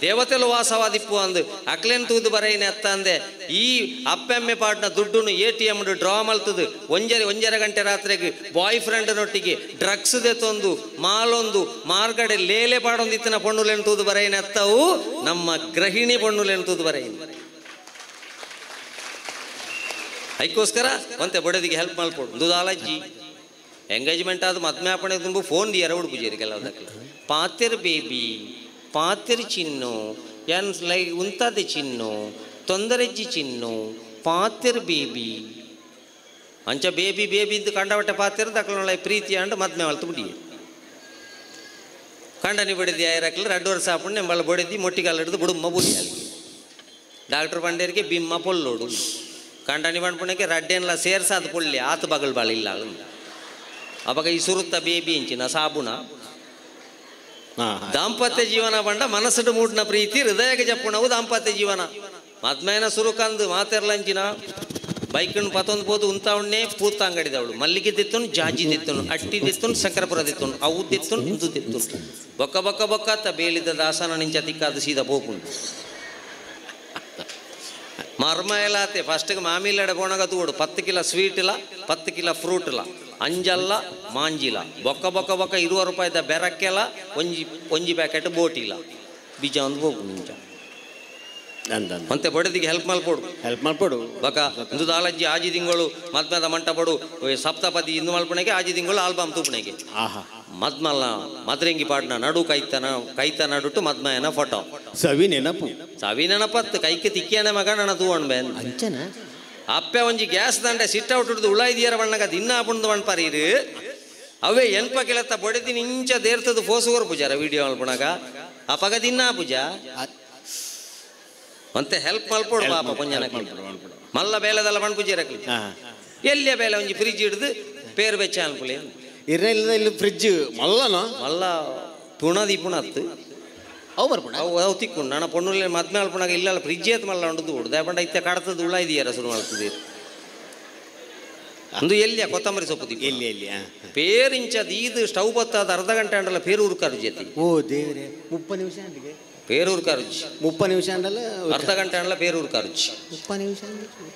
ದೇವತೆಲು ವಾಸವಾದಿಪ್ಪು ಅಂದು ಅಕ್ಲೆನ್ ತೂದು ಬರೆಯಿನ ಅತ್ತ ಅಂದೆ ಈ ಅಪ್ಪೆಮ್ಮೆ ಪಾಟ್ನ ದುಡ್ಡುನು ATM ಡ್ರಾ ಮಲ್ತದು ಒಂಜರ ಗಂಟೆ ರಾತ್ರಿಗೆ ಬಾಯ್ ಫ್ರೆಂಡ್ನೊಟ್ಟಿಗೆ ಡ್ರಗ್ಸ್ ದೆತ್ತೊಂದು ಮಾಲೊಂದು ಮಾರ್ಗಡೆ ಲೇಲೆ ಪಾಡೊಂದಿತ್ತಿನ ಪೊಣ್ಣುಲೆನ್ ತೂದು ಬರೆಯಿನ ಅತ್ತವು ನಮ್ಮ ಗೃಹಿಣಿ ಪೊಣ್ಣುಲೆನ್ ತೂದು ಬರೆಯಿನ ಅದಕ್ಕೋಸ್ಕರ ಒಂತೆ ಬಡದಿಗೆ ಹೆಲ್ಪ್ ಮಲ್ಪೋಡು ದುದಾಲಜ್ಜಿ ಎಂಗೇಜ್ಮೆಂಟ್ ಆದ ಮದ್ಮೆ ಹಾಪಣೆ ತುಂಬ ಫೋನ್ ಎರಡು ಪೂಜೇರಿ ಕೆಲವದಕ್ಕೆ ಪಾತೆರ್ ಬೇಬಿ ಪಾತೆರ್ ಚಿನ್ನು ಎನ್ ಲೈ ಉಂತದೆ ಚಿನ್ನು ತೊಂದರೆಜ್ಜಿ ಚಿನ್ನು ಪಾತೆರ್ ಬೇಬಿ ಅಂಚ ಬೇಬಿ ಅಂತ ಕಂಡಬಟ್ಟೆ ಪಾತೆರ್ ದಕ್ಕಲ ಪ್ರೀತಿ ಅಂಡು ಮದ್ಮೆ ಮಲ್ತು ಬಿಡಿ ಕಂಡನಿ ಬಡಿದಿ ಆಯ್ರಕ್ಲ 2 ವರ್ಷ ಹಾಪುಂಡು ಎಂಬಳ ಬಡಿದಿ ಮೊಟ್ಟಿಗಾಲ ಹಿಡಿದು ಬುಡುಮ್ಮ ಬುಡಿ ಅಲ್ಲಿ ಡಾಕ್ಟರ್ ಬಂಡೇರಿಗೆ ಬಿಮ್ಮ ಪೊಲ್ಲೋಡು ಕಂಡನಿ ಬಂಡ್ಪುಣಕ್ಕೆ ರಡ್ಡೆನ್ಲ ಸೇರ್ಸಾದ ಪುಳ್ಳಿ ಆತು ಬಗಲ್ ಬಾಳ ಇಲ್ಲ ಅವಾಗ ಈ ಸುರುತ್ತ ಬೇಬಿ ಇಂಚಿನ ಸಾಬುಣ ದಾಂಪತ್ಯ ಜೀವನ ಬಂಡ ಮನಸ್ಸು ಮೂಡ್ನ ಪ್ರೀತಿ ಹೃದಯಕ್ಕೆ ಜಪ್ಪುಣವು ದಾಂಪತ್ಯ ಜೀವನ ಮದ್ಮೇನ ಸುರುಕಂದು ಮಾತೆರ್ಲಂಚಿನ ಬೈಕನ್ನು ಪತ್ತೊಂದು ಪೋದು ಉಂತ ಉಣ್ಣೆ ಪೂತ ಅಂಗಡಿದವಳು ಮಲ್ಲಿಗೆ ದಿತ್ತುನು ಜಾಜಿ ದಿತ್ತುನು ಅಟ್ಟಿ ದಿತ್ತುನು ಶಂಕರಪುರ ದಿತ್ತುನು ಅವು ದಿತ್ತುನು ಇಂದು ದಿತ್ತುನು ಬೊಕ್ಕ ಅತ್ತ ಬೇಲಿದ ದಾಸನ ನಿಂಚ ತಿಕ್ಕಾದು ಸೀದಾ ಪೋಪುಂಡು ಮರ್ಮ ಎಲ್ಲಾತೆ ಫಸ್ಟ್ಗೆ ಮಾಮಿಲ್ಲಡೆ ಪೋಣಗ ತೂಡು 10 ಕಿಲೋ ಸ್ವೀಟ್ ಇಲ್ಲ 10 ಕಿಲೋ ಫ್ರೂಟ್ ಇಲ್ಲ ಅಂಜಲ್ಲ ಮಾಂಜಿಲ್ಲ ಬೊಕ್ಕ 20 ರೂಪಾಯಿದ ಬೆರಕ್ಕೆಲ್ಲ ಒಂಜಿ ಪ್ಯಾಕೆಟ್ ಬೋಟಿಲ್ಲ ಬೀಜ ಒಂದು ಹೋಗು ನಿಂಚ ಮತ್ತೆ ಬಡದಿಗೆ ಹೆಲ್ಪ್ ಮಲ್ಪೋಡು ಬಕ ಇಂದು ದಾಲಜ್ಜಿ ಆಜಿ ತಿಂಗಳು ಮದ್ಮದ ಮಂಟ ಪಡು ಸಪ್ತಪದಿ ಇಂದು ಮಲ್ಪನೆಗೆ ಆಜಿ ತಿಂಗಳು ಆಲ್ಬಮ್ ತೂಪನೆಗೆ ಮದ್ಮಲ್ಲ ಮದ್ರಂಗಿ ಪಾಡ್ನ ನಡು ಕೈತ ನಡುಟ್ಟು ಮದ್ಮಯನ ಫೋಟೋ ಸವಿ ನೆನಪತ್ತು ಕೈಕೆ ತಿಕ್ಕಿಯನ ಮಗ ನನ್ನ ತೂವಣ್ ಬೇನ್ ಅಪ್ಪೆ ಒಂಜಿ ಗ್ಯಾಸ್ ದಂಡೆ ಸಿಟ್ ಔಟ್ ಹಿಡಿದು ಉಳಾಯ್ದಿಯರ ಬಣ್ಣಗ ದಿನ ಪುಣ್ದು ಬಣ್ಪರೀರು ಅವೇ ಎನ್ಪ ಕೆಲತ್ತ ಬಡಿದಿ ನಿಂಚ ದೇರ್ತದ ಫೋಸುವರ್ ಪೂಜಾರ ವಿಡಿಯೋ ಮಲ್ಪಣಗ ಅಪಗ ದಿನ ಪೂಜಾ ಮತ್ತೆ ಹೆಲ್ಪ್ ಮಲ್ಪೋಡು ಪಾಪ ಪುಂಜನಕ್ಕೆ ಮಲ್ಲ ಬೇಲೆದಲ್ಲ ಬಣ್ಣ ಪೂಜಾರಕ್ಲಿ ಎಲ್ಲಿಯ ಬೇಲೆ ಒಂಜಿ ಫ್ರಿಜ್ ಹಿಡಿದು ಪೇರು ಬೆಚ್ಚ ಅನ್ಪುಲಿ ಇಲ್ಲಿ ಫ್ರಿಜ್ ಮಲ್ಲ ಪುಣದಿ ಪುಣತ್ತು ಅವು ತಿಕ್ಕೊಂಡು ನನ್ನ ಪೊಣ್ಣುಲೆ ಮದ್ಮೆ ಅಲ್ಪಣಾಗ ಇಲ್ಲ ಫ್ರಿಜ್ ಏತ್ ಮಲ್ಲ ಉಂಟು ದೂಡು ದಯಪಂಡ ಇತ್ತ ಕಡತದ ಉಳ್ಳ ಇದೆಯಾರ ಶುರು ಮಾಡ್ತದೆ ಅಂದು ಎಲ್ಲಿಯ ಕೊತ್ತಂಬರಿ ಸೊಪ್ಪು ತಿಕ್ಕ ಎಲ್ಲಿ ಪೇರಿಂಚದ ಇದು ಸ್ಟವ್ ಬತ್ತಾದ ಅರ್ಧ ಗಂಟೆ ಅಂಡಲ್ಲ ಪೇರೂರು ಕರ್ಜಿ ಅತಿ ಓ ದೇವ್ರೆ 30 ನಿಮಿಷ ಅಂಡಿಗೆ ಪೇರೂರು ಕರ್ಜಿ 30 ನಿಮಿಷ ಅಂಡಲ್ಲ ಅರ್ಧ ಗಂಟೆ ಅಂಡಲ್ಲ ಪೇರೂರು ಕರ್ಜಿ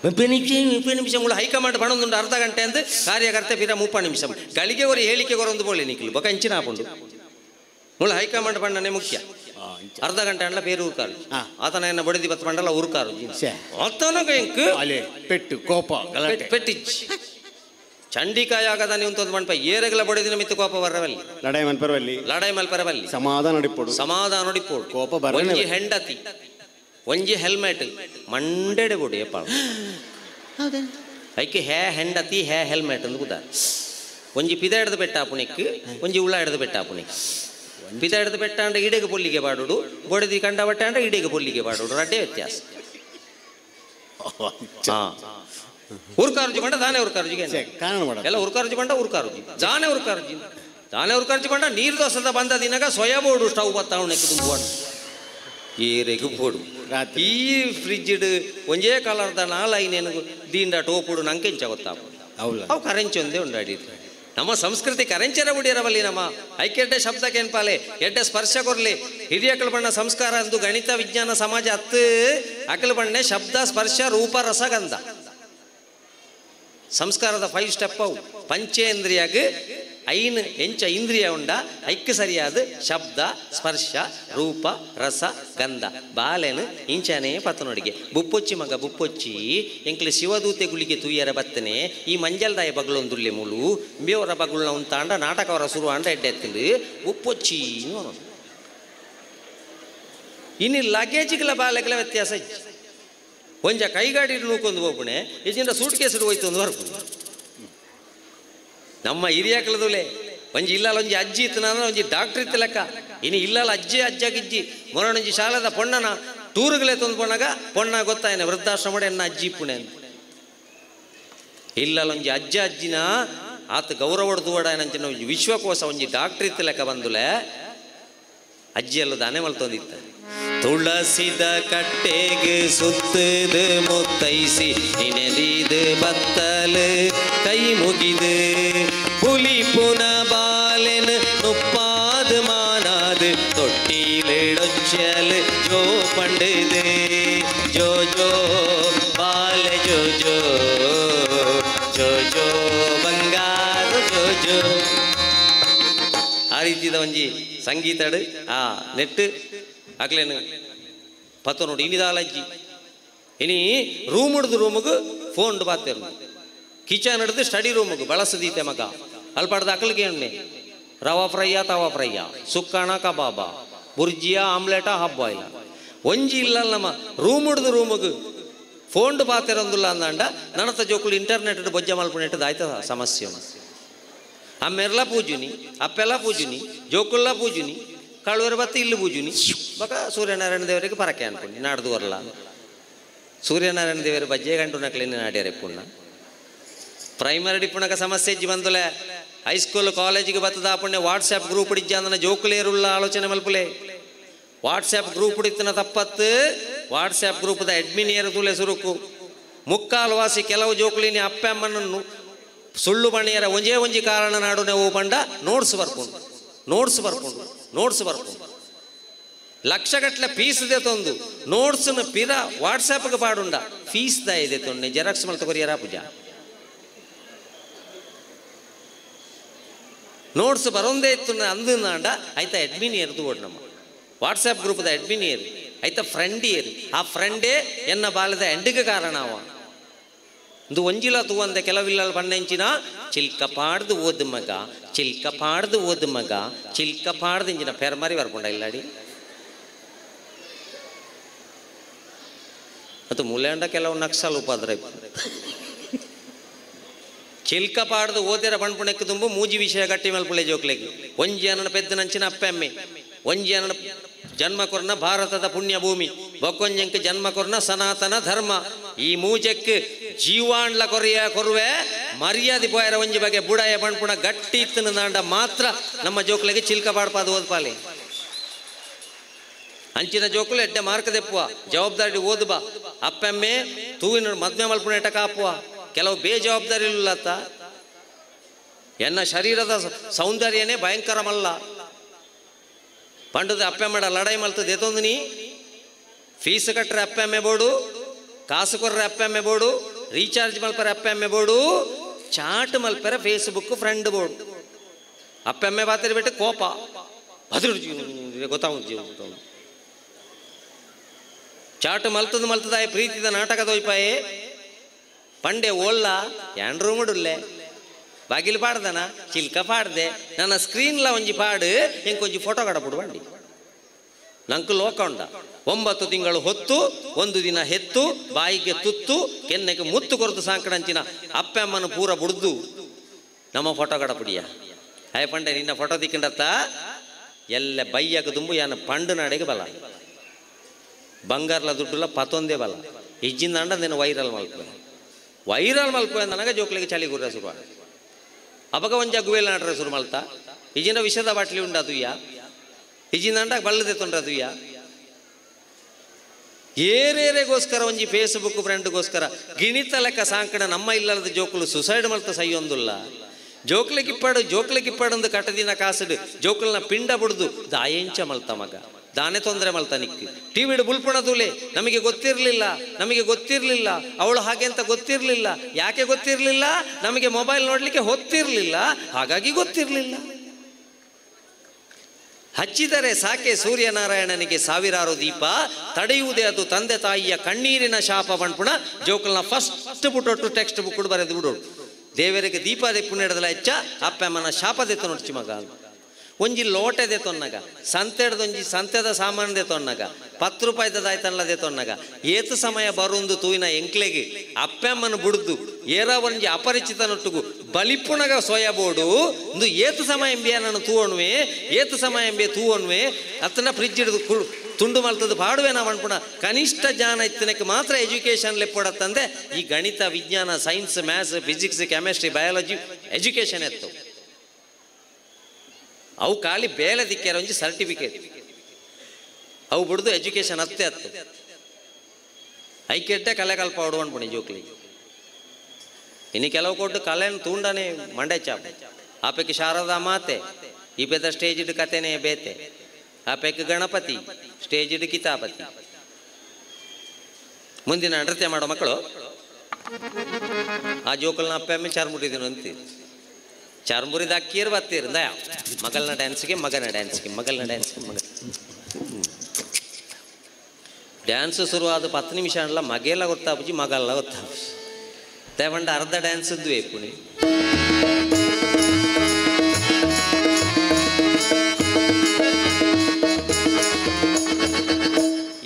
30 ನಿಮಿಷ ಹೈಕಮಾಂಡ್ ಬಣೊಂದುಂಡು ಅರ್ಧ ಗಂಟೆ ಅಂದು ಕಾರ್ಯಕರ್ತೆ ಪಿರ 30 ನಿಮಿಷ ಗಳಿಗೆ ಒಂದು ಹೇಳಿಕೆ ಕೊರೊಂದು ಬೋಳಿ ನಿಕ್ಲು ಬೊಕ ಇಂಚಿನ ಹಾಕೊಂಡು ಮುಳ್ಳು ಹೈಕಮಾಂಡ್ ಬಣ್ಣನೆ ಮುಖ್ಯ ಅರ್ಧ ಗಂಟೆ ಅಂಡಲ ಪೇರೂರು ಕರ್ಜಿ ಆತನ ಎನ್ನ ಬಡಿದಿ ಬತ್ ಬಂಡಲ್ಲ ಊರು ಕರ್ಜಿ ಆತನ ಎಂಕ್ ಪೆಟ್ಟು ಕೋಪ ಪೆಟ್ಟಿಜ್ ಚಂಡಿಕಾಯಾಗದ ನೀವು ತಂದು ಮಣ್ಪ ಏರೆಗಲ ಬಡಿದಿನ ಮಿತ್ತು ಕೋಪ ಬರವಲ್ಲಿ ಲಡಾಯಿ ಮಲ್ಪರವಲ್ಲಿ ಸಮಾಧಾನ ನೋಡಿಪೋಡು ಕೋಪ ಒಂಜಿ ಹೆಂಡತಿ ಒಂಜಿ ಹೆಲ್ಮೆಟ್ ಮಂಡೆಡೆ ಬುಡಿ ಎಪ್ಪ ಐಕೆ ಹೆಂಡತಿ ಹೆಲ್ಮೆಟ್ ಅಂದು ಗುದ ಒಂಜಿ ಪಿದ ಹಿಡ್ದು ಬೆಟ್ಟ ಪುಣಿಕ್ ಒಂಜಿ ಉಳ್ಳ ಹಿಡ್ದು ಬೆಟ್ಟ ಪುಣಿಕ್ ಪಿದ ಹಿಡ್ದು ಬೆಟ್ಟ ಅಂದ್ರೆ ಇಡೆಗೆ ಪೊಲ್ಲಿಗೆ ಬಾಡುಡು ಬಡಿದಿ ಕಂಡ ಬಟ್ಟೆ ಅಂದ್ರೆ ಇಡೆಗೆ ಪೊಲ್ಲಿಗೆ ಬಾಡುಡು ರಡ್ಡೆ ವ್ಯತ್ಯಾಸ ಉರ್ಕಾರ್ಜಿ ಬಂಡ ದಾನೆ ಉರ್ಕಾರ್ಜಿಗೆ ಎಲ್ಲ ಉರ್ಕಾರ್ಜಿ ಬಂಡ ಉರ್ಕಾರ್ಜಿ ದಾನೆ ಉರ್ಕಾರ್ಜಿ ಬಂಡ ನೀರು ದೋಸದ ಬಂದ ದಿನಗ ಸೊಯಬೋಡು ಸ್ಟವ್ ಬತ್ತಾವಣಕ್ಕೆ ತುಂಬು ಏರೆಗೂ ಬೋಡು ಈ ಫ್ರಿಜ್ ಒಂಜೇ ಕಲರ್ದ ನಾಲೈನೇನು ದೀಂಡ ಟೋಪುಡು ನಂಗೆ ಎಂಚ ಗೊತ್ತಾವು ಅವು ಕರೆಂಚಿ ಒಂದೇ ಉಂಡಾಡಿದ್ರು ನಮ್ಮ ಸಂಸ್ಕೃತಿ ಕರೆಂಚರ ಉಡಿಯರವಲ್ಲಿ ನಮ್ಮ ಐಕ್ಯಡ್ಡೆ ಶಬ್ದಕ್ಕೆ ಏನ್ಪಾಲೆ ಎಡ್ಡೆ ಸ್ಪರ್ಶ ಕೊರ್ಲಿ ಹಿರಿಯಕಲ್ ಬಣ್ಣ ಸಂಸ್ಕಾರ ಅಂದು ಗಣಿತ ವಿಜ್ಞಾನ ಸಮಾಜ ಹತ್ತು ಅಕಲ್ ಬಣ್ಣೆ ಶಬ್ದ ಸ್ಪರ್ಶ ರೂಪ ರಸಗಂಧ ಸಂಸ್ಕಾರದ 5 ಸ್ಟೆಪ್ ಅವು ಪಂಚೇಂದ್ರಿಯಾಗ ಐನ್ ಎಂಚ ಇಂದ್ರಿಯ ಉಂಡ ಐಕ್ಯ ಸರಿಯಾದ ಶಬ್ದ ಸ್ಪರ್ಶ ರೂಪ ರಸ ಗಂಧ ಬಾಲೆನು ಇಂಚನೇ ಪತ್ತನೊಡಿಗೆ ಬುಪ್ಪೊಚ್ಚಿ ಮಗ ಬುಪ್ಪೊಚ್ಚಿ ಎಂಕ್ಲೆ ಶಿವದೂತೆಗುಳಿಗೆ ತೂಯರ ಬತ್ತನೆ ಈ ಮಂಜಲ್ದಾಯ ಬಗಳೊಂದುಲ್ಲೆ ಮುಳು ಬೇವರ ಬಗಳನ್ನ ಉಂತಾಂಡ ನಾಟಕವರ ಶುರು ಅಂಡ ಎಡ್ಡೆತ್ತಲು ಬುಪ್ಪೊಚ್ಚಿ ಇನ್ನು ಲಗೇಜ್ಗಳ ಬಾಲೆಗಳ ವ್ಯತ್ಯಾಸ ಒಂಜ ಕೈಗಾಡಿ ನೂಕೊಂದು ಹೋಗ್ಬಿಣೆ ಇಜಿಂದ ಸೂಟ್ ಕೇಸರು ಹೋಯ್ತು ಒಂದು ಹೊರಪು ನಮ್ಮ ಹಿರಿಯಕಳದುಲೆ ಒಂಜಿ ಇಲ್ಲಲ್ಲ ಒಂಜಿ ಅಜ್ಜಿ ಇತ್ತು ನಾನು ಒಂಜಿ ಡಾಕ್ಟ್ರ್ ಇತ್ತು ಲೆಕ್ಕ ಇನ್ನು ಇಲ್ಲಲ್ಲ ಅಜ್ಜಾಗಿಜ್ಜಿ ಮೊರೊಂಜಿ ಶಾಲದ ಪೊಣ್ಣನ ಟೂರುಗಳೇ ತಂದು ಪೊಣ್ಣಾಗ ಪೊಣ್ಣ ಗೊತ್ತಾಯನೆ ವೃದ್ಧಾಶ್ರಮ ಎನ್ನ ಅಜ್ಜಿ ಪುಣೆ ಅಂತ ಇಲ್ಲಲ್ಲ ಒಂಜಿ ಅಜ್ಜಿನ ಆತ ಗೌರವ ಹೊಡೆದು ಓಡಾಯನಂಚಿನ ಒಂಜಿ ವಿಶ್ವಕೋಶ ಒಂಜಿ ಡಾಕ್ಟ್ರ್ ಇತ್ತು ಲೆಕ್ಕ ಬಂದುಲೆ ಅಜ್ಜಿ ಎಲ್ಲ ದಾನೆ ಮಲ್ತೊಂದಿತ್ತ ತುಳಸಿದ ಕಟ್ಟೆಗೆ ಸುತ್ತದು ಮುತ್ತೈಸಿ ನಿನೆದಿದು ಬತ್ತಲು ಕೈ ಮುಗಿದು புலி புன பாலன் நுப்பாது மானாது தொட்டிலொச்சல் ஜோ பண்டுது ஜோ ஜோ பால ஜோ ஜோ ஜோ ஜோ ಬಂಗಾರ ಜೋ ಜೋ ಆ ರೀತಿದ ಒಂಜಿ ಸಂಗೀತಡು ಆ ನೆಟ್ಟು ಆಗ್ಲೇನು ಪತ್ತ ನೋಡಿ ಇನಿದಾಲಜ್ಜಿ ಇನಿ ರೂಮ್ ಹಿಡ್ದು ರೂಮಿಗೆ ಫೋನ್ ಬಾತೇರು ಕಿಚನ್ ಹಿಡ್ದು ಸ್ಟಡಿ ರೂಮಿಗೆ ಬಳಸದೀತೆ ಮಗ ಅಲ್ಪಡ್ದು ಅಕ್ಕಲಿಗೆ ಎಣ್ಣೆ ರವಾ ಫ್ರೈಯ ತವಾ ಫ್ರೈಯ ಸುಕ್ಕಣ ಕಬಾಬ ಬುರ್ಜಿಯ ಆಮ್ಲೆಟ ಹಬ್ಬಾಯಿಲ ಒಂಜಿ ಇಲ್ಲ ನಮ್ಮ ರೂಮ್ ಹಿಡ್ದು ರೂಮಿಗೆ ಫೋನ್ ಬಾತಿರಂದಿಲ್ಲ ಅಂದಂಡ ನನ್ನತ್ತ ಜೋಕುಲು ಇಂಟರ್ನೆಟ್ ಬೊಜ್ಜ ಮಲ್ಪನೆಟ್ಟದು ಆಯ್ತದ ಸಮಸ್ಯೆ ಅಮ್ಮೆರ್ಲ ಪೂಜುನಿ ಅಪ್ಪೆಲ್ಲ ಪೂಜುನಿ ಜೋಕುಲ್ಲ ಪೂಜುನಿ ಕಳುವರ ಬತ್ತಿ ಇಲ್ಲಿ ಪೂಜುನಿ ಬಕ ಸೂರ್ಯನಾರಾಯಣ ದೇವರಿಗೆ ಪರಕೆ ಅನ್ಕೊಂಡು ನಾಡ್ದು ಬರಲ್ಲ ಸೂರ್ಯನಾರಾಯಣ ದೇವರ ಬಜ್ಜೆ ಗಂಟು ನಕ್ಲಿನ ನಾಡ್ಯಾರೆ ಪುಣ್ಣ ಪ್ರೈಮರಿ ಡಿಪ್ಪುಣಕ ಸಮಸ್ಯೆ ಇಜ್ಜಿ ಬಂದುಲೆ ಹೈಸ್ಕೂಲ್ ಕಾಲೇಜಿಗೆ ಬತ್ತದ ಪುಣ್ಯ ವಾಟ್ಸ್ಆ್ಯಪ್ ಗ್ರೂಪ್ ಇಡಿಜ್ಜ ಅಂದನ ಜೋಕುಲೇರುಲ್ಲ ಆಲೋಚನೆ ಮಲ್ಪುಲೆ ವಾಟ್ಸ್ಆ್ಯಪ್ ಗ್ರೂಪ್ ಇಡಿತ್ತಿನ ತಪ್ಪತ್ತು ವಾಟ್ಸ್ಆ್ಯಪ್ ಗ್ರೂಪ್ದ ಅಡ್ಮಿನ್ ಏರುದುಲೆ ಸುರುಕು ಮುಕ್ಕಾಲು ವಾಸಿ ಕೆಲವು ಜೋಕುಲಿನಿ ಅಪ್ಪೆ ಅಮ್ಮನನ್ನು ಸುಳ್ಳು ಬಣಿಯರ ಒಂಜೇ ಒಂಜಿ ಕಾರಣ ನಾಡುನೆ ಓ ಬಂಡ ನೋಟ್ಸ್ ಬರ್ಕೊಂಡು ಲಕ್ಷಗಟ್ಟಲೆ ಫೀಸ್ ಇದೆ ತೊಂದು ನೋಟ್ಸ್ನ ಪಿರ ವಾಟ್ಸಾಪ್ಗೆ ಪಾಡುಂಡ ಫೀಸ್ ದ ಇದೆ ತೊಂಡೆ ಜೆರಾಕ್ಸ್ ಮಲ್ತ ಕೊರಿಯರ ಪೂಜಾ ನೋಟ್ಸ್ ಬರೋಂದೇ ಇತ್ತು ಅಂದಾಂಡ ಆಯ್ತಾ ಅಡ್ಮಿನ್ ಏರ್ದು ಓಡ್ ನಮ್ಮ ವಾಟ್ಸಾಪ್ ಗ್ರೂಪ್ದ ಅಡ್ಮಿನ್ ಏರು ಆಯ್ತಾ ಫ್ರೆಂಡ್ ಏರು ಆ ಫ್ರೆಂಡೇ ಎನ್ನ ಬಾಲದ ಎಂಡಿಗೆ ಕಾರಣ ಅವ ಇದು ಒಂಜಿಲ ತೂವಂದೆ ಕೆಲವಿಲ್ಲ ಬಣ್ಣೆಂಚಿನ ಚಿಲ್ಕ ಪಾಡ್ದು ಓದ್ ಮಗ ಚಿಲ್ಕ ಪಾಡ್ದು ಇಂಚಿನ ಪೆರ್ಮರಿ ಬರ್ಕೊಂಡ ಇಲ್ಲಾಡಿ ಮತ್ತು ಮುಲೆಂಡ ಕೆಲವು ನಕ್ಸಲ್ ಉಪದ್ರ ಚಿಲ್ಕ ಪಾಡ್ದು ಓದಿರ ಬಣ್ಪುಣಕ್ಕೆ ತುಂಬ ಮೂಜಿ ವಿಷಯ ಗಟ್ಟಿ ಮಲ್ಪುಳೆ ಜೋಕ್ಲೆಗೆ ಒಂಜಿ ಅನ್ನನ ಪೆದ್ದ ನಂಚಿನ ಅಪ್ಪೆಮ್ಮೆ ಒಂಜಿ ಅನ್ನನ ಜನ್ಮ ಕೊರ್ನ ಭಾರತದ ಪುಣ್ಯ ಭೂಮಿ ಬೊಕ್ಕೊಂಜಂಕ ಜನ್ಮ ಕೊರ್ನ ಸನಾತನ ಧರ್ಮ ಈ ಮೂಜಕ್ಕೆ ಜೀವಾಂಡ್ಲ ಕೊರುವೆ ಮರ್ಯಾದೆ ಪೋಯರ ಒಂಜಿ ಬಗೆ ಬುಡಾಯ ಬಣ್ಪುಣ ಗಟ್ಟಿ ಇತ್ತನ ನಾಂಡ ಮಾತ್ರ ನಮ್ಮ ಜೋಕ್ಲೆಗೆ ಚಿಲ್ಕ ಪಾಡ್ಪಾದು ಓದ್ಪಾಲೆ ಅಂಚಿನ ಜೋಕುಲು ಎಡ್ಡೆ ಮಾರ್ಕ ದೆಪ್ಪುವ ಜವಾಬ್ದಾರಿ ಓದು ಬಾ ಅಪ್ಪೆಮ್ಮೆ ತೂವಿನ ಮದ್ಮೆ ಮಲ್ಪುಣ ಎಟ ಕಾಪುವ ಕೆಲವು ಬೇಜವಾಬ್ದಾರಿ ಇಲ್ಲತ್ತ ಎನ್ನ ಶರೀರದ ಸೌಂದರ್ಯನೇ ಭಯಂಕರಮಲ್ಲ ಪಂಡದ ಅಪ್ಪೆಮ್ಮಡ ಲಡಾಯಿ ಮಲ್ತದೆ ಎತ್ತೊಂದು ನೀ ಫೀಸ್ ಕಟ್ಟರೆ ಅಪ್ಪೆಮ್ಮೆ ಬೋಡು ಕಾಸು ಕೊರ್ರೆ ಅಪ್ಪೆಮ್ಮೆ ಬೋಡು ರೀಚಾರ್ಜ್ ಮಲ್ಪರೆ ಅಪ್ಪೆಮ್ಮೆ ಬೋಡು ಚಾಟ್ ಮಲ್ಪರೆ ಫೇಸ್ಬುಕ್ ಫ್ರೆಂಡ್ ಬೋಡು ಅಪ್ಪೆಮ್ಮೆ ಬಾತಿರಿ ಬಿಟ್ಟು ಕೋಪ ಅದ್ರ ಗೊತ್ತಾಗ ಚಾಟ್ ಮಲ್ತದ ಪ್ರೀತಿದ ನಾಟಕದ ಒಯ್ಪಾಯೇ ಪಂಡೆ ಓಲ್ಲ ಎರಡು ರೂಮುಡುಲ್ಲೆ ಬಾಗಿಲು ಪಾಡ್ದನ ಚಿಲ್ಕ ಪಾಡ್ದೆ ನನ್ನ ಸ್ಕ್ರೀನ್ಲ ಒಂಜಿ ಪಾಡು ಎಂಕೊಂಜಿ ಫೋಟೋ ಕಡಪುಡು ಬಂಡಿ ನಂಕು ಲೋಕ ಉಂಡ 9 ತಿಂಗಳು ಹೊತ್ತು ಒಂದು ದಿನ ಹೆತ್ತು ಬಾಯಿಗೆ ತುತ್ತು ಕೆನ್ನೆಗೆ ಮುತ್ತು ಕೊರತು ಸಾಂಕಡಂಚಿನ ಅಪ್ಪಮ್ಮನ ಪೂರ ಬುಡ್ದು ನಮ್ಮ ಫೋಟೋ ಕಡಪುಡಿಯ ಅಯ್ಯ ಪಂಡೆ ನಿನ್ನ ಫೋಟೋ ದಿಕ್ಕಂಡತ್ತ ಎಲ್ಲ ಬೈಯಕ ತುಂಬು ಯಾನ ಪಂಡು ನಾಡೆಗೆ ಬಲ ಬಂಗಾರ್ಲ ದುಡ್ಡುಲ ಪತ್ತೊಂದೇ ಬಲ ಇಜ್ಜಿಂದ ಅಂಡ ನಿನ್ನ ವೈರಲ್ ಮಲ್ಪೆ ನನಗೆ ಜೋಕ್ಲಿಗೆ ಚಳಿ ಗುರ್ರ ಶುರು ಅಪಗ ಒಂಜ ಗುವೇಲ್ ನಾಟ್ರೆ ಶುರು ಮಲ್ತ ಇಜಿನ ವಿಷದ ಬಾಟ್ಲಿ ಉಂಡದುಯ್ಯ ಇಜಿಂದ ಬಳ್ಳದೆ ತೊಂಡದುಯ್ಯ ಏರೇರೆಗೋಸ್ಕರ ಒಂಜಿ ಫೇಸ್ಬುಕ್ ಫ್ರೆಂಡ್ಗೋಸ್ಕರ ಗಿಣಿತ ಲೆಕ್ಕ ಸಾಂಕಣ ನಮ್ಮ ಇಲ್ಲದ ಜೋಕುಲು ಸುಸೈಡ್ ಮಲ್ತ ಸೈಯೊಂದುಲ್ಲ ಜೋಕ್ಲಿಗಿಪ್ಪಾಡು ಒಂದು ಕಟ್ಟದಿನ ಕಾಸಡು ಜೋಕುಲ್ನ ಪಿಂಡ ಬುಡ್ದು ದಾಯಂಚ ಮಲ್ತ ಮಗ ದಾನೆ ತೊಂದರೆ ಮಲ್ತಾನಿಕ್ ಟಿವಿಡ್ ಬುಲ್ಪುಣ ತೂಲೆ ನಮಗೆ ಗೊತ್ತಿರಲಿಲ್ಲ ಅವಳು ಹಾಗೆ ಅಂತ ಗೊತ್ತಿರಲಿಲ್ಲ. ಯಾಕೆ ಗೊತ್ತಿರಲಿಲ್ಲ? ನಮಗೆ ಮೊಬೈಲ್ ನೋಡಲಿಕ್ಕೆ ಹೊತ್ತಿರಲಿಲ್ಲ, ಹಾಗಾಗಿ ಗೊತ್ತಿರಲಿಲ್ಲ. ಹಚ್ಚಿದರೆ ಸಾಕೆ ಸೂರ್ಯನಾರಾಯಣನಿಗೆ ಸಾವಿರಾರು ದೀಪ, ತಡೆಯುವುದೇ ಅದು ತಂದೆ ತಾಯಿಯ ಕಣ್ಣೀರಿನ ಶಾಪ ಬಣ್ಪುಣ. ಜೋಕಲ್ನ ಫಸ್ಟ್ ಬುಟ್ಟೊಟ್ಟು ಟೆಕ್ಸ್ಟ್ ಬುಕ್ ಬರೆದು ಬಿಡೋಡು. ದೇವರಿಗೆ ದೀಪ ದೆಪ್ಪು ನೆಡದಲ್ಲ ಹೆಚ್ಚ ಅಪ್ಪಮ್ಮನ ಶಾಪ ದೆತ್ತ ನೋಡ್ಚಿ ಮಗ. ಒಂಜಿ ಲೋಟೆ ದೆತ್ತೊನ್ನಗ, ಸಂತೆಡ್ದೊಂಜಿ ಸಂತೆದ ಸಾಮಾನು ದೆತ್ತೊನ್ನಗ, 10 ರೂಪಾಯಿದ ದಾಯ್ತನ್ನದೇ ತೊನ್ನಗ. ಏತು ಸಮಯ ಬರುಂದು ತೂಯಿನ ಎಂಕ್ಲೆಗೆ ಅಪ್ಪಮ್ಮನ ಬುಡ್ದು ಏರ ಒಂಜಿ ಅಪರಿಚಿತನೊಟ್ಟುಗು ಬಲಿಪುಣಗ ಸೋಯಬೋಡು ಇಂದು ಏತು ಸಮಯ ಎಂಬಿಯ ನಾನು ತೂವಣ್ವೆ, ಏತು ಸಮಯ ಎಂಬಿಯ ತೂವಣ್ವೆ ಅತ್ತನ ಫ್ರಿಜ್ ಹಿಡಿದು ತುಂಡು ಮಲ್ತದ್ದು ಪಾಡುವೆ ನಾವು ಅನ್ಪುಣ. ಕನಿಷ್ಠ ಜ್ಞಾನ ಇತ್ತನಕ್ಕೆ ಮಾತ್ರ ಎಜುಕೇಶನ್ ಲೆಪ್ಪಡತ್ತಂದೆ. ಈ ಗಣಿತ, ವಿಜ್ಞಾನ, science, maths, physics, chemistry, biology education ಎತ್ತು ಅವು ಖಾಲಿ ಬೇಲೆ ದಿಕ್ಕ್ಯಾರ ಒಂಜಿ ಸರ್ಟಿಫಿಕೇಟ್ ಅವು ಬಿಡ್ದು ಎಜುಕೇಶನ್ ಅತ್ತೆ ಐಕೆಟ್ಟೆ ಕಲೆ ಕಲ್ಪ ಹೊಡು ಅನ್ಪುಣಿ ಜೋಕ್ಲಿ. ಇನ್ನು ಕೆಲವು ಕೊಟ್ಟು ಕಲೆಯನ್ನು ತೂಂಡನೆ ಮಂಡೆ ಚಾಪ ಆಪೆಕ್ಕೆ ಶಾರದಾ ಮಾತೆ ಈ ಪೆದ ಸ್ಟೇಜ್ ಇಡ್ ಕತೆನೇ ಬೇತೆ, ಆಪೆಕ್ಕೆ ಗಣಪತಿ ಸ್ಟೇಜ್ ಇಡ್ ಕಿತಾಪತಿ. ಮುಂದಿನ ನೃತ್ಯ ಮಾಡೋ ಮಕ್ಕಳು ಆ ಜೋಕಲ್ನ ಅಪ್ಪಮ್ಮೆ ಚಾರ್ಮುಟ್ಟಿದೀನಿ ಅಂತೀರಿ. ಚಾರ್ಮುರಿದ ಅಕ್ಕಿಯರು ಬತ್ತೀರಿ ದಯ ಮಗಲ್ನ ಡ್ಯಾನ್ಸ್ಗೆ ಮಗನ ಡ್ಯಾನ್ಸ್ಗೆ ಮಗ ಡ್ಯಾನ್ಸ್ ಶುರುವಾದ 10 ನಿಮಿಷ ಅಲ್ಲ ಮಗೆಲ್ಲ ಗೊತ್ತಾಪುಜಿ ಮಗಲ್ಲ ಗೊತ್ತಾಪುಜಿ ತೇವಂಡ ಅರ್ಧ ಡ್ಯಾನ್ಸ್ ಇದ್ವಿ ಪುಣಿ.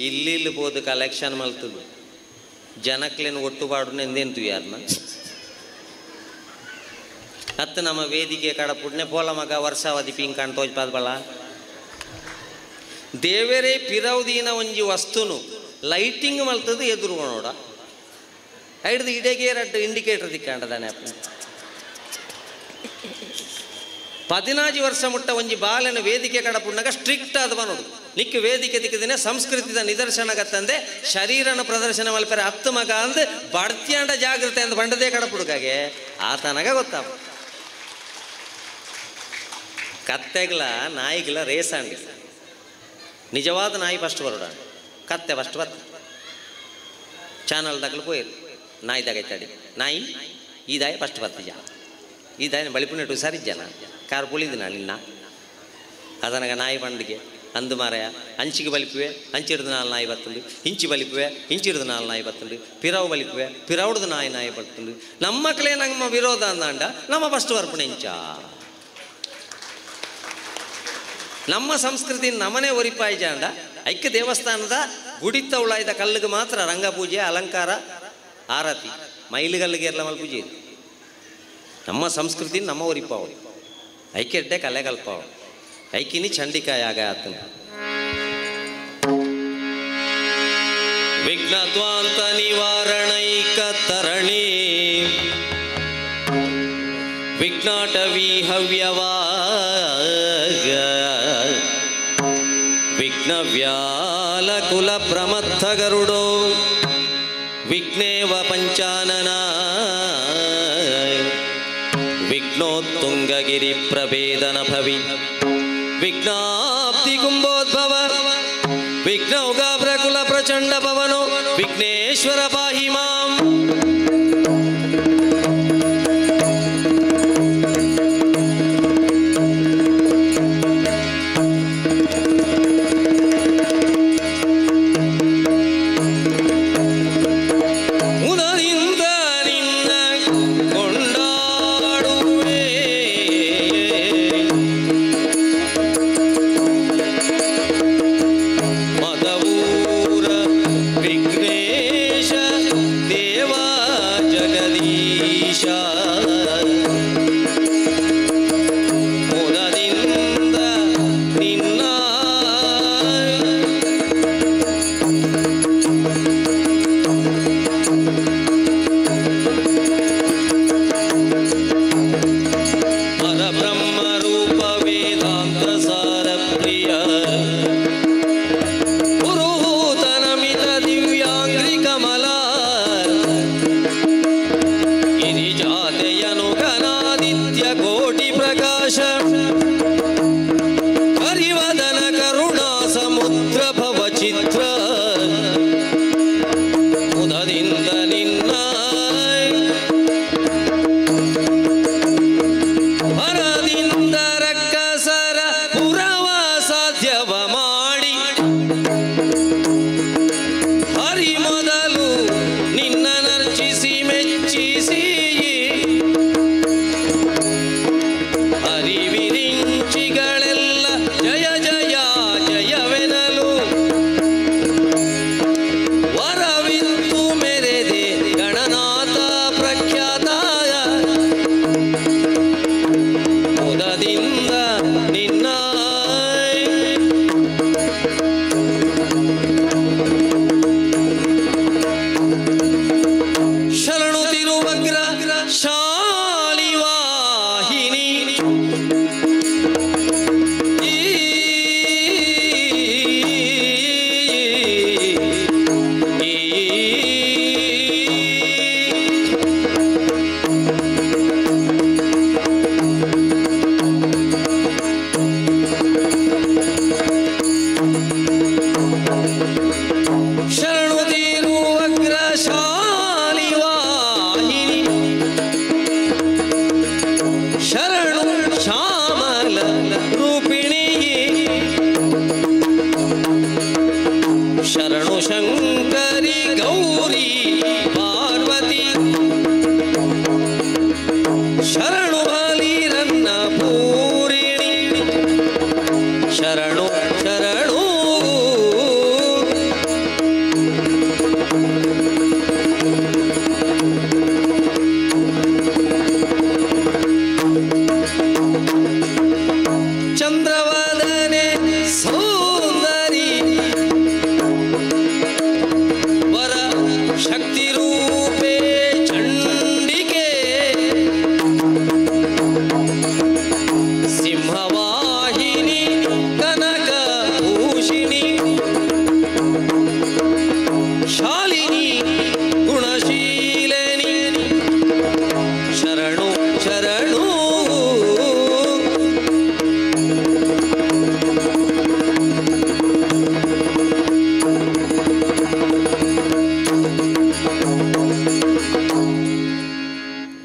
ಇಲ್ಲಿ ಬೋದು ಕಲೆಕ್ಷನ್ ಮಲ್ತದ್ದು ಜನಕ್ಲೇನು ಒಟ್ಟುಪಾಡು ಎಂದೆಂತು ಯಾರನ್ನ ಹತ್ತು ನಮ್ಮ ವೇದಿಕೆ ಕಡಪುಡ್ನೆ ಪೋಲ ಮಗ ವರ್ಷಾವಧಿ ಪಿಂಕ್ ಕಾಣ್ ತೋಜ್ಪಾದ ಬಳ ದೇವರೇ ಪಿರವುದೀನ ಒಂಜಿ ವಸ್ತುನು ಲೈಟಿಂಗ್ ಮಲ್ತದ್ದು ಎದುರು ನೋಡ ಐಡ್ದು ಇಡೆಗೆ 2 ಇಂಡಿಕೇಟರ್ ದಿಕ್ಕಾಂಡದಾನೆ. 14 ವರ್ಷ ಮುಟ್ಟ ಒಂಜಿ ಬಾಲನ ವೇದಿಕೆ ಕಡಪುಡ್ನಾಗ ಸ್ಟ್ರಿಕ್ಟ್ ಆದ ನೋಡು ನಿಕ್ಕ ವೇದಿಕೆ ದಿಕ್ಕದಿನ ಸಂಸ್ಕೃತಿದ ನಿದರ್ಶನಗತ್ತಂದೆ ಶರೀರನ ಪ್ರದರ್ಶನ ಮಲ್ಪರೆ 10 ಮಗ ಅಂದ್ ಬಡ್ತಿಯಾಂಡ ಜಾಗ್ರತೆ ಅಂದ್ ಬಂಡದೇ ಕಡಪುಡ್ಕಾಗೆ ಆತನಗ ಗೊತ್ತಾಪ. ಕತ್ತೆಗಳ ನಾಯಿಗಳ ರೇಸ್ ಅಂಡಿ ನಿಜವಾದ ನಾಯಿ ಫಸ್ಟ್ ಬರೋಡ ಕತ್ತೆ ಫಸ್ಟ್ ಬತ್ತ ಚಾನಲ್ದಾಗಲು ಪೋಯಿರು ನಾಯಿ ತಗೈತಾಡಿ ನಾಯಿ ಈ ದಾಯ ಫಸ್ಟ್ ಬರ್ತಿಜ ಈ ದಾಯ ಬಳಿಪುನೆಟ್ಟು ಸರಿಜ್ಜನ ಕಾರು ಪುಳಿದಿನ ನಿನ್ನ ಅದನಗ ನಾಯಿ ಬಂಡಿಗೆ ಅಂದು ಮಾರಾಯ ಅಂಚಿಗೆ ಬಲಿಪುವೆ ಅಂಚಿಡ್ದು 4 ನಾಯಿ ಬರ್ತುಂಡು, ಇಂಚಿ ಬಲಿಪುವೆ ಇಂಚಿಡ್ದು 4 ನಾಯಿ ಬರ್ತುಂಡು, ಪಿರಾವು ಬಲಿಪುವೆ ಪಿರಾವ್ದು ನಾಯಿ ಬರ್ತುಂಡು. ನಮ್ಮ ಮಕ್ಕಳೇ ನಮ್ಮ ವಿರೋಧ ಅಂದಾಂಡ ನಮ್ಮ ಫಸ್ಟ್ ಬರ್ಪುಣೆ ಇಂಚ ನಮ್ಮ ಸಂಸ್ಕೃತಿ ನಮ್ಮನೆ ಒರಿಪಾಯಿ ಜಾಂಡ ಐಕ್ಯ ದೇವಸ್ಥಾನದ ಗುಡಿತ ಉಳಾಯ್ದ ಕಲ್ಲಿಗೆ ಮಾತ್ರ ರಂಗಪೂಜೆ ಅಲಂಕಾರ ಆರತಿ ಮೈಲಿಗಲ್ಲಿಗೆ ಎಲ್ಲ ಮಲ್ಪೂಜೆ ಇದು ನಮ್ಮ ಸಂಸ್ಕೃತಿ ನಮ್ಮ ಒರಿಪಾವು ಐಕ್ಯಡ್ಡೆ ಕಲೆಗಲ್ಪಾವು ಐಕಿನಿ ಚಂಡಿಕಾಯ ಆಗ ಆತನ ವಿಘ್ನದ್ವಾಂತ ನಿವಾರಣೈಕ ತರಣಿ ವಿಘ್ನಾಟವಿ ಹವ್ಯವಾ ವಿಘ್ನವ್ಯಾಲ ಕುಲ ಪ್ರಮಥ ಗರುಡೋ ವಿಘ್ನೇವ ಪಂಚಾನನ ವಿಘ್ನೋತ್ತುಂಗಗಿರಿ ಪ್ರಭೇದನ ಭವಿ ವಿಘ್ನಾಬ್ಧಿ ಕುಂಭೋದ್ಭವ ವಿಘ್ನೌಗಾಭ್ರ ಕುಲ ಪ್ರಚಂಡ ಪವನೋ ವಿಘ್ನೇಶ್ವರ ಪಾಹಿ ಮಾಂ.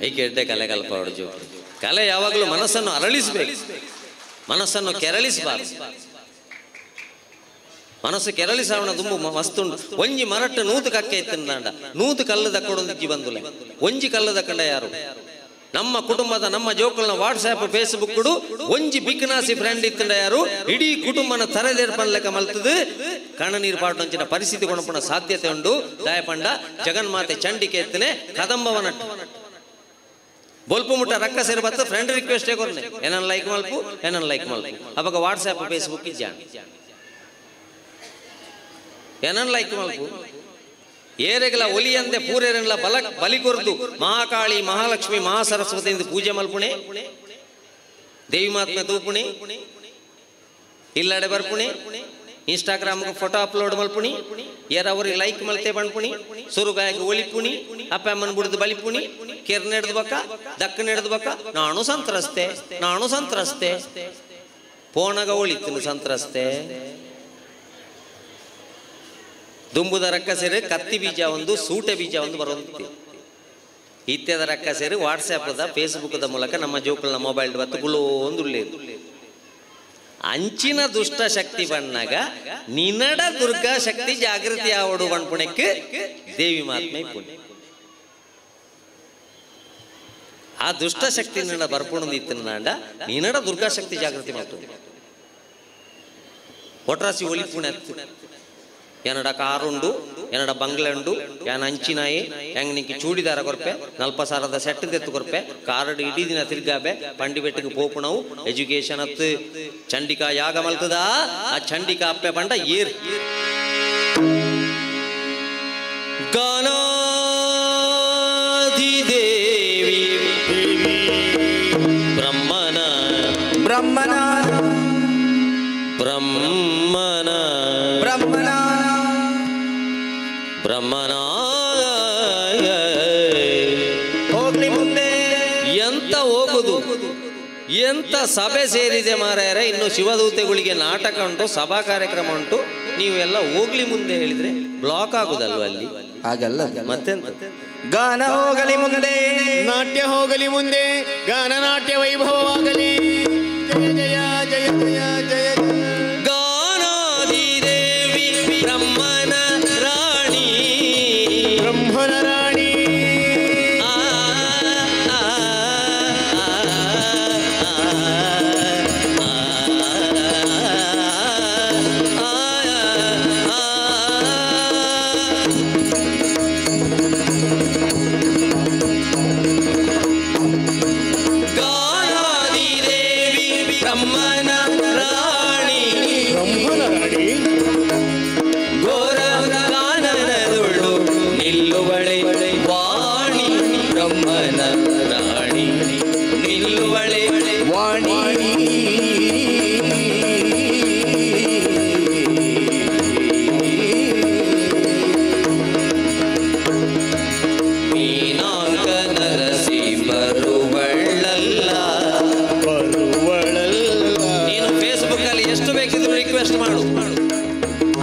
ಐಕೆ ಎಡ್ಡೆ ಕಲೆ ಕಲ್ಪ ಹೊಡ್ಜು. ಕಲೆ ಯಾವಾಗಲೂ ಮನಸ್ಸನ್ನು ಅರಳಿಸಬೇಕು, ಮನಸ್ಸನ್ನು ಕೆರಳಿಸಬಾರ್ದು. ಮನಸ್ಸು ಕೆರಳಿಸಾವಣ ದುಂಬು ಮಸ್ತುಂಡು. ಒಂಜಿ ಮರಟ್ಟು ನೂತು ಕಕ್ಕೆ ಇತ್ತಂಡ ನೂತು ಕಲ್ಲು ದಕ್ಕೊಡೊಂದಿಜ್ಜಿ ಬಂದುಲೆ ಒಂಜಿ ಕಲ್ಲು ದಕ್ಕಂಡ ಯಾರು? ನಮ್ಮ ಕುಟುಂಬದ ನಮ್ಮ ಜೋಕಲ್ನ ವಾಟ್ಸ್ಆಪ್ ಫೇಸ್ಬುಕ್ ಒಂಜಿ ಬಿಕ್ನಾಸಿ ಫ್ರೆಂಡ್ ಇತ್ತಂಡ ಯಾರು? ಇಡೀ ಕುಟುಂಬನ ತರೆದೇರ್ಪನ್ ಲೆಕ್ಕ ಮಲ್ತದು ಕಣ ನೀರು ಪಾಟೊಂಚಿನ ಪರಿಸ್ಥಿತಿ ಕೊಣಪುಣ ಸಾಧ್ಯತೆ ಉಂಡು. ದಯಪಂಡ ಜಗನ್ಮಾತೆ ಚಂಡಿಕೆ ಎತ್ತನೆ ಕದಂಬವನ ಬೊಲ್ಪು ಮುಟ್ಟ ರಕ್ಕ ಸೇರಿ ಬತ್ತ ಫ್ರೆಂಡ್ ರಿಕ್ವೆಸ್ಟೇ ಕೊರ್ನೆ ಏನನ್ ಲೈಕ್ ಮಲ್ಪು ಏನನ್ ಲೈಕ್ ಮಲ್ಪು ಅವಾಗ ವಾಟ್ಸ್ಆಪ್ ಫೇಸ್ಬುಕ್ ಇಜ್ಜಾಣ ಏನನ್ ಲೈಕ್ ಮಲ್ಪು ಏರೆಗಲ ಒಲಿಯಂದೆ ಪೂರೇರನ್ಲ ಬಲಿ ಕೊರ್ದು ಮಹಾಕಾಳಿ ಮಹಾಲಕ್ಷ್ಮಿ ಮಹಾಸರಸ್ವತಿಯಿಂದ ಪೂಜೆ ಮಲ್ಪುಣೆ, ದೇವಿ ಮಾತ್ಮೆ ತೂಪುಣಿ, ಇಲ್ಲಡೆ ಬರ್ಪುಣಿ, ಇನ್ಸ್ಟಾಗ್ರಾಮ್ಗೆ ಫೋಟೋ ಅಪ್ಲೋಡ್ ಮಲ್ಪುಣಿ, ಯಾರವ್ರಿಗೆ ಲೈಕ್ ಮಲ್ತೆ ಬಣ್ಪುಣಿ, ಸುರುಗಾಯಕ್ಕೆ ಒಲಿಪುಣಿ, ಅಪ್ಪ ಅಮ್ಮನ ಬಿಡ್ದು ಬಲಿಪುಣಿ, ಕೆರ್ ನೆಡ್ದು ಬಕ್ಕ ದಕ್ಕ ನೆಡ್ದು ಬಕ್ಕ ನಾನು ಸಂತ್ರಸ್ತೆ ಪೋಣಗ ಒಳಿತೀನಿ ಸಂತ್ರಸ್ತೆ. ದುಂಬುದ ರಕ್ಕ ಸೇರಿ ಕತ್ತಿ ಬೀಜ ಒಂದು ಸೂಟೆ ಬೀಜ ಒಂದು ಬರೋದು ಇತ್ಯದ ರಕ್ಕ ಸೇರಿ ವಾಟ್ಸ್ಆ್ಯಪ್ದ ಫೇಸ್ಬುಕ್ದ ಮೂಲಕ ನಮ್ಮ ಜೋಕಲ್ನ ಮೊಬೈಲ್ ಬತ್ತು ಗುಳು ಒಂದು ಉಳ್ಳೇದು. ಅಂಚಿನ ದುಷ್ಟ ಶಕ್ತಿ ಬಣ್ಣಾಗ ನಿನಡ ದುರ್ಗಾ ಶಕ್ತಿ ಜಾಗೃತಿ ಆವಡು ಬಣ್ಪುಣಕ್ಕೆ ದೇವಿ ಮಾತ್ಮೆ ಪುಣ್ಯ. ಆ ದುಷ್ಟ ಶಕ್ತಿ ನಿನ್ನ ಬರ್ಪುಣದಿತ್ತು ನಾಂಡ ನಿನಡ ದುರ್ಗಾ ಶಕ್ತಿ ಜಾಗೃತಿ ಮಾಡ್ತದೆ. ಒಟ್ರಾಸಿ ಒಲಿ ಪುಣೆ ಏನಡ ಕಾರುಂಡು ಏನಡ ಬಂಗ್ಲೆ ಉಂಡು ಯಾನ್ ಅಂಚಿನಾಯಿ ಹೆಂಗ್ ನಿಂಗೆ ಚೂಡಿದಾರ ಕೊರ್ಪೆ 40,000 ಸೆಟ್ ತೆತ್ತು ಕೊರ್ಪೆ ಕಾರಡು ಇಡೀ ದಿನ ತಿರ್ಗಾಬೆ ಪಂಡಿ ಬೆಟ್ಟಿಗೆ ಪೋಪುಣವು ಎಜುಕೇಶನ್ ಹತ್ತು ಚಂಡಿಕಾ ಯಾಗ ಮಲ್ತದ ಆ ಚಂಡಿಕಾ ಅಪ್ಪೆ ಪಂಡ ಏರ್ ಗಾನಾಧಿದೇವಿ ಬ್ರಹ್ಮನ ಬ್ರಹ್ಮನ ಬ್ರಹ್ಮನ ಬ್ರಹ್ಮನ ಬ್ರಹ್ಮನ ಹೋಗ್ಲಿ ಮುಂದೆ. ಎಂತ ಹೋಗುದು, ಎಂತ ಸಭೆ ಸೇರಿದೆ ಮಾರಾಯರ. ಇನ್ನು ಶಿವದೂತೆಗಳಿಗೆ ನಾಟಕ ಉಂಟು, ಸಭಾ ಕಾರ್ಯಕ್ರಮ ಉಂಟು. ನೀವು ಎಲ್ಲ ಹೋಗ್ಲಿ ಮುಂದೆ ಹೇಳಿದ್ರೆ ಬ್ಲಾಕ್ ಆಗುದಲ್ವ ಅಲ್ಲಿ? ಹಾಗಲ್ಲ ಮತ್ತೆಂತ? ಗಾನ ಹೋಗಲಿ ಮುಂದೆ, ನಾಟ್ಯ ಹೋಗಲಿ ಮುಂದೆ, ಗಾನ ನಾಟ್ಯ ವೈಭವವಾಗಲಿ. ಜಯ ಜಯ ಜಯ ಜಯ ಜಯ ಗಾನಾಧಿದೇವಿ ಬ್ರಹ್ಮನ ರಾಣಿ, ಬ್ರಹ್ಮನ ರಾಣಿ.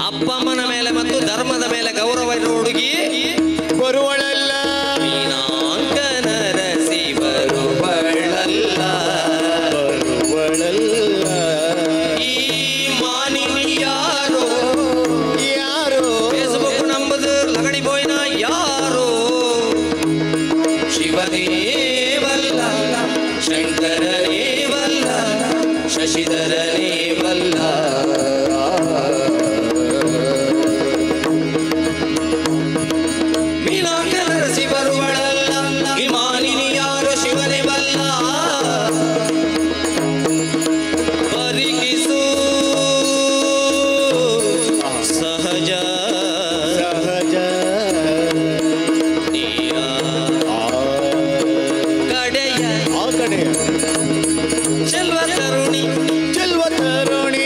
ಅಪ್ಪಮ್ಮನ ಮೇಲೆ ಮತ್ತು ಧರ್ಮದ ಮೇಲೆ ಗೌರವ ಇರುವ ಹುಡುಗಿ ಬರುವಳಲ್ಲ. ಮೀನಾಂಕನ ರಸಿ ಬರುವಳಲ್ಲ, ಬರುವಳಲ್ಲ. ಈ ಮಾನಿನಿ ಯಾರೋ ಯಾರೋ ಫೇಸ್ಬುಕ್ ನಂಬುದು ಲಗಡಿ ಬೋಯ್ನ ಯಾರೋ? ಶಿವದೇವಲ್ಲ, ಶಂಕರನೇವಲ್ಲ, ಶಶಿಧರನೇವಲ್ಲ, ಚೆಲ್ವ ತರುಣಿ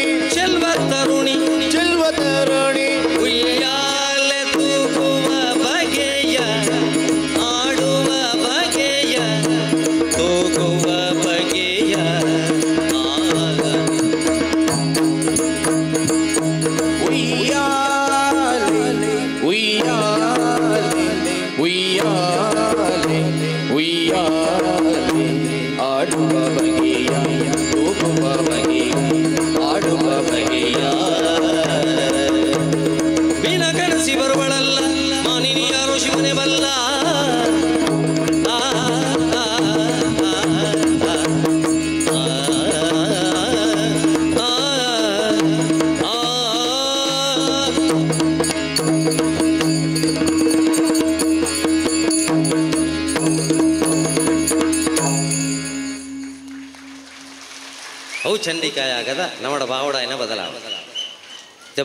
ಚಂಡಿಕಾಯ ಆಗದ ನಮ್ಮಡ ಬಾವಡಾಯನ ಬದಲಾವ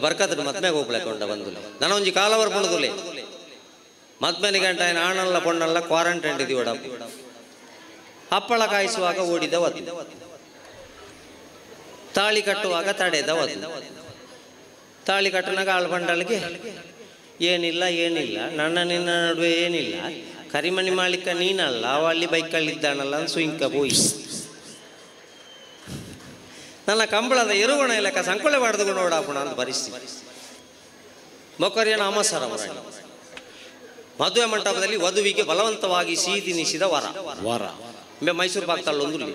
ಬರ್ಕದ ಮದ್ಮೆಗೆ ಹೋಗ್ಲಕೊಂಡ ಬಂದು ನಾನು ಒಂಜಿ ಕಾಲವರ್ ಪುಣದುಲೆ ಮದ್ಮೆನಿ ಗಂಟ ఆయన ಆಣಲ್ಲ ಪೊಣ್ಣಲ್ಲ ಕ್ವಾರಂಟೈನ್ ಇದೀವಡ ಹಪ್ಪಳ ಕಾಯಿಸುವಾಗ ಓಡಿದ ಒದ್ದು ತಾಳಿ ಕಟ್ಟುವಾಗ ತಡೆದ ಒದ್ದು ತಾಳಿ ಕಟ್ಟನಾಗ ಆಳು ಬಂಡಳಿಗೆ ಏನಿಲ್ಲ ನನ್ನ ನಿನ್ನ ನಡುವೆ ಏನಿಲ್ಲ ಕರಿಮಣಿ ಮಾಳಿಕ ನೀನಲ್ಲ ಅವ ಅಲ್ಲಿ ಬೈಕಲ್ಲಿದ್ದಾನಲ್ಲ ಅಂತ ಸುಂಕ ಹೋಯಿ ನನ್ನ ಕಂಬಳದ ಎರುಗುಣ ಇಲ್ಲಕ ಸಂಕೊಳೆ ಬಾಡ್ದು ನೋಡಾಪುಣ ಅಂತ ಪರಿಸ್ಥಿತಿ ಮೊಕರಿಯನ ಅಮಸರ ಮದುವೆ ಮಂಟಪದಲ್ಲಿ ವಧುವಿಗೆ ಬಲವಂತವಾಗಿ ಸಿಹಿ ತಿನ್ನಿಸಿದ ವರ ಮೈಸೂರು ಪಾಕ್ತಲ್ಲೊಂದು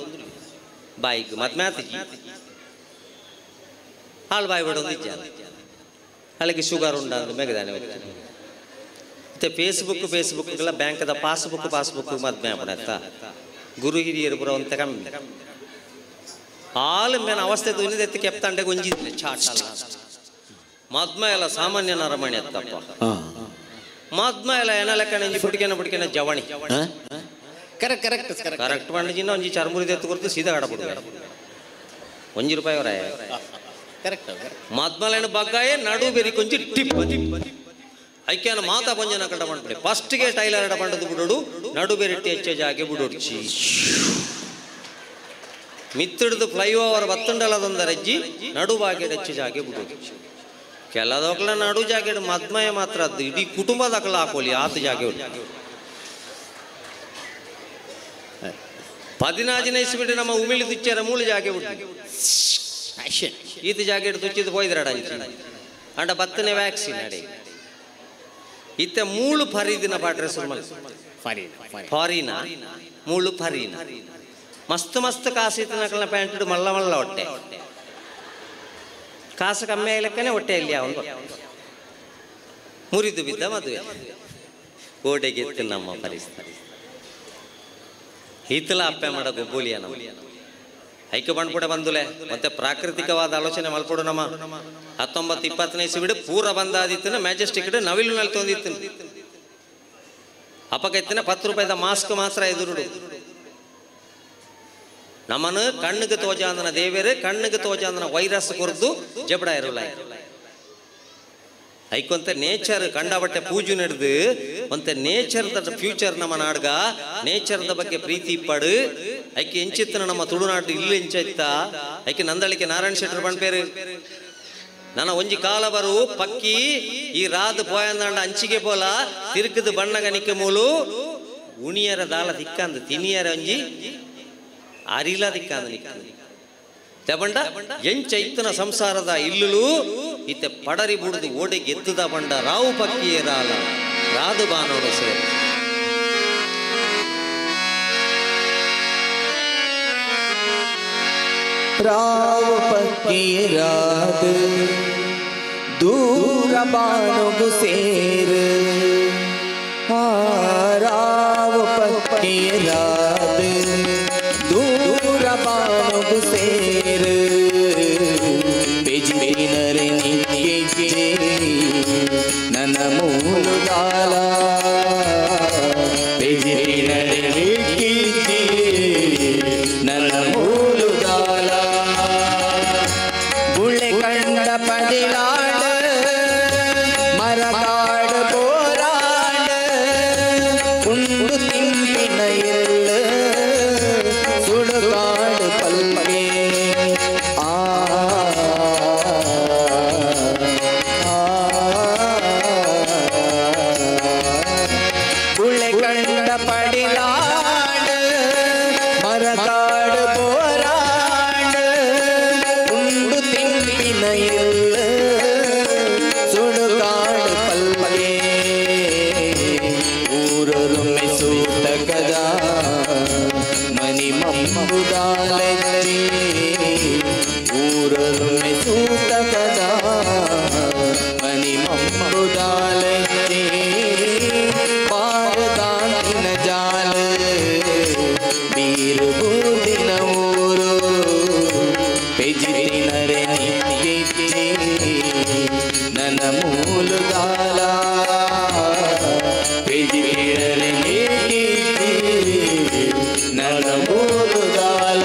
ಬಾಯಿಗೆ ಮದ್ಮ್ಯಾತಿಜಿ ಹಾಳು ಬಾಯಿ ಬಿಡೋದು ಇಜ್ಜ ಅಲ್ಲಿಗೆ ಶುಗರ್ ಉಂಡ ಅಂತ ಮೆಗದಾನೆ ಮತ್ತೆ ಫೇಸ್ಬುಕ್ಗೆಲ್ಲ ಬ್ಯಾಂಕದ ಪಾಸ್ಬುಕ್ ಮದ್ಮೆ ಬಿಡತ್ತ ಗುರು ಹಿರಿಯರು ಬರೋ ಅಂತ ಕಮ್ಮಿ ಹಾಲು ಮೇನ ಅವಸ್ಥೆ ತುನಿದೆತ್ತಿ ಕೆಪ್ತಂಡೆ ಗುಂಜಿದ್ರೆ ಚಾಟ್ ಮದ್ಮೆ ಎಲ್ಲ ಸಾಮಾನ್ಯ ನರಮಣಿ ಎತ್ತಪ್ಪ ಮದ್ಮೆ ಎಲ್ಲ ಏನ ಲೆಕ್ಕ ನೆಂಜಿ ಪುಟಿಕೆನ ಜವಣಿ ಕರೆಕ್ಟ್ ಬಂಡಿನ ಒಂಜಿ ಚರ್ಮುರಿದ ಎತ್ತು ಕೊಡ್ತು ಸೀದಾ ಆಡಬಿಡ್ವೆ ₹1 ಅವರೇ ಮದ್ಮಲೇನ ಬಗ್ಗಾಯೇ ನಡು ಬೇರಿ ಕೊಂಚಿ ಟಿಪ್ ಐಕ್ಯಾನ ಮಾತಾ ಪಂಜನ ಕಡ ಮಾಡ್ಬಿಡಿ ಫಸ್ಟ್ಗೆ ಟೈಲರ್ ಎಡ ಬಂಡದು ಬಿಡೋಡು ನಡು ಬೇರೆ ಹೆಚ್ಚೆ ಜಾಗೆ ಬಿಡೋಡ್ಚಿ ಮಿತ್ತಿಡ್ದು ಫ್ಲೈಓವರ್ ಬತ್ತುಂಡಲದೊಂದ ರಜ್ಜಿ ನಡು ಬಾಗೆ ಹೆಚ್ಚು ಜಾಗೆ ಬಿಡೋದು ಕೆಲದೊಕ್ಲ ನಡು ಜಾಗೆ ಮದ್ಮಯ ಮಾತ್ರ ಅದು ಇಡೀ ಕುಟುಂಬದಕ್ಲ ಹಾಕೋಲಿ ಆತ ಜಾಗೆ 16 ಇಸ್ಬಿಟ್ಟು ನಮ್ಮ ಉಮಿಳಿ ತುಚ್ಚಾರ ಮೂಳು ಜಾಗೆ ಬಿಟ್ಟು ಈತ ಜಾಗೆ ತುಚ್ಚಿದ್ದು ಹೋಯ್ದ್ರಡ ಅಂಡ 10ನೇ ವ್ಯಾಕ್ಸಿನ್ ಅಡಿ ಇತ್ತ ಮೂಳು ಫರೀದಿನ ಪಾಟ್ರೆ ಸುರ್ಮಲ್ ಫಾರಿನ ಮೂಳು ಫರೀನ ಮಸ್ತ್ ಕಾಸು ನಕಲ್ನ ಪ್ಯಾಂಟ್ ಮಲ್ಲ ಹೊಟ್ಟೆ ಕಾಸು ಕಮ್ಮಿ ಆಗ್ಲಿಕ್ಕನೆ ಹೊಟ್ಟೆಯಲ್ಲಿ ಅವನು ಮುರಿದು ಬಿದ್ದ ಮದುವೆ ಗೋಡೆಗೆ ಎತ್ತು ನಮ್ಮ ಪರಿಸ್ಥಿತಿ ಈತಲ ಅಪ್ಪೆ ಮಾಡ ಗೊಬ್ಬುಲಿಯ ನಮ್ಮ ಐಕ್ಯ ಬಂಡ್ಪುಡ ಬಂದುಲೆ ಮತ್ತೆ ಪ್ರಾಕೃತಿಕವಾದ ಆಲೋಚನೆ ಮಲ್ಪಡು ನಮ್ಮ 19-20ನೇ ಇಸ್ವಿಡು ಪೂರ ಬಂದಾದಿತ್ತು ಮ್ಯಾಜೆಸ್ಟಿಕ್ ನವಿಲು ನಲ್ಲಿ ತೊಂದಿತ್ತು ಅಪ್ಪಗೆತ್ತಿನ ₹10 ಮಾಸ್ಕ್ ಮಾತ್ರ ಎದುರುಡು ನಮ್ಮನ್ನು ಕಣ್ಣಿಗೆ ತೋಜಾಂದನ ದೇವೇರು ಕಣ್ಣಿಗೆ ತೋಜಾಂದನ ವೈರಸ್ ಕೊರ್ದು ಜಬಡ ಇರಲ್ಲ ಐಕೊಂತ ನೇಚರ್ ಕಂಡಬಟ್ಟೆ ಪೂಜೆ ನಡೆದು ಒಂತೆ ನೇಚರ್ ಫ್ಯೂಚರ್ ನಮ್ಮ ನಾಡ್ಗ ನೇಚರ್ ಬಗ್ಗೆ ಪ್ರೀತಿ ಪಡು ಐಕೆ ಎಂಚಿತ್ತನ ನಮ್ಮ ತುಳುನಾಡು ಇಲ್ಲಿ ಎಂಚೈತ ಐಕೆ ನಂದಳಿಕೆ ನಾರಾಯಣ ಶೆಟ್ಟರ್ ಬಂಡ್ಪೇರು ನನ್ನ ಒಂಜಿ ಕಾಲ ಬರು ಪಕ್ಕಿ ಈ ರಾದು ಪೋಯಂದಾಂಡ ಅಂಚಿಗೆ ಪೋಲ ತಿರುಕದ ಬಣ್ಣಗನಿಕೆ ಮೂಲು ಉಣಿಯರ ದಾಳ ದಿಕ್ಕಂದು ತಿನಿಯರ ಒಂಜಿ ಅರಿಲ ದಿಕ್ಕಂದು ನಿಕ್ಕಂದು ತೆಬಂಡ ಎಂಚೈತನ ಸಂಸಾರದ ಇಲ್ಲುಲು ಇತ್ತೆ ಪಡರಿ ಬುಡ್ದು ಓಡೆಗೆ ಎತ್ತದ ಬಂಡ ರಾವು ಪಕ್ಕಿಯೇ ರಾಲ ರಾದು ಬಾನೋಡು ಸೇರಿ ರಾವು ಪಕ್ಕಿಯೇ ರಾದು ದೂರ ಬಾನುಗು ಸೇರು ರಾವು ಪಕ್ಕಿಯೇ ರಾದು ದೂರ ಬಾನುಗು ಸೇರು ಬೆಜಿನರೆ ನಿಕ್ಕೆ ನನ್ನ ಮೂಲದಾಲ ಬೆಜಿನರೆ ನಿಕ್ಕೆ ನನ್ನ ಮೂಲದಾಲ ಗುಳೆ ಕಂಡ ಪಡಿಲಾಡ ಮರಕಾಡ ಪೋರಾಡ ಉಂಡು ತಿಂಪಿನ ಎಲ್ಲ ಸುಡುಗಾಡು ಪಲ್ಗೆ ಗುಳೆ ಕಂಡ ಪಡಿಲಾಡ ಮರಕಾಡ ಪೋರಾಡ ಉಂಡು ತಿಂಪಿನ ಎಲ್ಲ ಸುಡುಗಾಡು ಪಲ್ಗೆ ಊರೊಮ್ಮೆ ಸೂತಕದ ಮನಿ ಮಂಬುದಾಲಜಿ ಊರೊಮ್ಮೆ ಸೂತಕದ ಮನಿ ಮಂಬುದಾಲಜಿ ಪಾರದಾಂತಿನ ಜಾಲ ಬೀರು ಬೂದಿನ ಊರು ಪೆಜಿನರೆ ನಿಕ್ಕೆ ನನ್ನ ಮೂಲದಾಲ ಪೆಜಿನರೆ ನಿಕ್ಕೆ ನನ್ನ ಮೂಲದಾಲ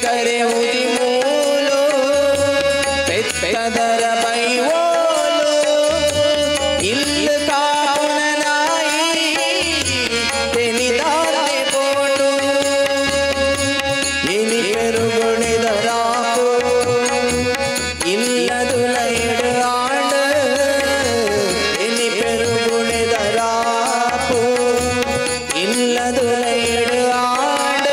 करे उजी मूलो पेदर बैवोलो इल्ल काउननाई तेनिदाते पोटू इनी पेरुगुणिदराको इल्लदुलैड आंड इनी पेरुगुणिदराको इल्लदुलैड आंड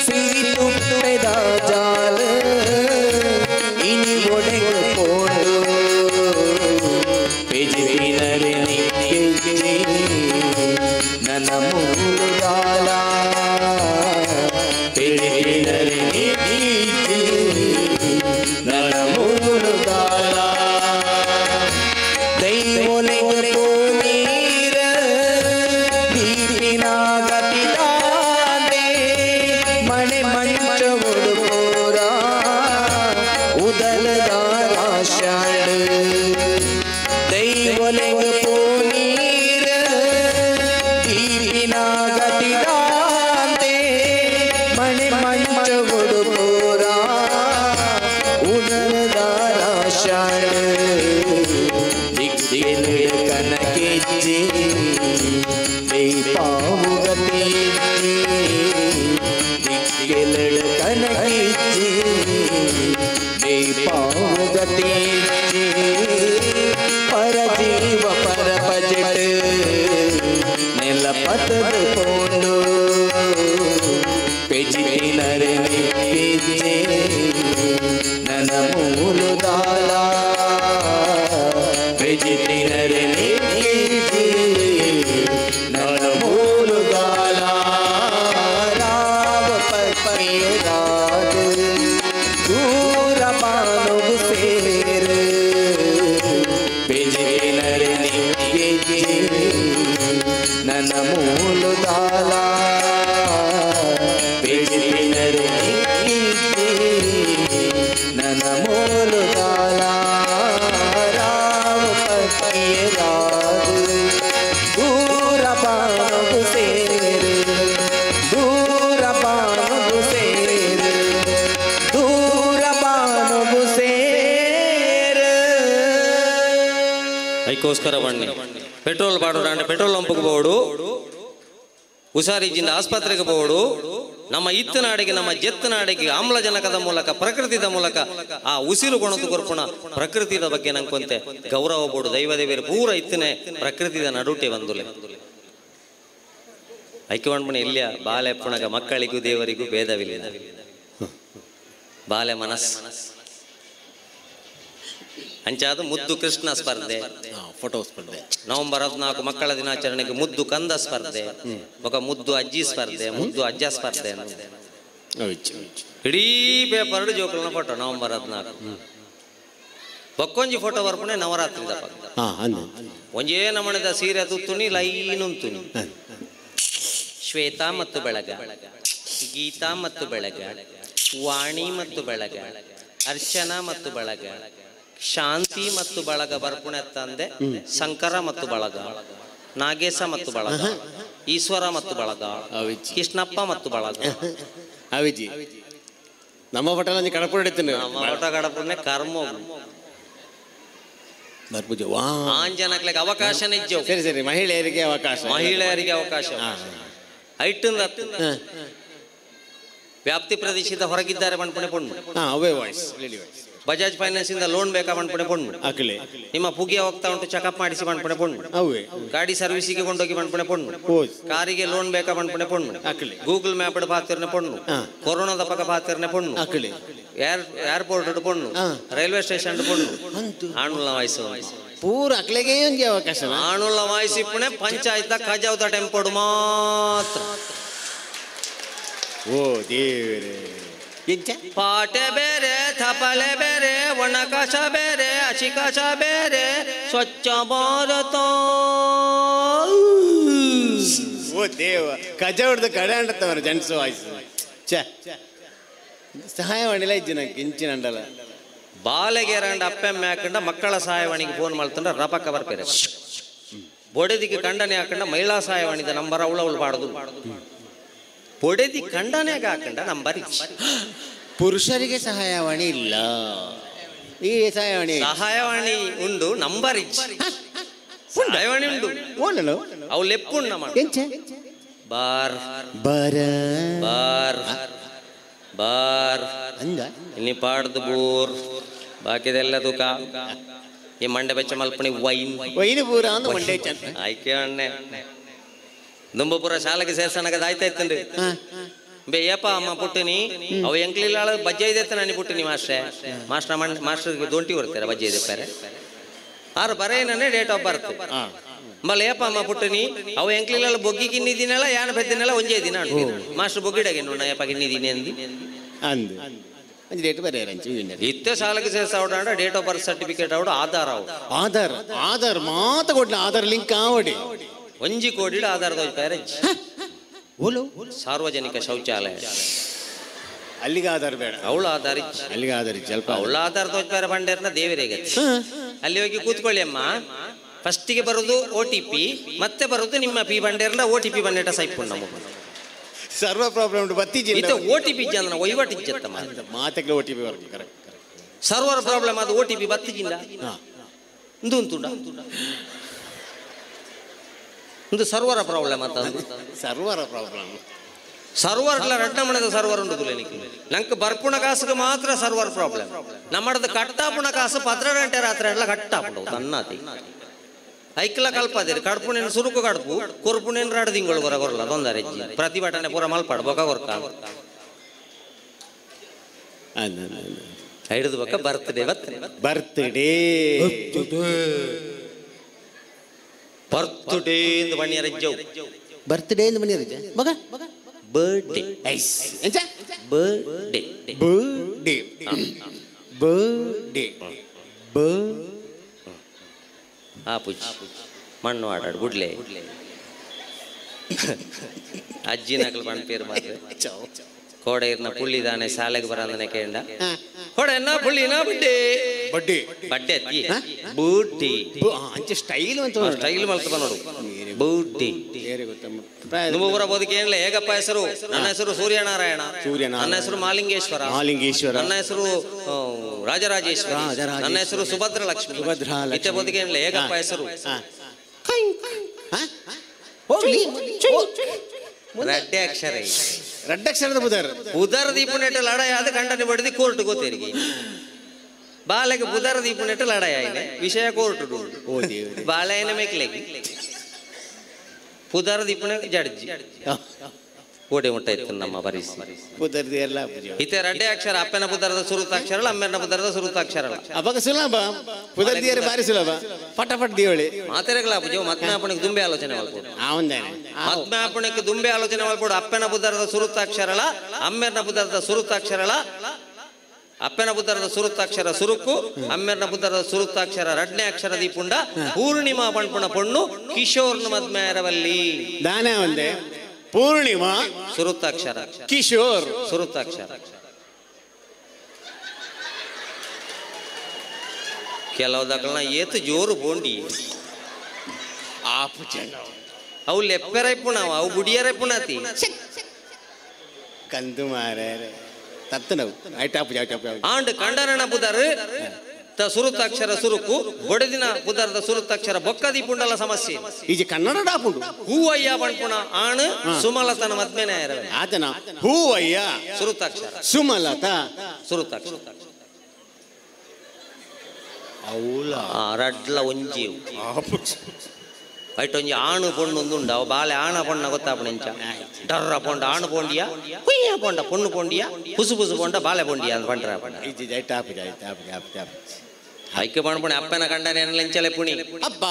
सिरी तुप्पेदा जाल इनी बोडेग पोटू पेजिनरे निक्के नन मूलुगाला पेजिनरे निक्के नन मूलुगाला दैवोलेग पोनीर दीपिना गतिदादे मणे मंच मुडपोरा उदल दाराषाड दैवोलेग पोनीर दीपिना गतिदादे मणे मंच मुडपोरा उदल दाराषाड दिग्दिल कनकेजी पाऊ गति दिग्दिल कनकेजी पाऊ गति परजीव पर बजट नेलपत पोंडो पेजिनर निक्के नन मूलुदाला पेजिनर निक्के नन मूलुदाला राव पपेराद दूर पानुग सेर पेजिनर निक्के नन मूलुदाला पेजिनर निक्के नन मूलुदाला राव पपेराद दूर पानुग सेर दूर पानुग सेर दूर पानुग ಸೇರ ಅದಕ್ಕೋಸ್ಕರ ಬನ್ನಿ ಪೆಟ್ರೋಲ್ ಬಾಡೋಣ ಅಂದ್ರೆ ಪೆಟ್ರೋಲ್ ಪಂಪ್ಗೆ ಬೋಡು ಹುಷಾರಿಜಿಂದ ಆಸ್ಪತ್ರೆಗೆ ಬೋಡು ನಮ್ಮ ಇತ್ತನಾಡಿಗೆ ನಮ್ಮ ಜೆತ್ತನಾಡಿಗೆ ಆಮ್ಲಜನಕದ ಮೂಲಕ ಪ್ರಕೃತಿದ ಮೂಲಕ ಆ ಉಸಿರು ಕೊಣದು ಕೊರ್ಪುಣ ಪ್ರಕೃತಿದ ಬಗ್ಗೆ ನಂಕೊಂತೆ ಗೌರವ ಬೋಡು ದೈವದೇವಿಯರು ಪೂರ ಇತ್ತನೆ ಪ್ರಕೃತಿದ ನಡುಟೆ ಬಂದುಲೆ ಐಕ್ಯವಂಡ್ಮಣಿ ಇಲ್ಲಿಯ ಬಾಲೆ ಪುಣಗ ಮಕ್ಕಳಿಗೂ ದೇವರಿಗೂ ಭೇದವಿಲ್ಲ ಬಾಲೆ ಮನಸ್ಸು ಅಂಚಾದ ಮುದ್ದು ಕೃಷ್ಣ ಸ್ಪರ್ಧೆ ಫೋಟೋ ಸ್ಪರ್ಧೆ ನವೆಂಬರ್ 14 ಮಕ್ಕಳ ದಿನಾಚರಣೆಗೆ ಮುದ್ದು ಕಂದ ಸ್ಪರ್ಧೆ ఒక ಮುದ್ದು ಅಜ್ಜಿ ಸ್ಪರ್ಧೆ ಮುದ್ದು ಅಜ್ಜ ಸ್ಪರ್ಧೆ ಇಡೀ ಪೇಪರ್ ಜೋಕಲ್ನ ಫೋಟೋ ನವೆಂಬರ್ 14 ಬಕ್ಕೊಂಜಿ ಫೋಟೋ ಬರ್ಪಣೆ ನವರಾತ್ರಿ ದಪ್ಪ ಒಂಜೇ ನಮಣದ ಸೀರೆ ತುತ್ತುನಿ ಲೈನ್ ಉಂತುನಿ ಶ್ವೇತಾ ಮತ್ತು ಬೆಳಗ ಗೀತಾ ಮತ್ತು ಬೆಳಗ ವಾಣಿ ಮತ್ತು ಬೆಳಗ ಅರ್ಚನಾ ಮತ್ತು ಬಳಗ ಶಾಂತಿ ಮತ್ತು ಬಳಗ ಬರ್ಪುಣೆ ತಂದೆ ಶಂಕರ ಮತ್ತು ಬಳಗ ನಾಗೇಶ ಮತ್ತು ಬಳಗ ಈಶ್ವರ ಮತ್ತು ಬಳಗ ಕೃಷ್ಣಪ್ಪ ಮತ್ತು ಬಳಗ ಅವಿಜಿ ನಮ್ಮ ಹೋಟೆಲ್ ಕಡಪುರ ಕಡಪುರನೆ ಕರ್ಮ ಆಂಜನಕ್ಲೆಗೆ ಅವಕಾಶ ನಿಜ ಸರಿ ಸರಿ ಮಹಿಳೆಯರಿಗೆ ಅವಕಾಶ ಐಟಂದ ವ್ಯಾಪ್ತಿ ಪ್ರದೇಶದ ಹೊರಗಿದ್ದಾರೆ ಬಣ್ಪಣೆ ಪೊಣ್ಣು ಬಜಾಜ್ ಫೈನಾನ್ಸ್ ಇಂದ ಲೋನ್ ಬೇಕಾ ಬಣ್ಪಣೆ ಪೊಣ್ಣು ನಿಮ್ಮ ಪುಗಿಯ ಹೋಗ್ತಾ ಉಂಟು ಚೆಕಪ್ ಮಾಡಿಸಿ ಬಣ್ಪಣೆ ಪೊಣ್ಣು ಗಾಡಿ ಸರ್ವಿಸಿಗೆ ಕೊಂಡೋಗಿ ಬಣ್ಪಣೆ ಪೊಣ್ಣು ಕಾರಿಗೆ ಲೋನ್ ಬೇಕಾ ಬಣ್ಪಣೆ ಪೊಣ್ಣು ಗೂಗಲ್ ಮ್ಯಾಪ್ ಪಾತಿರ್ನೆ ಪೊಣ್ಣು ಕೊರೋನಾದ ಪಕ್ಕ ಪಾತಿರ್ನೆ ಪೊಣ್ಣು ಏರ್ಪೋರ್ಟ್ ಪೊಣ್ಣು ರೈಲ್ವೆ ಸ್ಟೇಷನ್ ಪೊಣ್ಣು ಆಣುಲ್ಲ ವಯಸ್ಸು ಪೂರ ಅಕ್ಲೆಗೆ ಅವಕಾಶ ಆಣುಲ್ಲ ವಯಸ್ಸಿಪ್ಪಣೆ ಪಂಚಾಯತ್ ಖಜಾವತ ಟೆಂಪೋಡು ಮಾತ್ರ ಓ ದೇವರೇ ಪಾಟೆ ಬೇರೆ ಥಪಲೆ ಬೇರೆ ಒಣಕಸ ಬೇರೆ ಹಸಿಕಸ ಬೇರೆ ಸ್ವಚ್ಛ ಭಾರತ ಓ ದೇವ ಕಜ ಹೊಡೆದು ಕಡೆ ಅಂಟತ್ತವರು ಜೆಂಟ್ಸ್ ವಾಯ್ಸ್ ಛೇ ಸಹಾಯವಾಣಿಲ್ಲ ಇಜ್ಜಿ ನಂಗೆ ಇಂಚಿನಂಡಲ್ಲ ಬಾಲೆಗೆ ರಂಡ ಅಪ್ಪೆಮ್ಮೆ ಹಾಕೊಂಡ ಮಕ್ಕಳ ಸಹಾಯವಾಣಿಗೆ ಫೋನ್ ಮಾಡ್ತಂಡ ರಪಕ್ಕ ಬರ್ಪೇರೆ ಬೊಡೆದಿಗೆ ಖಂಡನೆ ಹಾಕೊಂಡ ಮಹಿಳಾ ಸಹಾಯವಾಣಿದ ನಂಬರ್ ಅವಳು ಪಾಡೋದು ಪೊಡೆದಿ ಕಂಡನೆಗೆ ಹಾಕಂಡ ನಂಬರ್ ಪುರುಷರಿಗೆ ಸಹಾಯವಾಣಿ ಇಲ್ಲ, ಈ ಸಹಾಯವಾಣಿ ಉಂಡು ನಂಬರ್ ಸಹಾಯವಾಣಿ ಉಂಡು ಓನಲು ಅವು ಲೆಪ್ಪುಂಡ ಮಾಡ ಎಂಚೆ ಬಾರ್ ಬರ ಬಾರ್ ಬಾರ್ ಅಂದ ಇನ್ನಿ ಪಾಡ್ದು ಬೋರ್ ಬಾಕಿದೆಲ್ಲ ತುಕ ಈ ಮಂಡೆ ಬೆಚ್ಚ ಮಲ್ಪಣಿ ವೈನ್ ವೈನು ಪೂರ ಅಂದ ಮಂಡೆ ಚಂದ ಆಯ್ಕೆ ಅಣ್ಣೆ ದುಂಬಪುರ ಶಾಲೆಗೆ ಸೇರ್ಸಣಗದ ಆಯ್ತಾ ಇತ್ತಂದ್ರಿ ಬೇ ಏಪ ಅಮ್ಮ ಪುಟ್ಟಿನಿ ಅವು ಎಂಕ್ಲಿಲ್ಲ ಬಜ್ಜೆ ಇದೆ ನಾನು ಪುಟ್ಟಿನಿ ಮಾಸ್ಟರ್ಗೆ ದೊಂಟಿ ಕೊಡ್ತಾರೆ ಬಜ್ಜೆ ಇದೆ ಬೇರೆ ಆರು ಬರೇನೇ ಡೇಟ್ ಆಫ್ ಬರ್ತ್ ಮಲ್ಲ ಏಪ ಅಮ್ಮ ಪುಟ್ಟಿನಿ ಅವು ಎಂಕ್ಲಿಲ್ಲ ಬೊಗ್ಗಿ ಕಿನ್ನಿದ್ದೀನಲ್ಲ ಯಾನ ಬೆದ್ದಿನಲ್ಲ ಒಂಜೇ ದಿನ ಮಾಸ್ಟರ್ ಬೊಗ್ಗಿಡಗೆ ನೋಡ ಏಪ ಕಿನ್ನಿದ್ದೀನಿ ಅಂದಿ ಅಂದು ಡೇಟ್ ಬೇರೆ ಇತ್ತೆ ಶಾಲೆಗೆ ಸೇರ್ಸ ಅವಡ ಡೇಟ್ ಆಫ್ ಬರ್ತ್ ಸರ್ಟಿಫಿಕೇಟ್ ಅವಡು ಆಧಾರ್ ಅವು ಆಧಾರ್ ಮಾತ ಕೊಡ್ಲ ಆಧಾರ್ ಲಿಂಕ್ ಆವಡಿ ಒಂಜಿ ಕೋಡಿ ಆಧಾರದ ಸಾರ್ವಜನಿಕ ಶೌಚಾಲಯ ಅಲ್ಲಿಗೆ ಆಧಾರ್ ಬೇಡ, ಅವಳು ಆಧಾರ ಅಲ್ಲಿಗೆ ಆಧಾರ ಸ್ವಲ್ಪ ಅವಳ ಆಧಾರ ತೋಚ್ಪಾರ ಬಂಡೇರ್ನ ದೇವರಿಗೆ ಅಲ್ಲಿ ಹೋಗಿ ಕೂತ್ಕೊಳ್ಳಿ ಅಮ್ಮ. ಫಸ್ಟಿಗೆ ಬರೋದು OTP, ಮತ್ತೆ ಬರೋದು ನಿಮ್ಮ ಪಿ ಬಂಡೇರ್ನ OTP ಬಂಡೇಟ ಸೈಪುಂಡು ನಮ್ಮ ಸರ್ವ ಪ್ರಾಬ್ಲಮ್ ಉಂಟು ಬತ್ತೀಜಿ ಇತ್ತ OTP ಜನ ವಹಿವಾಟು ಇಜ್ಜತ್ತ ಮಾತಕ್ಕೆ OTP ಬರ್ತದೆ ಕರೆಕ್ಟ್ ಸರ್ವರ್ ಪ್ರಾಬ್ಲಮ್ ಅದು OTP ಬತ್ತಿಜಿಂದ ಇಂದು ಉಂಟುಂಡ ಒಂದು ಸರ್ವರ ಪ್ರಾಬ್ಲಮ್ ಅಂತ ಸರ್ವರ ಪ್ರಾಬ್ಲಮ್ ಸರ್ವರ್ಲ ರಡ್ಡಮಣದ ಸರ್ವರ್ ಉಂಟು ನಂಗೆ ಬರ್ಪುಣ ಕಾಸಿಗೆ ಮಾತ್ರ ಸರ್ವರ್ ಪ್ರಾಬ್ಲಮ್ ನಮ್ಮಡದ ಕಟ್ಟಾಪುಣ ಕಾಸು 10 ಗಂಟೆ ರಾತ್ರಿ ಎಲ್ಲ ಕಟ್ಟಾಪುಂಡು ತನ್ನಾತಿ ಐಕ್ಲ ಕಲ್ಪದಿರಿ ಕಡ್ಪುಣೇನು ಸುರುಕು ಕಡ್ಪು ಕೊರ್ಪುಣೇನು ರಾಡು ತಿಂಗಳು ಗೊರಲ್ಲ ತೊಂದರೆ ಪ್ರತಿಭಟನೆ ಪೂರ ಮಲ್ಪಾಡು ಬೊಕ ಗೊರ್ಕ ಹಿಡಿದು ಬೊಕ ಬರ್ತ್ಡೇ ಬರ್ತ್ಡೇ ಎಂದು ಬಣ್ಣಿಯ ರಜ್ಜವು ಬರ್ತ್ಡೇ ಎಂದು ಬನ್ನಿ ರಜೆ ಮಗ ಬರ್ಡೇ ಎಂಚ ಬರ್ಡೇ ಬರ್ಡೇ ಬರ್ಡೇ ಆಪುಜಿ ಮಣ್ಣು ಆಟಾಡು ಗುಡ್ಲೆ ಅಜ್ಜಿ ನಕಲು ಬಣ್ಣ ಪೇರು ಮಾತ್ರ ಕೋಡೆರ್ನ ಪುಳ್ಳಿದಾನೆ ಶಾಲೆಗೆ ಬರಂದನೆ ಕೇಂಡ ಕೊಡೆನ್ನ ಪುಳ್ಳಿನ ಬಡ್ಡೆ ಬಡ್ಡೆ ಬಡ್ಡೆ ಅತ್ತಿ ಬೂಟಿ ಅಂಚೆ ಸ್ಟೈಲ್ ಅಂತ ಸ್ಟೈಲ್ ಮಲ್ಕ ನೋಡು ಬೂಟಿ ನಿಮ್ಮ ಊರ ಬೋದಕ್ಕೆ ಏನಿಲ್ಲ ಹೇಗಪ್ಪ ಹೆಸರು? ನನ್ನ ಹೆಸರು ಸೂರ್ಯನಾರಾಯಣ. ನನ್ನ ಹೆಸರು ಮಾಲಿಂಗೇಶ್ವರ. ನನ್ನ ಹೆಸರು ರಾಜರಾಜೇಶ್ವರ. ನನ್ನ ಹೆಸರು ಸುಭದ್ರ ಲಕ್ಷ್ಮಿ. ಇತ್ತೆ ಬೋದಕ್ಕೆ ಏನಿಲ್ಲ ಹೇಗಪ್ಪ ಹೆಸರು? ರಡ್ಡೆ ಅಕ್ಷರ ರಡ್ಡಕ್ಷರದ ಬುಧರ ದೀಪುನೆಟ್ಟ ಲಡಾಯ ಆದ ಕಂಡನೆ ಬಡ್ದಿ ಕೋರ್ಟ್ ಗೊತ್ತೇರಿಗೆ ಬಾಲೆಗೆ ಬುಧರ ದೀಪುನೆಟ್ಟ ಲಡಾಯ ವಿಷಯ ಕೋರ್ಟ್ ಬಾಳೆನ ಮೇಕ್ಲೆಗಿ ಪುದರ ದೀಪನೆ ಜಡ್ಜಿ ಓಡೆ ಮುಟ್ಟ ಇತ್ತು ನಮ್ಮ ಪರಿಸ್ಥಿತಿ ಇತ್ತೆ ರಡ್ಡೆ ಅಕ್ಷರ ಅಪ್ಪನ ಪುದರದ ಸುರುತಾಕ್ಷರ ಅಮ್ಮೆನ ಪುದರದ ಸುರುತಾಕ್ಷರ ಅವಾಗ ಸುಲಭ ಪುದರ್ದಿಯರು ಬಾರಿ ಸುಲಭ ಫಟಾಫಟ್ ದಿವಳಿ ಮಾತೆರೆಗಳ ಪೂಜೆ ಮತ್ಮ್ಯಾಪಣಕ್ಕೆ ದುಂಬೆ ಆಲೋಚನೆ ಮಾಡ್ಬೋದು ಮತ್ಮ್ಯಾಪಣಕ್ಕೆ ದುಂಬೆ ಆಲೋಚನೆ ಮಾಡ್ಬೋದು ಅಪ್ಪನ ಪುದರದ ಸುರುತಾಕ್ಷರಳ ಅಮ್ಮೆನ ಪುದರದ ಸುರುತಾಕ್ಷರಳ ಅಪ್ಪನ ಪುದರದ ಸುರುತಾಕ್ಷರ ಸುರುಕು ಅಮ್ಮೆನ ಪುದರದ ಸುರುತಾಕ್ಷರ ರಡ್ನೆ ಅಕ್ಷರ ದೀಪುಂಡ ಪೂರ್ಣಿಮಾ ಪಣ್ಪುಣ ಪೊಣ್ಣು ಕಿಶೋರ್ನ ಮದ್ಮೇರವಲ್ಲಿ ದಾನ ಒಂದೇ ಪೂರ್ಣಿಮಾ ಸುರುತಾಕ್ಷರ ಕಿಶೋರ್ ಸುರುತಾಕ್ಷರ ಕೆಲವು ದಕ್ಕಳನ್ನ ಏತು ಜೋರು ಬೋಂಡಿ ಅವು ಲೆಪ್ಪೆರೈಪುಣ ಅವು ಬುಡಿಯರೈಪುಣತಿ ಕಂದು ಮಾರೇ ತತ್ತನವು ಆಂಡ್ ಕಂಡರಣ ಪುದರ್ ಸುರುತಾಕ್ಷರ ಸುರುಕು ಬೊಡೆದಿನ ಪುದರದ ಸುರುತಾಕ್ಷರ ಬೊಕ್ಕದಿ ಪುಂಡಲ ಸಮಸ್ಯೆ ಈಜಿ ಕನ್ನಡ ಡಾಪುಂಡು ಹೂವಯ್ಯ ಪಣ್ಪುಣ ಆಣ್ ಸುಮಲತನ ಮದ್ಮೇನ ಆತನ ಹೂವಯ್ಯ ಸುರುತಾಕ್ಷರ ಸುಮಲತ ಸುರುತಾಕ್ಷರ ರಡ್ಲ ಒಂಜಿ ಐಟೊಂಜಿ ಆಣು ಪೊಣ್ಣು ಒಂದುಂಡ ಅವ ಬಾಳೆ ಆಣ ಪೊಣ್ಣ ಗೊತ್ತಾಪಣೆಂಚ ಡರ್ರ ಪೊಂಡ ಆಣು ಪೊಂಡಿಯ ಹುಯ್ಯ ಪೊಂಡ ಪೊಣ್ಣು ಪೊಂಡಿಯ ಪುಸು ಪುಸು ಪೊಂಡ ಬಾಳೆ ಪೊಂಡಿಯ ಅಂತ ಪಂಡ್ರ ಐಕ್ಯ ಪಣ್ಪುಣಿ ಅಪ್ಪನ ಕಂಡನೆ ಎಂಚಲೆ ಪುಣಿ ಅಪ್ಪ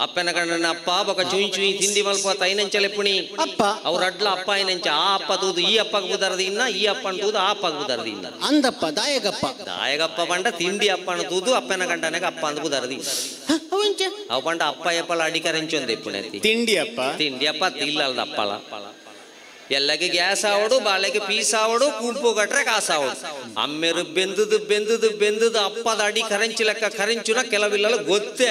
ಅಪ್ಪನ ಕಂಡನ ಅಪ್ಪ ಬೊಕ ಚುಯಿ ಚುಯಿ ತಿಂದಿ ಮಲ್ಪ ತೈನೆಂಚಲೆ ಪುಣಿ ಅಪ್ಪ ಅವ್ರ ಅಡ್ಲ ಅಪ್ಪ ಐನೆಂಚ ಆ ಅಪ್ಪ ತೂದು ಈ ಅಪ್ಪಗೆ ಬುದರದಿ ಇನ್ನ ಈ ಅಪ್ಪನ ತೂದು ಆ ಅಪ್ಪಗೆ ಬುದರದಿ ಇನ್ನ ಅಂದಪ್ಪ ದಾಯಗಪ್ಪ ಪಂಡ ತಿಂಡಿ ಅಪ್ಪನ ತೂದು ಅಪ್ಪನ ಕಂಡನೆಗೆ ಅಪ್ಪ ಅಂದ ಬುದರದಿ ಅವ ಪಂಡ ಅಪ್ಪ ಎಪ್ಪಲ ಅಡಿಕರೆಂಚೊಂದೆ ಪುಣೆತಿ ತಿಂಡಿ ಅಪ್ಪ ತಿಲ್ಲಲ್ದ ಅಪ್ಪಳ ಎಲ್ಲಗೆ ಗ್ಯಾಸ್ ಆವಡು ಬಾಳೆಗೆ ಪೀಸ್ ಆವಡು ಗುಂಪು ಗಟ್ರೆ ಕಾಸು ಆವಡು ಅಮ್ಮೆರು ಬೆಂದದು ಅಪ್ಪದ ಅಡಿ ಕರೆಂಚು ಲೆಕ್ಕ ಕರೆಂಚುನ ಕೆಲವಿಲ್ಲ ಗೊತ್ತೇ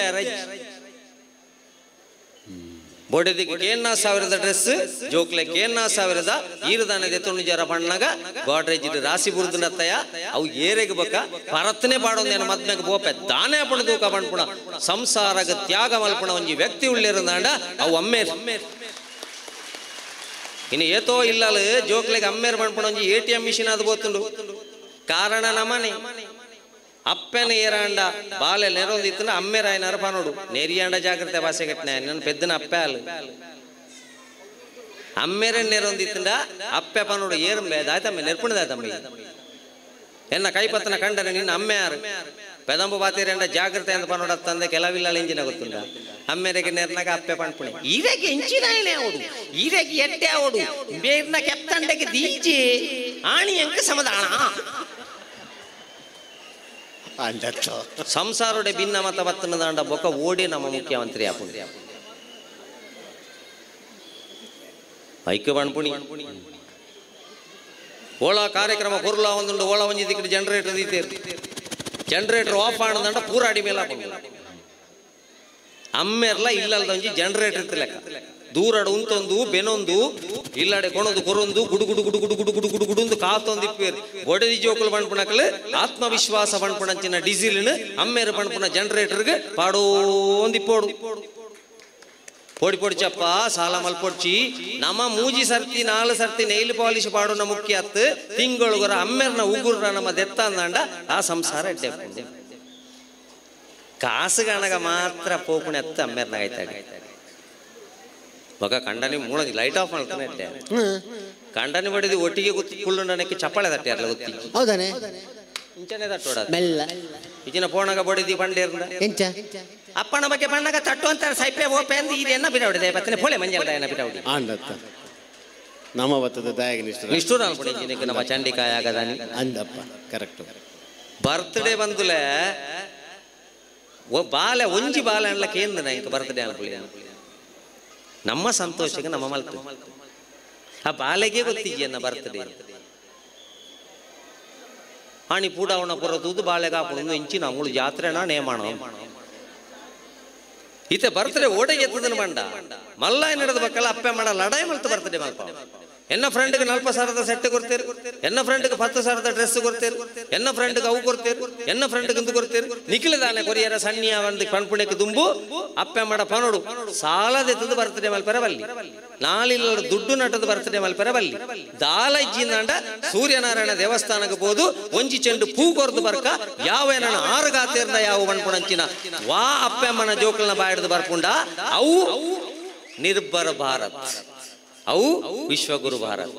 ಬೊಡೆದಿಗೆ ಕೇನ್ನ ಸಾವಿರದ ಡ್ರೆಸ್ ಜೋಕ್ಲೆ ಕೇನ್ನ ಸಾವಿರದ ಈರದಾನದೆ ತೊಣ್ಣು ಬಣ್ಣಗ ಗೋಡ್ರೇಜ್ ರಾಸಿ ಬುರ್ದನತ್ತಯ ಅವು ಏರೆಗೆ ಬಕ ಪರತ್ನೆ ಪಾಡೊಂದೇನು ಮದ್ಮೆಗೆ ಬೋಪೆ ದಾನೆ ಪಣದೂಕ ಪಣ್ಪುಣ ಸಂಸಾರಗ ತ್ಯಾಗ ಮಲ್ಪುಣ ಒಂಜಿ ವ್ಯಕ್ತಿ ಉಳ್ಳಿರಂದಾಂಡ ಅವು ಅಮ್ಮೇರ್ ಇನ್ನು ಏತೋ ಇಲ್ಲಲ್ಲ ಜೋಕ್ಲೆಗೆ ಅಮ್ಮೇರ್ ಪಣ್ಪುಣ ಒಂಜಿ ATM ಮಿಷಿನ್ ಅದು ಬೋತುಂಡು ಕಾರಣ ನಮನೆ ಅಪ್ಪನ ಏರಾಂಡ ಬಾಲೆ ನೆರೊಂದಿತ್ತಂಡ ಅಮ್ಮೇರಾಯನಾರ ಪನೋಡು ನೆರಿಯಾಂಡ ಜಾಗ್ರತೆ ಭಾಷೆ ಕಟ್ನೆ ನನ್ನ ಪೆದ್ದನ ಅಪ್ಪೆ ಅಲ್ಲ ಅಮ್ಮೇರ ನೆರೊಂದಿತ್ತಂಡ ಅಪ್ಪೆ ಪನೋಡು ಏರಂಬೆ ದಾಯ್ತಮ್ಮೆ ನೆರ್ಪುಣದಾಯ್ತಮ್ಮೆ ಎನ್ನ ಕೈಪತ್ತನ ಕಂಡರೆ ನಿನ್ನ ಅಮ್ಮೆ ಯಾರು ಪೆದಂಬು ಬಾತಿರಂಡ ಜಾಗ್ರತೆ ಅಂತ ಪನೋಡತ್ತಂದೆ ಕೆಲವಿಲ್ಲ ಇಂಜಿನ ಗೊತ್ತುಂಡ ಅಮ್ಮೇರೆಗೆ ನೆರ್ನಾಗ ಅಪ್ಪೆ ಪಣ್ಪುಣೆ ಈರೆಗೆ ಇಂಚಿನ ಅವಡು ಈರೆಗೆ ಎಟ್ಟೆ ಅವಡು ಬೇರ್ನ ಕೆತ್ತಂಡೆಗೆ ದೀಜಿ ಆಣಿ ಅಂಕ ಸಮದಾಣ ಸಂಸಾರೋಡೆ ಭಿನ್ನ ಮತ ಬತ್ತನ ದಾಂಡ ಬೊಕ್ಕ ಓಡಿ ನಮ್ಮ ಮುಖ್ಯಮಂತ್ರಿ ಆಪುಂಡಿ ಐಕ್ಯ ಬಣ್ಪುಣಿ ಓಳ ಕಾರ್ಯಕ್ರಮ ಕೊರ್ಲ ಒಂದುಂಡು ಓಳ ಒಂಜಿ ದಿಕ್ಕಿ ಜನರೇಟರ್ ದೀತೇರು ಜನರೇಟರ್ ಆಫ್ ಆಣದಂಡ ಪೂರಾಡಿ ಮೇಲೆ ಅಮ್ಮೆರ್ಲ ಇಲ್ಲಲ್ದ ಒಂಜಿ ಜನರೇಟರ್ ಇತ್ತು ಲೆಕ್ಕ ದೂರಡು ಉಂತೊಂದು ಬೆನೊಂದು ಇಲ್ಲಡೆ ಕೊಣೊಂದು ಕೊರೊಂದು ಗುಡು ಗುಡು ಗುಡು ಗುಡು ಗುಡು ಗುಡು ಗುಡು ಗುಡು ಕಾತೊಂದಿಪ್ಪೇರು ಒಡೆದಿ ಜೋಕುಲು ಬಣ್ಪುಣಕಲು ಆತ್ಮವಿಶ್ವಾಸ ಬಣ್ಪುಣಂಚಿನ ಡೀಸೆಲ್ನ ಅಮ್ಮೇರು ಬಣ್ಪುಣ ಜನರೇಟರ್ಗೆ ಪಾಡೋಂದಿಪ್ಪೋಡು ಪೊಡಿ ಪೊಡಿ ಚಪ್ಪ ಸಾಲ ಮಲ್ಪೊಡ್ಚಿ ನಮ್ಮ ಮೂಜಿ ಸರ್ತಿ 4 ಸರ್ತಿ ನೈಲ್ ಪಾಲಿಶ್ ಪಾಡೋನ ಮುಖ್ಯ ಅತ್ತು ತಿಂಗಳೊಗರ ಅಮ್ಮೆರ್ನ ಉಗುರ್ರ ನಮ್ಮ ದೆತ್ತ ಅಂದಾಂಡ ಆ ಸಂಸಾರ ಎಡ್ಡೆ ಕಾಸು ಗಣಗ ಮಾತ್ರ ಪೋಪುಣೆ ಅತ್ತು ಅಮ್ಮೆರ್ನಾಗ ಆಯ್ತಾಡಿ ಮಗ ಕಂಡನಿ ಮೂಳದಿ ಲೈಟ್ ಆಫ್ ಮಾಡ್ತಾನೆ ಎಡ್ಡೆ ಕಂಡನಿ ಬಡಿದು ಒಟ್ಟಿಗೆ ಗೊತ್ತಿ ಕುಳ್ಳುಂಡನಕ್ಕೆ ಚಪ್ಪಳೆ ತಟ್ಟೆ ಅಲ್ಲ ಗೊತ್ತಿ ಹೌದಾನೆ ಇಂಚನೆ ತಟ್ಟೋಡ ಮೆಲ್ಲ ಈಚಿನ ಪೋಣಗ ಬಡಿದಿ ಬಂಡೇರ್ನ ಎಂಚ ಅಪ್ಪನ ಬಗ್ಗೆ ಬಣ್ಣಗ ತಟ್ಟು ಅಂತ ಸೈಪೆ ಓಪೆ ಅಂದ್ ಇದೆನ್ನ ಬಿಡಾವಡಿದೆ ಪತ್ತನೆ ಪೊಳೆ ಮಂಜಲ್ ದಯನ ಬಿಡಾವಡಿ ಆಂಡತ್ತ ನಮ್ಮ ವತ್ತದ ದಾಯಗ ನಿಷ್ಠುರ ಅನ್ಪಡಿ ಇಂಜಿನಿಗೆ ನಮ್ಮ ಚಂಡಿಕಾಯ ಆಗದಾನಿ ಅಂದಪ್ಪ ಕರೆಕ್ಟ್ ಬರ್ತ್ಡೇ ಬಂದುಲೆ ಬಾಲೆ ಒಂಜಿ ಬಾಲೆ ಅನ್ಲಕ್ಕೆ ಏನ್ ಇಂಕ ಬರ್ತ್ಡೇ ಅನ್ಪುಳಿ ನಮ್ಮ ಸಂತೋಷಕ್ಕೆ ನಮ್ಮ ಮಲ್ತು ಆ ಬಾಲೆಗೆ ಗೊತ್ತಿಜ್ಜಿ ಬರ್ತ್ಡೇ ಆಣಿ ಪೂಡಾವಣ ಪುರದು ಬಾಳೆಗ ಹಾಕೊಂಡು ಇಂಚಿನ ಅವಳು ಜಾತ್ರೆನ ನೇಮಾಣ ಈತ ಬರ್ತ್ಡೇ ಓಡೆ ಎತ್ತದನ ಬಂಡ ಮಲ್ಲ ನಡೆದ ಬಕ್ಕಲ್ಲ ಅಪ್ಪೆ ಮಾಡ ಲಡಾಯಿ ಮಲ್ತು ಬರ್ತ್ಡೇ ಮಲ್ಪ ಎನ್ನ ಫ್ರೆಂಡ್ಗೆ 40,000 ಸೆಟ್ ಕೊಡ್ತೀರಿ ಎನ್ನ ಫ್ರೆಂಡ್ಗೆ 10,000 ಡ್ರೆಸ್ ಕೊಡ್ತೀರಿ ಎನ್ನ ಫ್ರೆಂಡ್ಗೆ ಅವು ಕೊಡ್ತೀರಿ ಎನ್ನ ಫ್ರೆಂಡ್ಗೆ ಇಂದು ಕೊಡ್ತೀರಿ ನಿಖಿಲದಾನೆ ಕೊರಿಯರ ಸಣ್ಣಿಯ ಒಂದು ಪಣ್ಪುಣಕ್ಕೆ ದುಂಬು ಅಪ್ಪೆ ಮಾಡ ಪನೋಡು ಸಾಲದೆತ್ತದು ಬರ್ತ್ಡೇ ಮಲ್ಪೆರ ಬಲ್ಲಿ ನಾಳಿಲ್ಲ ದುಡ್ಡು ನಟದ ಬರ್ತ್ಡೇ ಮಲ್ಪೆರ ಬಲ್ಲಿ ದಾಲಜ್ಜಿಂದಾಂಡ ಸೂರ್ಯನಾರಾಯಣ ದೇವಸ್ಥಾನಕ್ಕೆ ಹೋದು ಒಂಜಿ ಚೆಂಡು ಪೂ ಕೊರ್ದು ಬರ್ಕ ಯಾವ ಏನನ ಆರುಗಾತಿರ್ದ ಯಾವ ಬಣ್ಪುಣಂಚಿನ ವಾ ಅಪ್ಪೆಮ್ಮನ ಜೋಕಲ್ನ ಬಾಯ್ದು ಬರ್ಪುಂಡ ಅವು ನಿರ್ಭರ ಭಾರತ್ ಅವು ವಿಶ್ವಗುರು ಭಾರತ್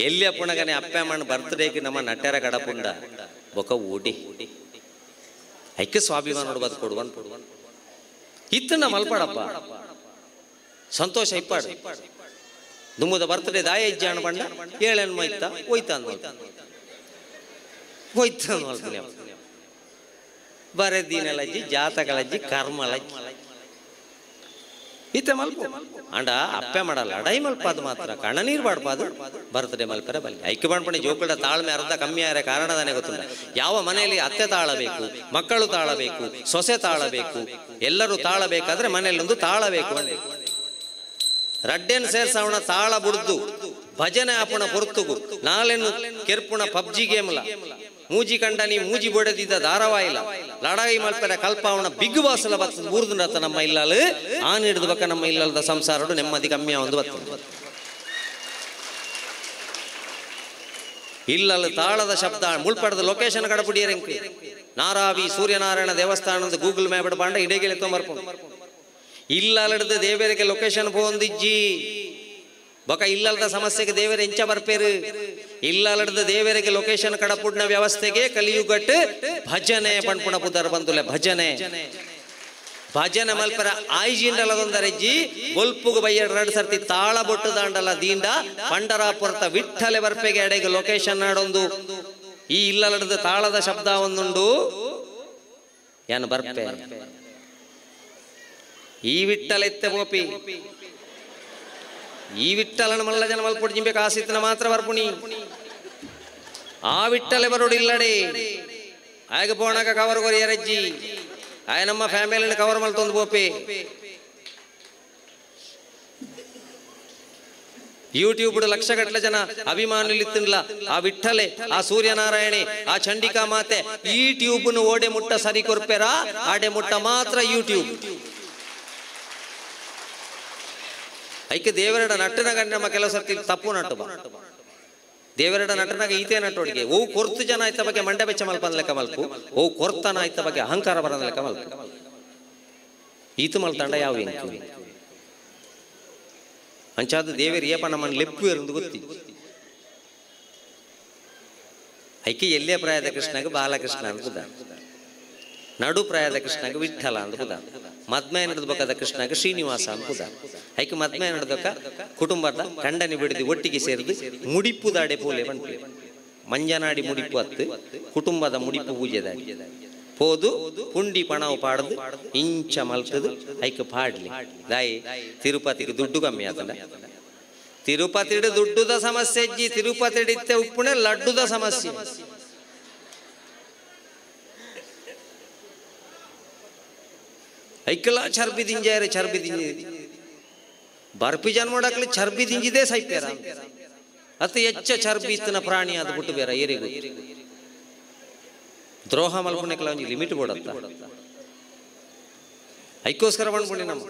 ಎಲ್ಲಿ ಅಪ್ಪಣಗನೆ ಅಪ್ಪಮ್ಮನ ಬರ್ತ್ಡೇಗೆ ನಮ್ಮ ನಟ್ಯರ ಗಡಪುಂಡ ಬೊಕ ಓಡಿ ಐಕ್ಯ ಸ್ವಾಭಿಮಾನ ಬದುಕೊಡುವ ಇತ್ತನ್ನ ಮಲ್ಪಾಡಪ್ಪ ಸಂತೋಷ ಇಪ್ಪಾಡು ದುಮ್ಮದ ಬರ್ತ್ಡೇ ದಾಯ ಇಜ್ಜ ಅಣ್ಣ ಬಂಡ ಏಳೆನ್ ಮೈತ ಹೋಯ್ತ ಹೋಯ್ತ ಬರೆದಿನಲಜ್ಜಿ ಜಾತಗಳಜ್ಜಿ ಕರ್ಮಲಜ್ಜಿ ಈತ ಮಲ್ಪ ಅಂಡ ಅಪ್ಪೆ ಮಾಡಲ್ಲ ಅಡೈ ಮಲ್ಪಾದು ಮಾತ್ರ ಕಣ ನೀರು ಬಾಡ್ಪಾದು ಬರ್ತ್ಡೇ ಮಲ್ಪರ ಬಲ್ಲಿ ಐಕ್ಯ ಮಾಡ್ಪಣೆ ಜೋಕುಳ ತಾಳ್ಮೆ ಅರ್ಧ ಕಮ್ಮಿ ಆದ್ರೆ ಕಾರಣದಾನೆ ಗೊತ್ತಿಲ್ಲ ಯಾವ ಮನೆಯಲ್ಲಿ ಅತ್ತೆ ತಾಳಬೇಕು ಮಕ್ಕಳು ತಾಳಬೇಕು ಸೊಸೆ ತಾಳಬೇಕು ಎಲ್ಲರೂ ತಾಳಬೇಕಾದ್ರೆ ಮನೆಯಲ್ಲಿ ಒಂದು ತಾಳಬೇಕು ಅಂದೆ ರಡ್ಡೆನ್ ಸೇರ್ಸವಣ ತಾಳ ಬುಡ್ದು ಭಜನೆ ಆಪುಣ ಪೊರ್ತುಗು ನಾಳೆನು ಕೆರ್ಪುಣ ಪಬ್ಜಿ ಗೇಮ್ಲ ಮೂಜಿ ಕಂಡನಿ ಮೂಜಿ ಬೊಡೆದಿದ್ದ ಧಾರಾವಾಹಿಲ ಲಡಾಯಿ ಮಲ್ಪರ ಕಲ್ಪಾವಣ ಬಿಗ್ ಬಾಸ್ಲ ಬರ್ತದ ಊರ್ದುಂಡತ್ತ ನಮ್ಮ ಇಲ್ಲಲು ಆನ್ ಹಿಡಿದು ಬಕ್ಕ ನಮ್ಮ ಇಲ್ಲದ ಸಂಸಾರಡು ನೆಮ್ಮದಿ ಕಮ್ಮಿ ಒಂದು ಬರ್ತದೆ ಇಲ್ಲಲು ತಾಳದ ಶಬ್ದ ಮುಳ್ಪಡದ ಲೊಕೇಶನ್ ಕಡಪುಡಿಯರಂಕೆ ನಾರಾವಿ ಸೂರ್ಯನಾರಾಯಣ ದೇವಸ್ಥಾನದ ಗೂಗಲ್ ಮ್ಯಾಪ್ ಬಾಂಡ ಇಡೆಗೆ ಎತ್ಕೊಂಬರ್ಕೊಂಡು ಇಲ್ಲದ ದೇವರಿಗೆ ಲೊಕೇಶನ್ ಪೋಂದಿಜ್ಜಿ ಬೊಕ ಇಲ್ಲದ ಸಮಸ್ಯೆಗೆ ದೇವರ ಎಂಚ ಬರ್ಪೇರು ಇಲ್ಲದ ದೇವರಿಗೆ ಲೊಕೇಶನ್ ಕಡಪುಡ್ನ ವ್ಯವಸ್ಥೆಗೆ ಕಲಿಯುಗಟ್ಟು ಭಜನೆ ಪಣ್ಪುಣ ಪುದರ್ ಬಂದುಲೆ ಭಜನೆ ಭಜನೆ ಮಲ್ಪರ ಆಯ್ಜಿಂಡಲದೊಂದರೆಜ್ಜಿ ಬೊಲ್ಪುಗು ಬಯ್ಯಡ್ 2 ಸರ್ತಿ ತಾಳ ಬೊಟ್ಟು ದಾಂಡಲ ದೀಂಡ ಪಂಡರಾಪುರತ ವಿಠ್ಠಲೆ ಬರ್ಪೆಗೆ ಎಡೆಗೆ ಲೊಕೇಶನ್ ನಾಡೊಂದು ಈ ಇಲ್ಲದ ತಾಳದ ಶಬ್ದ ಒಂದುಂಡು ಏನು ಬರ್ಪೆ ಈ ವಿಠ್ಠಲ ಎತ್ತೆ ಬೋಪಿ ಈ ವಿಠ್ಠಲನ ಮಲ್ಲ ಜನ ಮಲ್ಪೊಟ್ಟು ಜಿಂಬೆ ಕಾಸಿತ್ತನ ಮಾತ್ರ ಬರ್ಪುಣಿ ಆ ವಿಠ್ಠಲೆ ಬರೋಡಿಲ್ಲಡೆ ಆಗ ಪೋಣಕ ಕವರ್ ಕೊರಿಯರಜ್ಜಿ ಆಯ ನಮ್ಮ ಫ್ಯಾಮಿಲಿನ ಕವರ್ ಮಲ್ತೊಂದು ಬೋಪೆ ಯೂಟ್ಯೂಬ್ ಲಕ್ಷಗಟ್ಟಲೆ ಜನ ಅಭಿಮಾನಿಲಿತ್ತಿಲ್ಲ ಆ ವಿಠ್ಠಲೆ, ಆ ಸೂರ್ಯನಾರಾಯಣೆ, ಆ ಚಂಡಿಕಾ ಮಾತೆ ಈ ಟ್ಯೂಬ್ನು ಓಡೆ ಮುಟ್ಟ ಸರಿ ಕೊರ್ಪೆರ ಆಡೆ ಮುಟ್ಟ ಮಾತ್ರ ಯೂಟ್ಯೂಬ್ ಐಕೆ ದೇವರಡ ನಟನಾಗ ನಮ್ಮ ಕೆಲವು ಸರ್ತಿ ತಪ್ಪು ನಟ ದೇವರಡ ನಟನಾಗ ಈತೆ ನಟೋಡಿಗೆ ಓ ಕೊರ್ತು ಜನ ಆಯ್ತ ಬಗ್ಗೆ ಮಂಡ್ಯ ಬೆಚ್ಚ ಮಲ್ಪ ಲೆಕ್ಕ ಮಲ್ಪು, ಓ ಕೊರ್ತನ ಆಯ್ತ ಬಗ್ಗೆ ಅಹಂಕಾರ ಬರೋದ ಲೆಕ್ಕ ಮಲ್ಪು. ಈತ ಮಲ್ತಂಡ ಯಾವ ಎಂಕು ಅಂಚಾದ ದೇವರ ಏಪ ನಮ್ಮನ್ನು ಲೆಪ್ಪು ಇருந்து ಗೊತ್ತಿ ಐಕೆ ಎಲ್ಲೇ ಪ್ರಾಯದ ಕೃಷ್ಣಗ ಬಾಲಕೃಷ್ಣ ಅಂತ ಬುಧ, ನಡು ಪ್ರಾಯದ ಕೃಷ್ಣಗ ವಿಠ್ಠಲ ಅಂತ ಬುಧ, ಮದ್ಮೆ ನಡೆದಬೇಕಾದ ಕೃಷ್ಣಗ ಶ್ರೀನಿವಾಸ ಅಂತ ಬುಧ. ಐಕೆ ಮದ್ಮೆ ನಡೆದಕ್ಕ ಕುಟುಂಬದ ಕಂಡನಿ ಬಿಡಿದು ಒಟ್ಟಿಗೆ ಸೇರಿದು ಮುಡಿಪುದಾಡೆ ಪೋಲೆ ಬಂತು, ಮಂಜನಾಡಿ ಮುಡಿಪು ಹತ್ತು ಕುಟುಂಬದ ಮುಡಿಪು ಪೂಜೆದಾಡಿ ಹೋದು ಪುಂಡಿ ಪಣವು ಪಾಡದು ಇಂಚ ಮಲ್ತದು ಐಕೆ ಪಾಡ್ಲಿ ದಾಯಿ. ತಿರುಪತಿಗೆ ದುಡ್ಡು ಕಮ್ಮಿ ಆತಂಡ, ತಿರುಪತಿಡು ದುಡ್ಡುದ ಸಮಸ್ಯೆ ಇಜ್ಜಿ, ತಿರುಪತಿಡಿತ್ತೆ ಉಪ್ಪುಣೆ ಲಡ್ಡುದ ಸಮಸ್ಯೆ. ಐಕಲ ಚರ್ಬಿ ದಿಂಜಾರೆ ಚರ್ಬಿ ದಿಂಜಿ ಬರ್ಪಿ ಜನ್ ಮಾಡಕ್ಲಿ ಚರ್ಬಿ ದಿಂಜಿದೆ ಸೈಪ್ಯಾರ ಅತಿ ಹೆಚ್ಚ ಚರ್ಬಿ ಇತ್ತನ ಪ್ರಾಣಿ ಅದು ಬಿಟ್ಟು ಬೇರೆ ಏರಿಗೂ ದ್ರೋಹ ಮಲ್ಪನೆಕ್ಲ ಒಂದು ಲಿಮಿಟ್ ಕೊಡತ್ತ. ಐಕೋಸ್ಕರ ಬಂದ್ಬಿಡಿ ನಮ್ಮ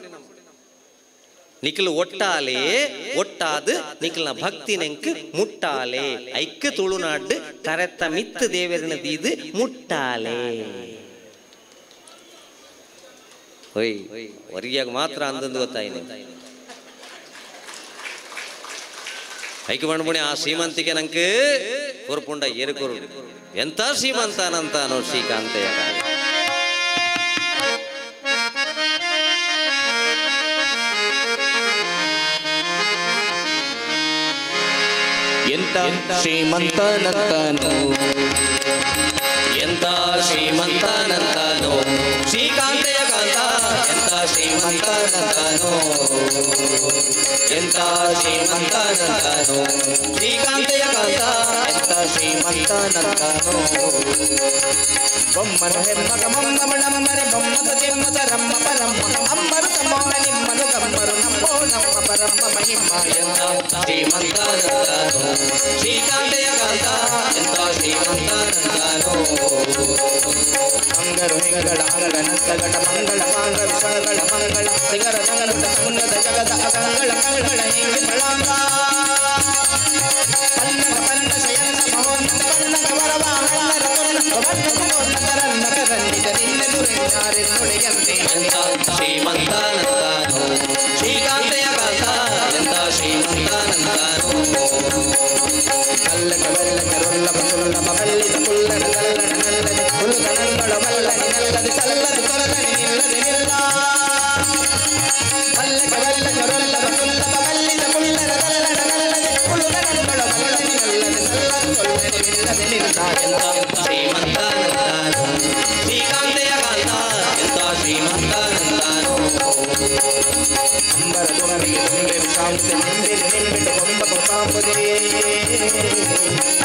ನಿಖಿಲ್ ಒಟ್ಟಾಲೆ ಒಟ್ಟಾದು ನಿಖಿಲ್ನ ಭಕ್ತಿ ನೆಂಕ್ ಮುಟ್ಟಾಲೆ ಐಕ್ಕ ತುಳುನಾಡು ಕರೆತ್ತ ಮಿತ್ತು ದೇವರಿನ ದೀದು ಮುಟ್ಟಾಲೆ ಹೊಯ್ ಹೊರಿಯಾಗ ಮಾತ್ರ ಅಂದಂದು ಗೊತ್ತಾಯಿನಿ. ಐಕ ಮಾಡ್ಬಿಡಿ ಆ ಶ್ರೀಮಂತಿಕೆ ನಂಗೆ ಕೊರ್ಪುಂಡ ಏರುಕೊರು ಎಂತ ಶ್ರೀಮಂತನಂತ ಅನ್ನೋ ಶ್ರೀಕಾಂತಯ್ಯ. ಎಂತ ಶ್ರೀಮಂತನಂತನು, ಎಂತ ಶ್ರೀಮಂತನಂತನೋ ಶ್ರೀಕಾಂತಯ್ಯ ಕಾಂತ, ಎಂತ ಶ್ರೀಮಂತನಂತನೋ, ಎಂತ ಶ್ರೀಮಂತನಂತನೋ ಶ್ರೀಕಾಂತಯ್ಯ ಕಾಂತ, ಎಂತ ಶ್ರೀಮಂತನಂತನು. ಬೊಮ್ಮನ ಹೆಮ್ಮಗ ಮಮ್ಮಮಣಮ್ಮನೆ ಬೊಮ್ಮದ ಜನ್ಮದ ರಮ್ಮ ಪರಮ್ಮ ಅಮ್ಮರು ತಮ್ಮೋಹ ನಿಮ್ಮನು ಕಮ್ಮರು ನಮ್ಮೋ ನಮ್ಮ ಪರಮ್ಮ ಮಹಿಮ. ಎಂತ ಶ್ರೀಮಂತನಂತನೋ ಶ್ರೀಕಾಂತಯ್ಯ ಕಾಂತ, ಎಂತ ಶ್ರೀಮಂತನಂತನೋ. ಮಂಗರು ಹೆಂಗಳ ಅಂಗಳ ನತ್ತಗಡ ಮಂಗಳ ಮಾಂಗ ವಿಷಗಳ ಮಂಗಳ ಸಿಗರ ಸಂಗಡ ಸಂಗದ ಜಗದ ಅಗಂಗಳ ಮಂಗಳ ಹೆಂಗಿ ಬಳಂಗ ಪನ್ನಗ ಪನ್ನ ಶಯನ ಮಹೋನ್ನತ ಪನ್ನಗ ವರವ ಹಣ್ಣರ ತೊನ್ನ ಬನ್ನಗರನ್ನ ಕರನ್ನಿದ ನಿನ್ನೆದುರೆನ್ನಾರೆ ನುಡಿಯಂತೆ. ಎಂತ ಶ್ರೀಮಂತನಂತನೋ ಶ್ರೀಕಾಂತಯ್ಯ ಕಾಂತ, ಎಂತ ಶ್ರೀಮಂತನಂತನೋ. ಕಲ್ಲಕ ಬೆಲ್ಲಕ ರೊಲ್ಲಪ ಸುಲ್ಲಪ ಬಲ್ಲಿದ ಕುಲ್ಲನ ಕಲ್ಲನ ನಲ್ಲದೆ ಹುಲ್ಗಣಂಗಳ ಬಲ್ಲನಿ ನಲ್ಲದೆ ಸಲ್ಲದು ತೊಲಗನಿ ನಿಲ್ಲದೆ ನಿಲ್ಲ. ಕಲ್ಲಕ ಬೆಲ್ಲಕ ರೊಲ್ಲಪ ಸುಲ್ಲಪ ಬಲ್ಲಿದ ಕುಲ್ಲನ ಕಲ್ಲನ ನಲ್ಲದೆ ಹುಲ್ಗಣಂಗಳ ಬಲ್ಲನಿ ನಲ್ಲದೆ ಸಲ್ಲದು ತೊಲಗನಿ ನಿಲ್ಲದೆ ನಿಲ್ಲ. ಎಂತ ಶ್ರೀಮಂತನಂತನೋ ಶ್ರೀಕಾಂತಯ್ಯ ಕಾಂತ, ಎಂತ ಶ್ರೀಮಂತನಂತನೋ. ಅಂಬರ ದುಣರಿಗೆ ತುಂಬೆ ವಿಷಾಂಶ ನಿಂದಿರಿ ನಿಂಬಿಟ್ಟು ಕೊಂಬ ಕೊಂಬಾಂಬುದೇ.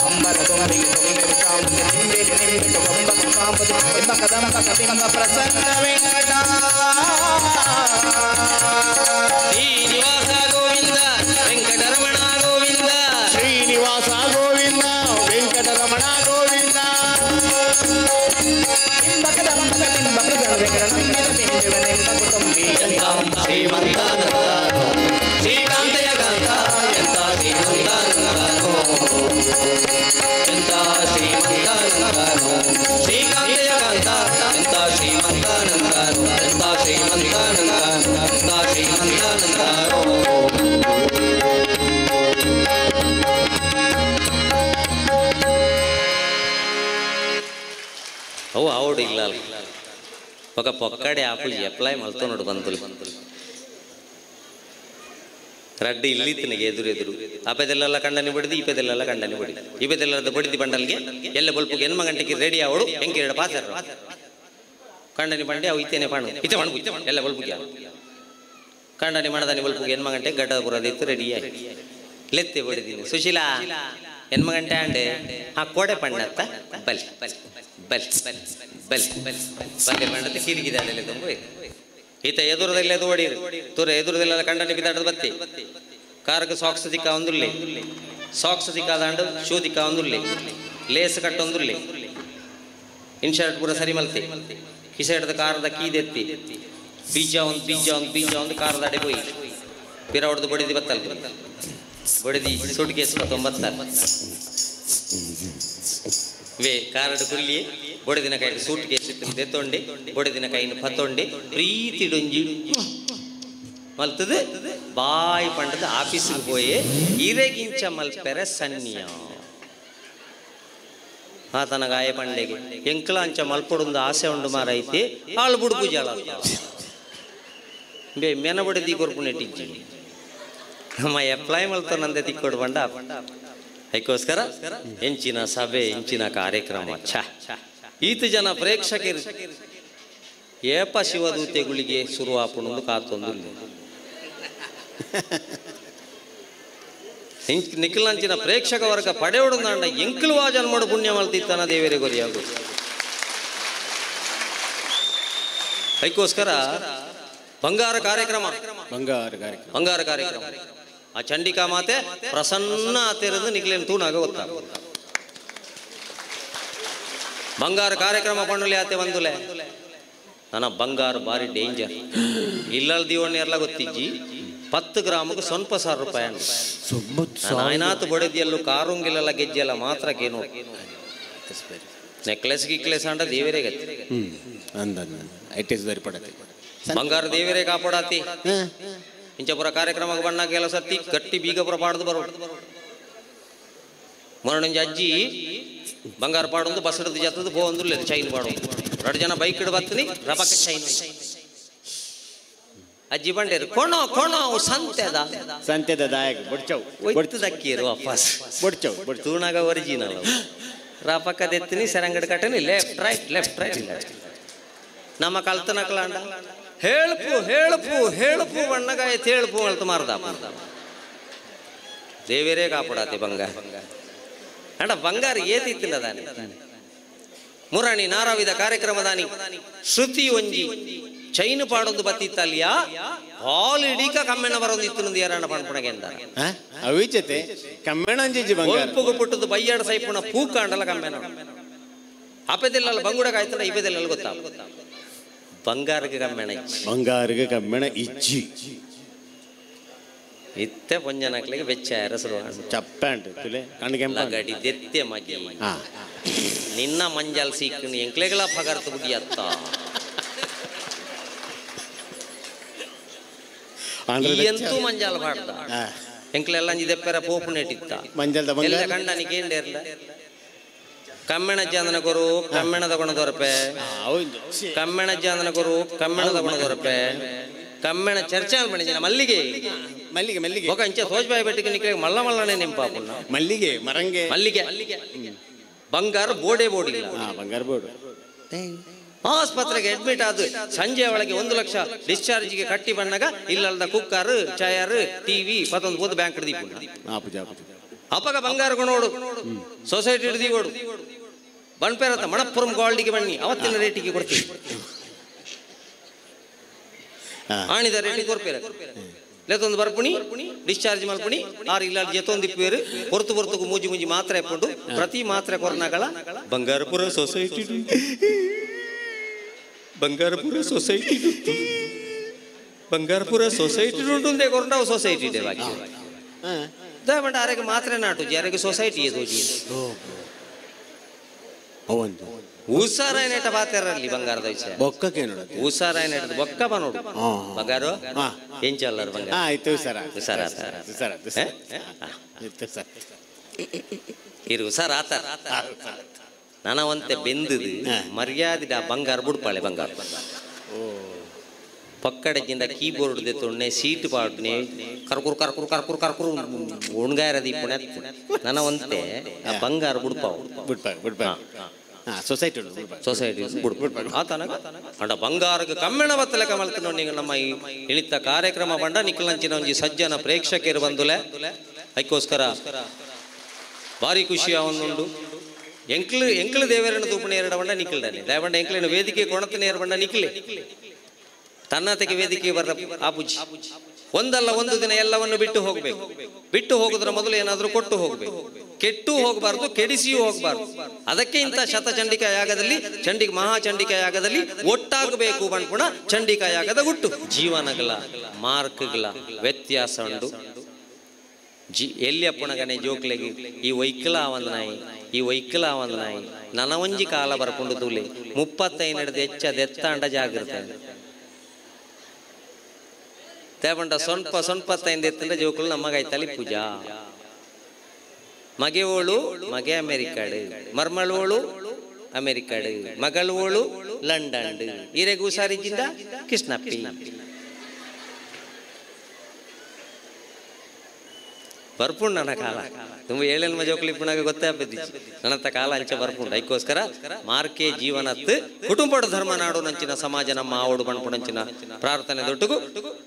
ಅಂಬರ ದುಣರಿಗೆ ತುಂಬೆ ವಿಷಾಂಶ ನಿಂದಿರಿ ನಿಂಬಿಟ್ಟು ಕೊಂಬ ಕೊಂಬಾಂಬುದೇ. ಎಂಬ ಕದಂಬ ಕಬಿಂಬ ಪ್ರಸನ್ನ ವೆಂಕಟ ಶ್ರೀನಿವಾಸ ಗೋವಿಂದ ವೆಂಕಟರಮಣ ಗೋವಿಂದ, ಶ್ರೀನಿವಾಸ ಗೋವಿಂದ ವೆಂಕಟರಮಣ ಗೋವಿಂದ. ಎಂಬ ಕದಂಬ ಕಬಿಂಬ ಪ್ರಸನ್ನ ವೆಂಕಟ ನಂಬಿದ ಪಿಂಜುವನೆಂಬ ಕುಟುಂಬಿ. ಎಂತ ಶ್ರೀಮಂತನಂತನೋ ಶ್ರೀಕಾಂತಯ್ಯ ಕಾಂತ, ಎಂತ ಶ್ರೀಮಂತನಂತನೋ. ಎಂತ ಶ್ರೀಮಂತನಂತನೋ ಶ್ರೀಕಾಂತಯ್ಯ ಕಾಂತ, ಎಂತ ಶ್ರೀಮಂತನಂತನೋ, ಎಂತ ಶ್ರೀಮಂತನಂತನೋ, ಎಂತ ಶ್ರೀಮಂತನಂತನೋ. ಅವು ಅವಡು ಇಲ್ಲ ఒక పొక్కడే ఆపు ఎప్లై మలుతున్నాడు బంతులు ರಡ್ಡಿ ಇಲ್ಲಿತ್ತನಿಗೆ ಎದುರೆದುರು ಆ ಪೆದೆಲ್ಲ ಕಂಡನಿ ಬಡಿದು ಈ ಪೆದೆಲ್ಲ ಕಂಡನಿ ಬಡಿದು ಈ ಪೆದೆಲ್ಲದ ಬಡಿದು ಬಂಡಲ್ಗೆ ಎಲ್ಲ ಬಲ್ಪುಗೆ ಎನ್ಮ ಗಂಟೆಗೆ ರೆಡಿ ಆವಡು ಹೆಂಗೆ ಎರಡು ಪಾತ್ರ ಕಂಡನಿ ಬಂಡೆ ಅವು ಇತ್ತೇನೆ ಪಾಣು ಇತ್ತೆ ಮಣ್ಬು ಎಲ್ಲ ಬಲ್ಪುಗೆ ಕಂಡನಿ ಮಾಡದಾನಿ ಬಲ್ಪುಗೆ ಎನ್ಮ ಗಂಟೆ ಗಡ್ಡ ಬರೋದಿತ್ತು ರೆಡಿ ಆಗಿ ಲೆತ್ತೆ ಬಡಿದೀನಿ ಸುಶೀಲಾ ಎನ್ಮ ಗಂಟೆ ಅಂಡೆ ಆ ಕೋಡೆ ಪಣ್ಣತ್ತ ಬಲ್ ಬಲ್ ಬಲ್ ಬಲ್ ಬಲ್ಲೆ ಪಣ್ಣತ್ತೆ ಕಿರಿಗಿದಾಡಲೆ ತುಂಬ ಈತ ಎದುರದಲ್ಲೇ ಅದು ಹೊಡೀರು ತೂರ ಎದುರದಲ್ಲೆಲ್ಲ ಕಂಡನಿ ಬಿದ್ದಾಡದು ಬತ್ತಿ ಕಾರಕ್ಕೆ ಸಾಕ್ಸ್ ದಿಕ್ಕ ಒಂದುರ್ಲೆ ಸಾಕ್ಸ್ ದಿಕ್ಕಾದಾಂಡು ಶೂ ದಿಕ್ಕ ಒಂದುರ್ಲೆ ಲೇಸ್ ಕಟ್ಟೊಂದುರ್ಲೆ ಇನ್ಶರ್ಟ್ ಪೂರ ಸರಿ ಮಲ್ತೆ ಕಿಸೆ ಹಿಡ್ದ ಕಾರದ ಕೀದೆತ್ತಿ ಬೀಜ ಒಂದು ಕಾರದ ಅಡೆ ಹೋಯಿ ಪಿರ ಹೊಡೆದು ಬಡಿದಿ ಬತ್ತಲ್ ಬಡಿದಿ ಸೂಟ್ ಕೇಸ್ ಬತ್ತಲ್ ವೇ ಕಾರಡು ಕುಲ್ಲಿ ಬೊಡೆದಿನ ಕೈ ಸೂಟ್ ಕೇಸ್ ತೆತ್ತೊಂಡೆ ಬೊಡೆದಿನ ಕೈನು ಪತ್ತೊಂಡೆ ಪ್ರೀತಿ ಡೊಂಜಿ ಮಲ್ತದು ಬಾಯಿ ಪಂಡದ ಆಫೀಸಿಗೆ ಹೋಯೆ ಇರೆಗಿಂಚ ಮಲ್ಪೆರೆ ಸನ್ನಿಯ ಆತನ ಗಾಯ ಪಂಡೆಗೆ ಎಂಕ್ಲ ಅಂಚ ಮಲ್ಪೊಡೊಂದು ಆಸೆ ಉಂಡು ಮಾರೈತಿ ಆಳು ಬುಡು ಪೂಜಾಳ ಬೇ ಮೆನ ಬಡಿದಿ ಕೊರ್ಪು ನೆಟ್ಟಿಜ್ಜಿ ನಮ್ಮ ಅಪ್ಲೈ ಮಲ್ತನಂದೆ ತಿಕ್ಕೊಡು ಬಂಡ ಅದಕ್ಕೋಸ್ಕರ ಎಂಚಿನ ಸಭೆ ಎಂಚಿನ ಕಾರ್ಯಕ್ರಮ ಛ ಈತು ಜನ ಪ್ರೇಕ್ಷಕರು ಏಪ ಶಿವದೂತೆಗಳಿಗೆ ಶುರುವಾಪುಣೊಂದು ಕಾತೊಂದು ನಿಖಿಲಂಚಿನ ಪ್ರೇಕ್ಷಕ ವರ್ಗ ಪಡೆಯೋಡುಂದಾಂಡ ಎಂಕಲು ಜನ್ಮಡು ಪುಣ್ಯ ಮಲ್ತಿತ್ತಾನ ದೇವರೇ ಗೊರಿಯಾಗು ಅದಕ್ಕೋಸ್ಕರ ಬಂಗಾರ ಕಾರ್ಯಕ್ರಮ ಆ ಚಂಡಿಕಾ ಮಾತೆ ಪ್ರಸನ್ನ ಆತಿರೋದು ನಿಖಿಲೇನು ತೂಣಾಗ ಗೊತ್ತ ಬಂಗಾರ ಕಾರ್ಯಕ್ರಮ ಪಂಡುಲೆ ಆತೆ ಬಂದುಲೆ ನನ್ನ ಬಂಗಾರ ಬಾರಿ ಡೇಂಜರ್ ಇಲ್ಲಲ್ ದಿವಣ್ಣಿ ಎಲ್ಲ ಗೊತ್ತಿಜ್ಜಿ 10 ಗ್ರಾಮಕ್ಕೆ ಸ್ವಲ್ಪ ₹1,000 ನಾಯ್ನಾತು ಬೊಡೆದಿಯಲ್ಲೂ ಕಾರುಂಗಿಲೆಲ್ಲ ಗೆಜ್ಜೆಲ್ಲ ಮಾತ್ರ ಕೇನು ನೆಕ್ಲೆಸ್ ಗಿಕ್ಲೆಸ್ ಅಂಡ ದೇವರೇ ಗತಿ ಬಂಗಾರ ದೇವರೇ ಕಾಪಾಡಾತಿ ಇಂಚಪುರ ಕಾರ್ಯಕ್ರಮಕ್ಕೆ ಬಣ್ಣಾಗ ಎಲ್ಲ ಸತ್ತಿ ಗಟ್ಟಿ ಬೀಗಪುರ ಪಾಡ್ದು ಬರೋದು ಮೊರಡಂಜಿ ಅಜ್ಜಿ ಬಂಗಾರ ಪಾಡೊಂದು ಬಸ್ ಹಿಡಿದು ಜತ್ತದು ಹೋಂದು ಚೈನ್ ಪಾಡೋದು 2 ಜನ ಬೈಕ್ ಹಿಡ್ ಬತ್ತೀನಿ ರಪಕ್ಕೆ ಚೈನ್ ಅಜ್ಜಿ ಬಂಡೇರು ಕೊಣೋ ಸಂತೆದ ದಾಯಕ ಬಡ್ಚೌ ದಕ್ಕಿರು ವಾಪಸ್ ತೂಣಾಗ ಒರಿಜಿನಲ್ ರಪಕ್ಕ ದೆತ್ತೀನಿ ಸೆರಂಗಡ್ ಕಟ್ಟನಿ ಲೆಫ್ಟ್ ರೈಟ್ ನಮ್ಮ ಕಲ್ತನಕ್ಲಾಂಡ ಹೇಳುಪು ಬಣ್ಣಗಾಯ ತೇಳುಪು ಅಳ್ತ ಮಾರ್ದ ದೇವರೇ ಕಾಪಾಡಾತಿ ಬಂಗಾರ ಅಂಡ ಬಂಗಾರ ಏತಿತ್ತಿಲ್ಲ ದಾನಿ ಮುರಾಣಿ ನಾರಾವಿದ ಕಾರ್ಯಕ್ರಮದಾನಿ ಶ್ರುತಿ ಒಂಜಿ ಚೈನ್ ಪಾಡೊಂದು ಬತ್ತಿತ್ತಲ್ಲಿಯ ಹಾಲ್ ಇಡೀಕ ಕಮ್ಮೆಣ ಬರೋದಿತ್ತು ಯಾರಣ್ಣ ಪಣಪಣಗೆ ಅಂತ ಅವಿಚತೆ ಕಮ್ಮೆಣ ಒಪ್ಪುಗು ಪುಟ್ಟದು ಬಯ್ಯಾಡ ಸೈಪುಣ ಪೂಕಾಂಡಲ್ಲ ಕಮ್ಮೆಣ ಅಪೆದೆಲ್ಲ ಬಂಗುಡ ಕಾಯ್ತಡ ಇಪೆದೆಲ್ಲ ಗೊತ್ತಾ ಬಂಗಾರಕ್ಕೆ ಕಮ್ಮೆಣ ಇಜ್ಜಿ ಇತ್ತೆ ಪೊಂಜನಕ್ಲಿಗೆ ಬೆಚ್ಚ ಎರಸರು ಚಪ್ಪಂಟ್ ಗಡಿ ದೆತ್ತೆ ಮಗಿ ನಿನ್ನ ಮಂಜಾಲ್ ಸೀಕ್ನು ಎಂಕ್ಲೆಗಳ ಪಗರ್ತು ಬುಡಿಯತ್ತ ಎಂತೂ ಮಂಜಾಲ್ ಪಾಡ್ದ ಎಂಕ್ಲೆಲ್ಲ ದೆಪ್ಪೆರ ಪೋಪು ನೆಟ್ಟಿತ್ತ ಮಂಜಲ್ ಕಂಡನಿ ಕೇಂಡೇರ್ಲ ಕಮ್ಮೆಣ ಜಾಂದನ ಕೊರು ಕಮ್ಮೆಣ ತಗೊಂಡು ದೊರಪೆ ಕಮ್ಮೆಣ ಜಾಂದನ ಕೊರು ಕಮ್ಮೆಣ ತಗೊಂಡು ದೊರಪೆ ಕಮ್ಮೆಣ ಚರ್ಚೆ ಮಾಡಿದ ಮಲ್ಲಿಗೆ ఒక ఇంచ సోజ్బాయి పెట్టుకు నీకు మల్లనే నింపాపున్న మల్లిగే ಬಂಗಾರ ಬೋಡೆ ಆಸ್ಪತ್ರೆಗೆ ಅಡ್ಮಿಟ್ ಆದ ಸಂಜೆ ಒಳಗೆ 1 ಲಕ್ಷ ಡಿಸ್ಚಾರ್ಜ್ಗೆ ಕಟ್ಟಿ ಬಂದಾಗ ಇಲ್ಲದ ಕುಕ್ಕರ್ ಚಯರ್ ಟಿವಿ ಪತ್ತೊಂದು ಹೋದ ಬ್ಯಾಂಕ್ ಹಿಡಿದೀಪು ಅಪ್ಪಗ ಬಂಗಾರ ಕೊಣೋಡು ಸೊಸೈಟಿ ಹಿಡಿದೀವೋಡು ಬಣ್ಪೇರತ್ತ ಮಣಪ್ಪುರಂ ಗೋಲ್ಡಿಗೆ ಬನ್ನಿ ಅವತ್ತಿನ ರೇಟಿಗೆ ಕೊಡ್ತೀವಿ ಆಣಿದ ರೇಟಿಗೆ ಕೊರ್ಪೇರ ಲೆತ್ತೊಂದು ಬರ್ಪುಣಿ ಡಿಸ್ಚಾರ್ಜ್ ಮಲ್ಪುಣಿ ಆರು ಇಲ್ಲ ಜೆತ್ತೊಂದಿಪ್ಪೇರು ಹೊರತು ಮೂಜಿ ಮಾತ್ರೆ ಎಪ್ಪುಂಡು ಪ್ರತಿ ಮಾತ್ರೆ ಕೊರ್ನಾಗಳ ಬಂಗಾರಪುರ ಸೊಸೈಟಿ ಉಂಟುಂದೇ ಕೊರಂಡವು ಸೊಸೈಟಿ ಇದೆ ಬಾಕಿ ದಯಮಾಡಿ ಆರೆಗೆ ಮಾತ್ರೆ ನಾಟು ಯಾರಿಗೆ ಸೊಸೈಟಿ ಎದೋಜಿ ಊಸಾರಾಯನೇಟ ಬಾತೆರಲ್ಲಿ ಬಂಗಾರದ ವಿಷಯ ಊಸಾರಾಯನೇಟ ಬೊಕ್ಕ ಬನೋಡು ಬಂಗಾರು ಎಂಚಲ್ಲರು ಇರು ಸರ್ ಆತ ನನ ಒಂತೆ ಬೆಂದದು ಮರ್ಯಾದೆ ಬಂಗಾರ ಬುಡ್ಪಾಳೆ ಬಂಗಾರ ಪಕ್ಕಡಜಿಂದ ಕೀಬೋರ್ಡ್ ದೆತ್ತೊಣ್ಣೆ ಸೀಟ್ ಪಾಡ್ನೆ ಕರ್ಕುರು ಉಣ್ಗಾರ ದೀಪುಣೆ ನನ ಒಂತೆ ಆ ಬಂಗಾರ ಬುಡ್ಪಾವು ಸೊಸೈಟಿ ಅಂಡ ಬಂಗಾರಕ್ಕೆ ಕಮ್ಮೆಣ ಬತ್ತಲೆ ಕಮಲ್ತ ನೋಡಿ ನಮ್ಮ ಈ ಇಳಿತ ಕಾರ್ಯಕ್ರಮ ಬಂಡ ನಿಖಿಲಂಚಿನ ಒಂಜಿ ಸಜ್ಜನ ಪ್ರೇಕ್ಷಕರು ಬಂದುಲೆ ಅದಕ್ಕೋಸ್ಕರ ಭಾರಿ ಖುಷಿ ಅವನುಂಡು ಎಂಕ್ಲು ದೇವರನ್ನು ತೂಪಣೆ ಎರಡು ಬಂಡ ನಿಖಿಲ್ಡನೆ ದಯಬಂಡ ಎಂಕ್ಲಿನ ವೇದಿಕೆ ಕೊಣತನೆ ಎರಡು ಬಂಡ ನಿಖಿಲೆ ತನ್ನತೆಗೆ ವೇದಿಕೆ ಬರ್ರ ಆಪುಜಿ ಒಂದಲ್ಲ ಒಂದು ದಿನ ಎಲ್ಲವನ್ನು ಬಿಟ್ಟು ಹೋಗ್ಬೇಕು. ಬಿಟ್ಟು ಹೋಗುದ್ರ ಮೊದಲು ಏನಾದ್ರೂ ಕೊಟ್ಟು ಹೋಗ್ಬೇಕು. ಕೆಟ್ಟು ಹೋಗಬಾರ್ದು, ಕೆಡಿಸಿಯೂ ಹೋಗಬಾರ್ದು. ಅದಕ್ಕೆ ಇಂಥ ಶತಚಂಡಿಕಾ ಯಾಗದಲ್ಲಿ, ಮಹಾಚಂಡಿಕಾ ಯಾಗದಲ್ಲಿ ಒಟ್ಟಾಗಬೇಕು ಬಣ್ಪುಣ ಚಂಡಿಕಾ ಯಾಗದ ಗುಟ್ಟು. ಜೀವನಗಳ ಮಾರ್ಕ್ಗಳ ವ್ಯತ್ಯಾಸ ಉಂಟು. ಎಲ್ಲಿಯಪ್ಪಣಗನೆ ಜೋಕ್ಲೆಗೆ ಈ ವೈಕಲ ಒಂದು ನಾಯಿ ನನವಂಜಿ ಕಾಲ ಬರ್ಕೊಂಡು ತೂಲೆ 35 ಹಿಡಿದು ಹೆಚ್ಚೆತ್ತಾಂಡ ಜಾಗ್ರತೆ ತೇಪಂಡ ಸೊನ್ಪತ್ತೈದು ಎತ್ತಂಡ ಜೋಕುಲು ನಮ್ಮಗೈತಲಿ ಪೂಜಾ. ಮಗೆವೋಳು ಮಗೆ ಅಮೆರಿಕಾಡು, ಮರ್ಮಳೋಳು ಅಮೆರಿಕಾಡು, ಮಗಳೋಳು ಲಂಡನ್, ಈರೆಗೂ ಸಾರಿಜಿಂದ ಕೃಷ್ಣಪ್ಪಿ. ಬರ್ಪುಂಡು ನನ್ನ ಕಾಲ ತುಂಬ ಏಳೇನು ಮಜೋಕ್ಲಿ ಪುಣಾಗ ಗೊತ್ತೇ ಹಬ್ಬದಿಚ್ಚಿ ನನ್ನತ್ತ ಕಾಲ ಅಂಚ ಬರ್ಪುಂಡು. ಅದಕ್ಕೋಸ್ಕರ ಮಾರ್ಕೆ ಜೀವನತ್ತು ಕುಟುಂಬದ ಧರ್ಮ ನಾಡು ನಂಚಿನ ಸಮಾಜ ನಮ್ಮ ಆವಡು ಬಣ್ಪುಣಂಚಿನ ಪ್ರಾರ್ಥನೆ ದೊಟ್ಟುಗು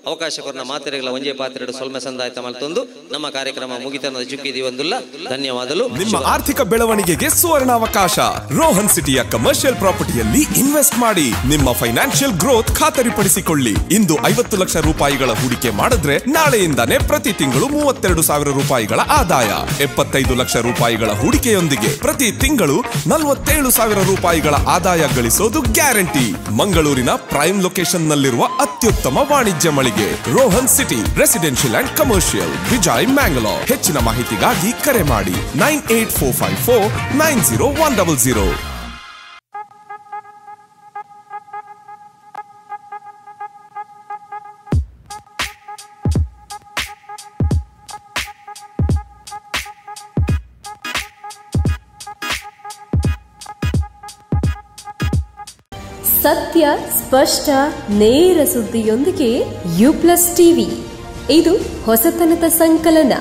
ಅವಕಾಶ ಕೊರನ ಮಾತೆರೆಗಳ ಒಂಜೆ ಪಾತ್ರೆಡು ಸೊಲ್ಮೆ ಸಂದಾಯತ ಮಲ್ತೊಂದು ನಮ್ಮ ಕಾರ್ಯಕ್ರಮ ಮುಗಿತನದ ಚುಕ್ಕಿದಿ ಒಂದುಲ್ಲ. ಧನ್ಯವಾದಗಳು. ನಿಮ್ಮ ಆರ್ಥಿಕ ಬೆಳವಣಿಗೆಗೆ ಸುವರ್ಣಾವಕಾಶ. ರೋಹನ್ ಸಿಟಿಯ ಕಮರ್ಷಿಯಲ್ ಪ್ರಾಪರ್ಟಿಯಲ್ಲಿ ಇನ್ವೆಸ್ಟ್ ಮಾಡಿ ನಿಮ್ಮ ಫೈನಾನ್ಷಿಯಲ್ ಗ್ರೋತ್ ಖಾತರಿಪಡಿಸಿಕೊಳ್ಳಿ. ಇಂದು 50 ಲಕ್ಷ ರೂಪಾಯಿಗಳ ಹೂಡಿಕೆ ಮಾಡಿದ್ರೆ ನಾಳೆಯಿಂದಾನೇ ಪ್ರತಿ ತಿಂಗಳು 32,000 ರೂಪಾಯಿಗಳ ಆದಾಯ. 75 ಲಕ್ಷ ರೂಪಾಯಿಗಳ ಹೂಡಿಕೆಯೊಂದಿಗೆ ಪ್ರತಿ ತಿಂಗಳು 47,000 ರೂಪಾಯಿಗಳ ಆದಾಯ ಗಳಿಸೋದು ಗ್ಯಾರಂಟಿ. ಮಂಗಳೂರಿನ ಪ್ರೈಮ್ ಲೊಕೇಶನ್ ನಲ್ಲಿರುವ ಅತ್ಯುತ್ತಮ ವಾಣಿಜ್ಯ ಮಳಿಗೆ Rohan city residential and commercial, Vijay, Mangalore. ಹೆಚ್ಚಿನ ಮಾಹಿತಿಗಾಗಿ ಕರೆ ಮಾಡಿ 9845490100. ಸತ್ಯ, ಸ್ಪಷ್ಟ, ನೇರ ಸುದ್ದಿಯೊಂದಿಗೆ ಯು ಪ್ಲಸ್ ಟಿವಿ. ಇದು ಹೊಸತನದ ಸಂಕಲನ.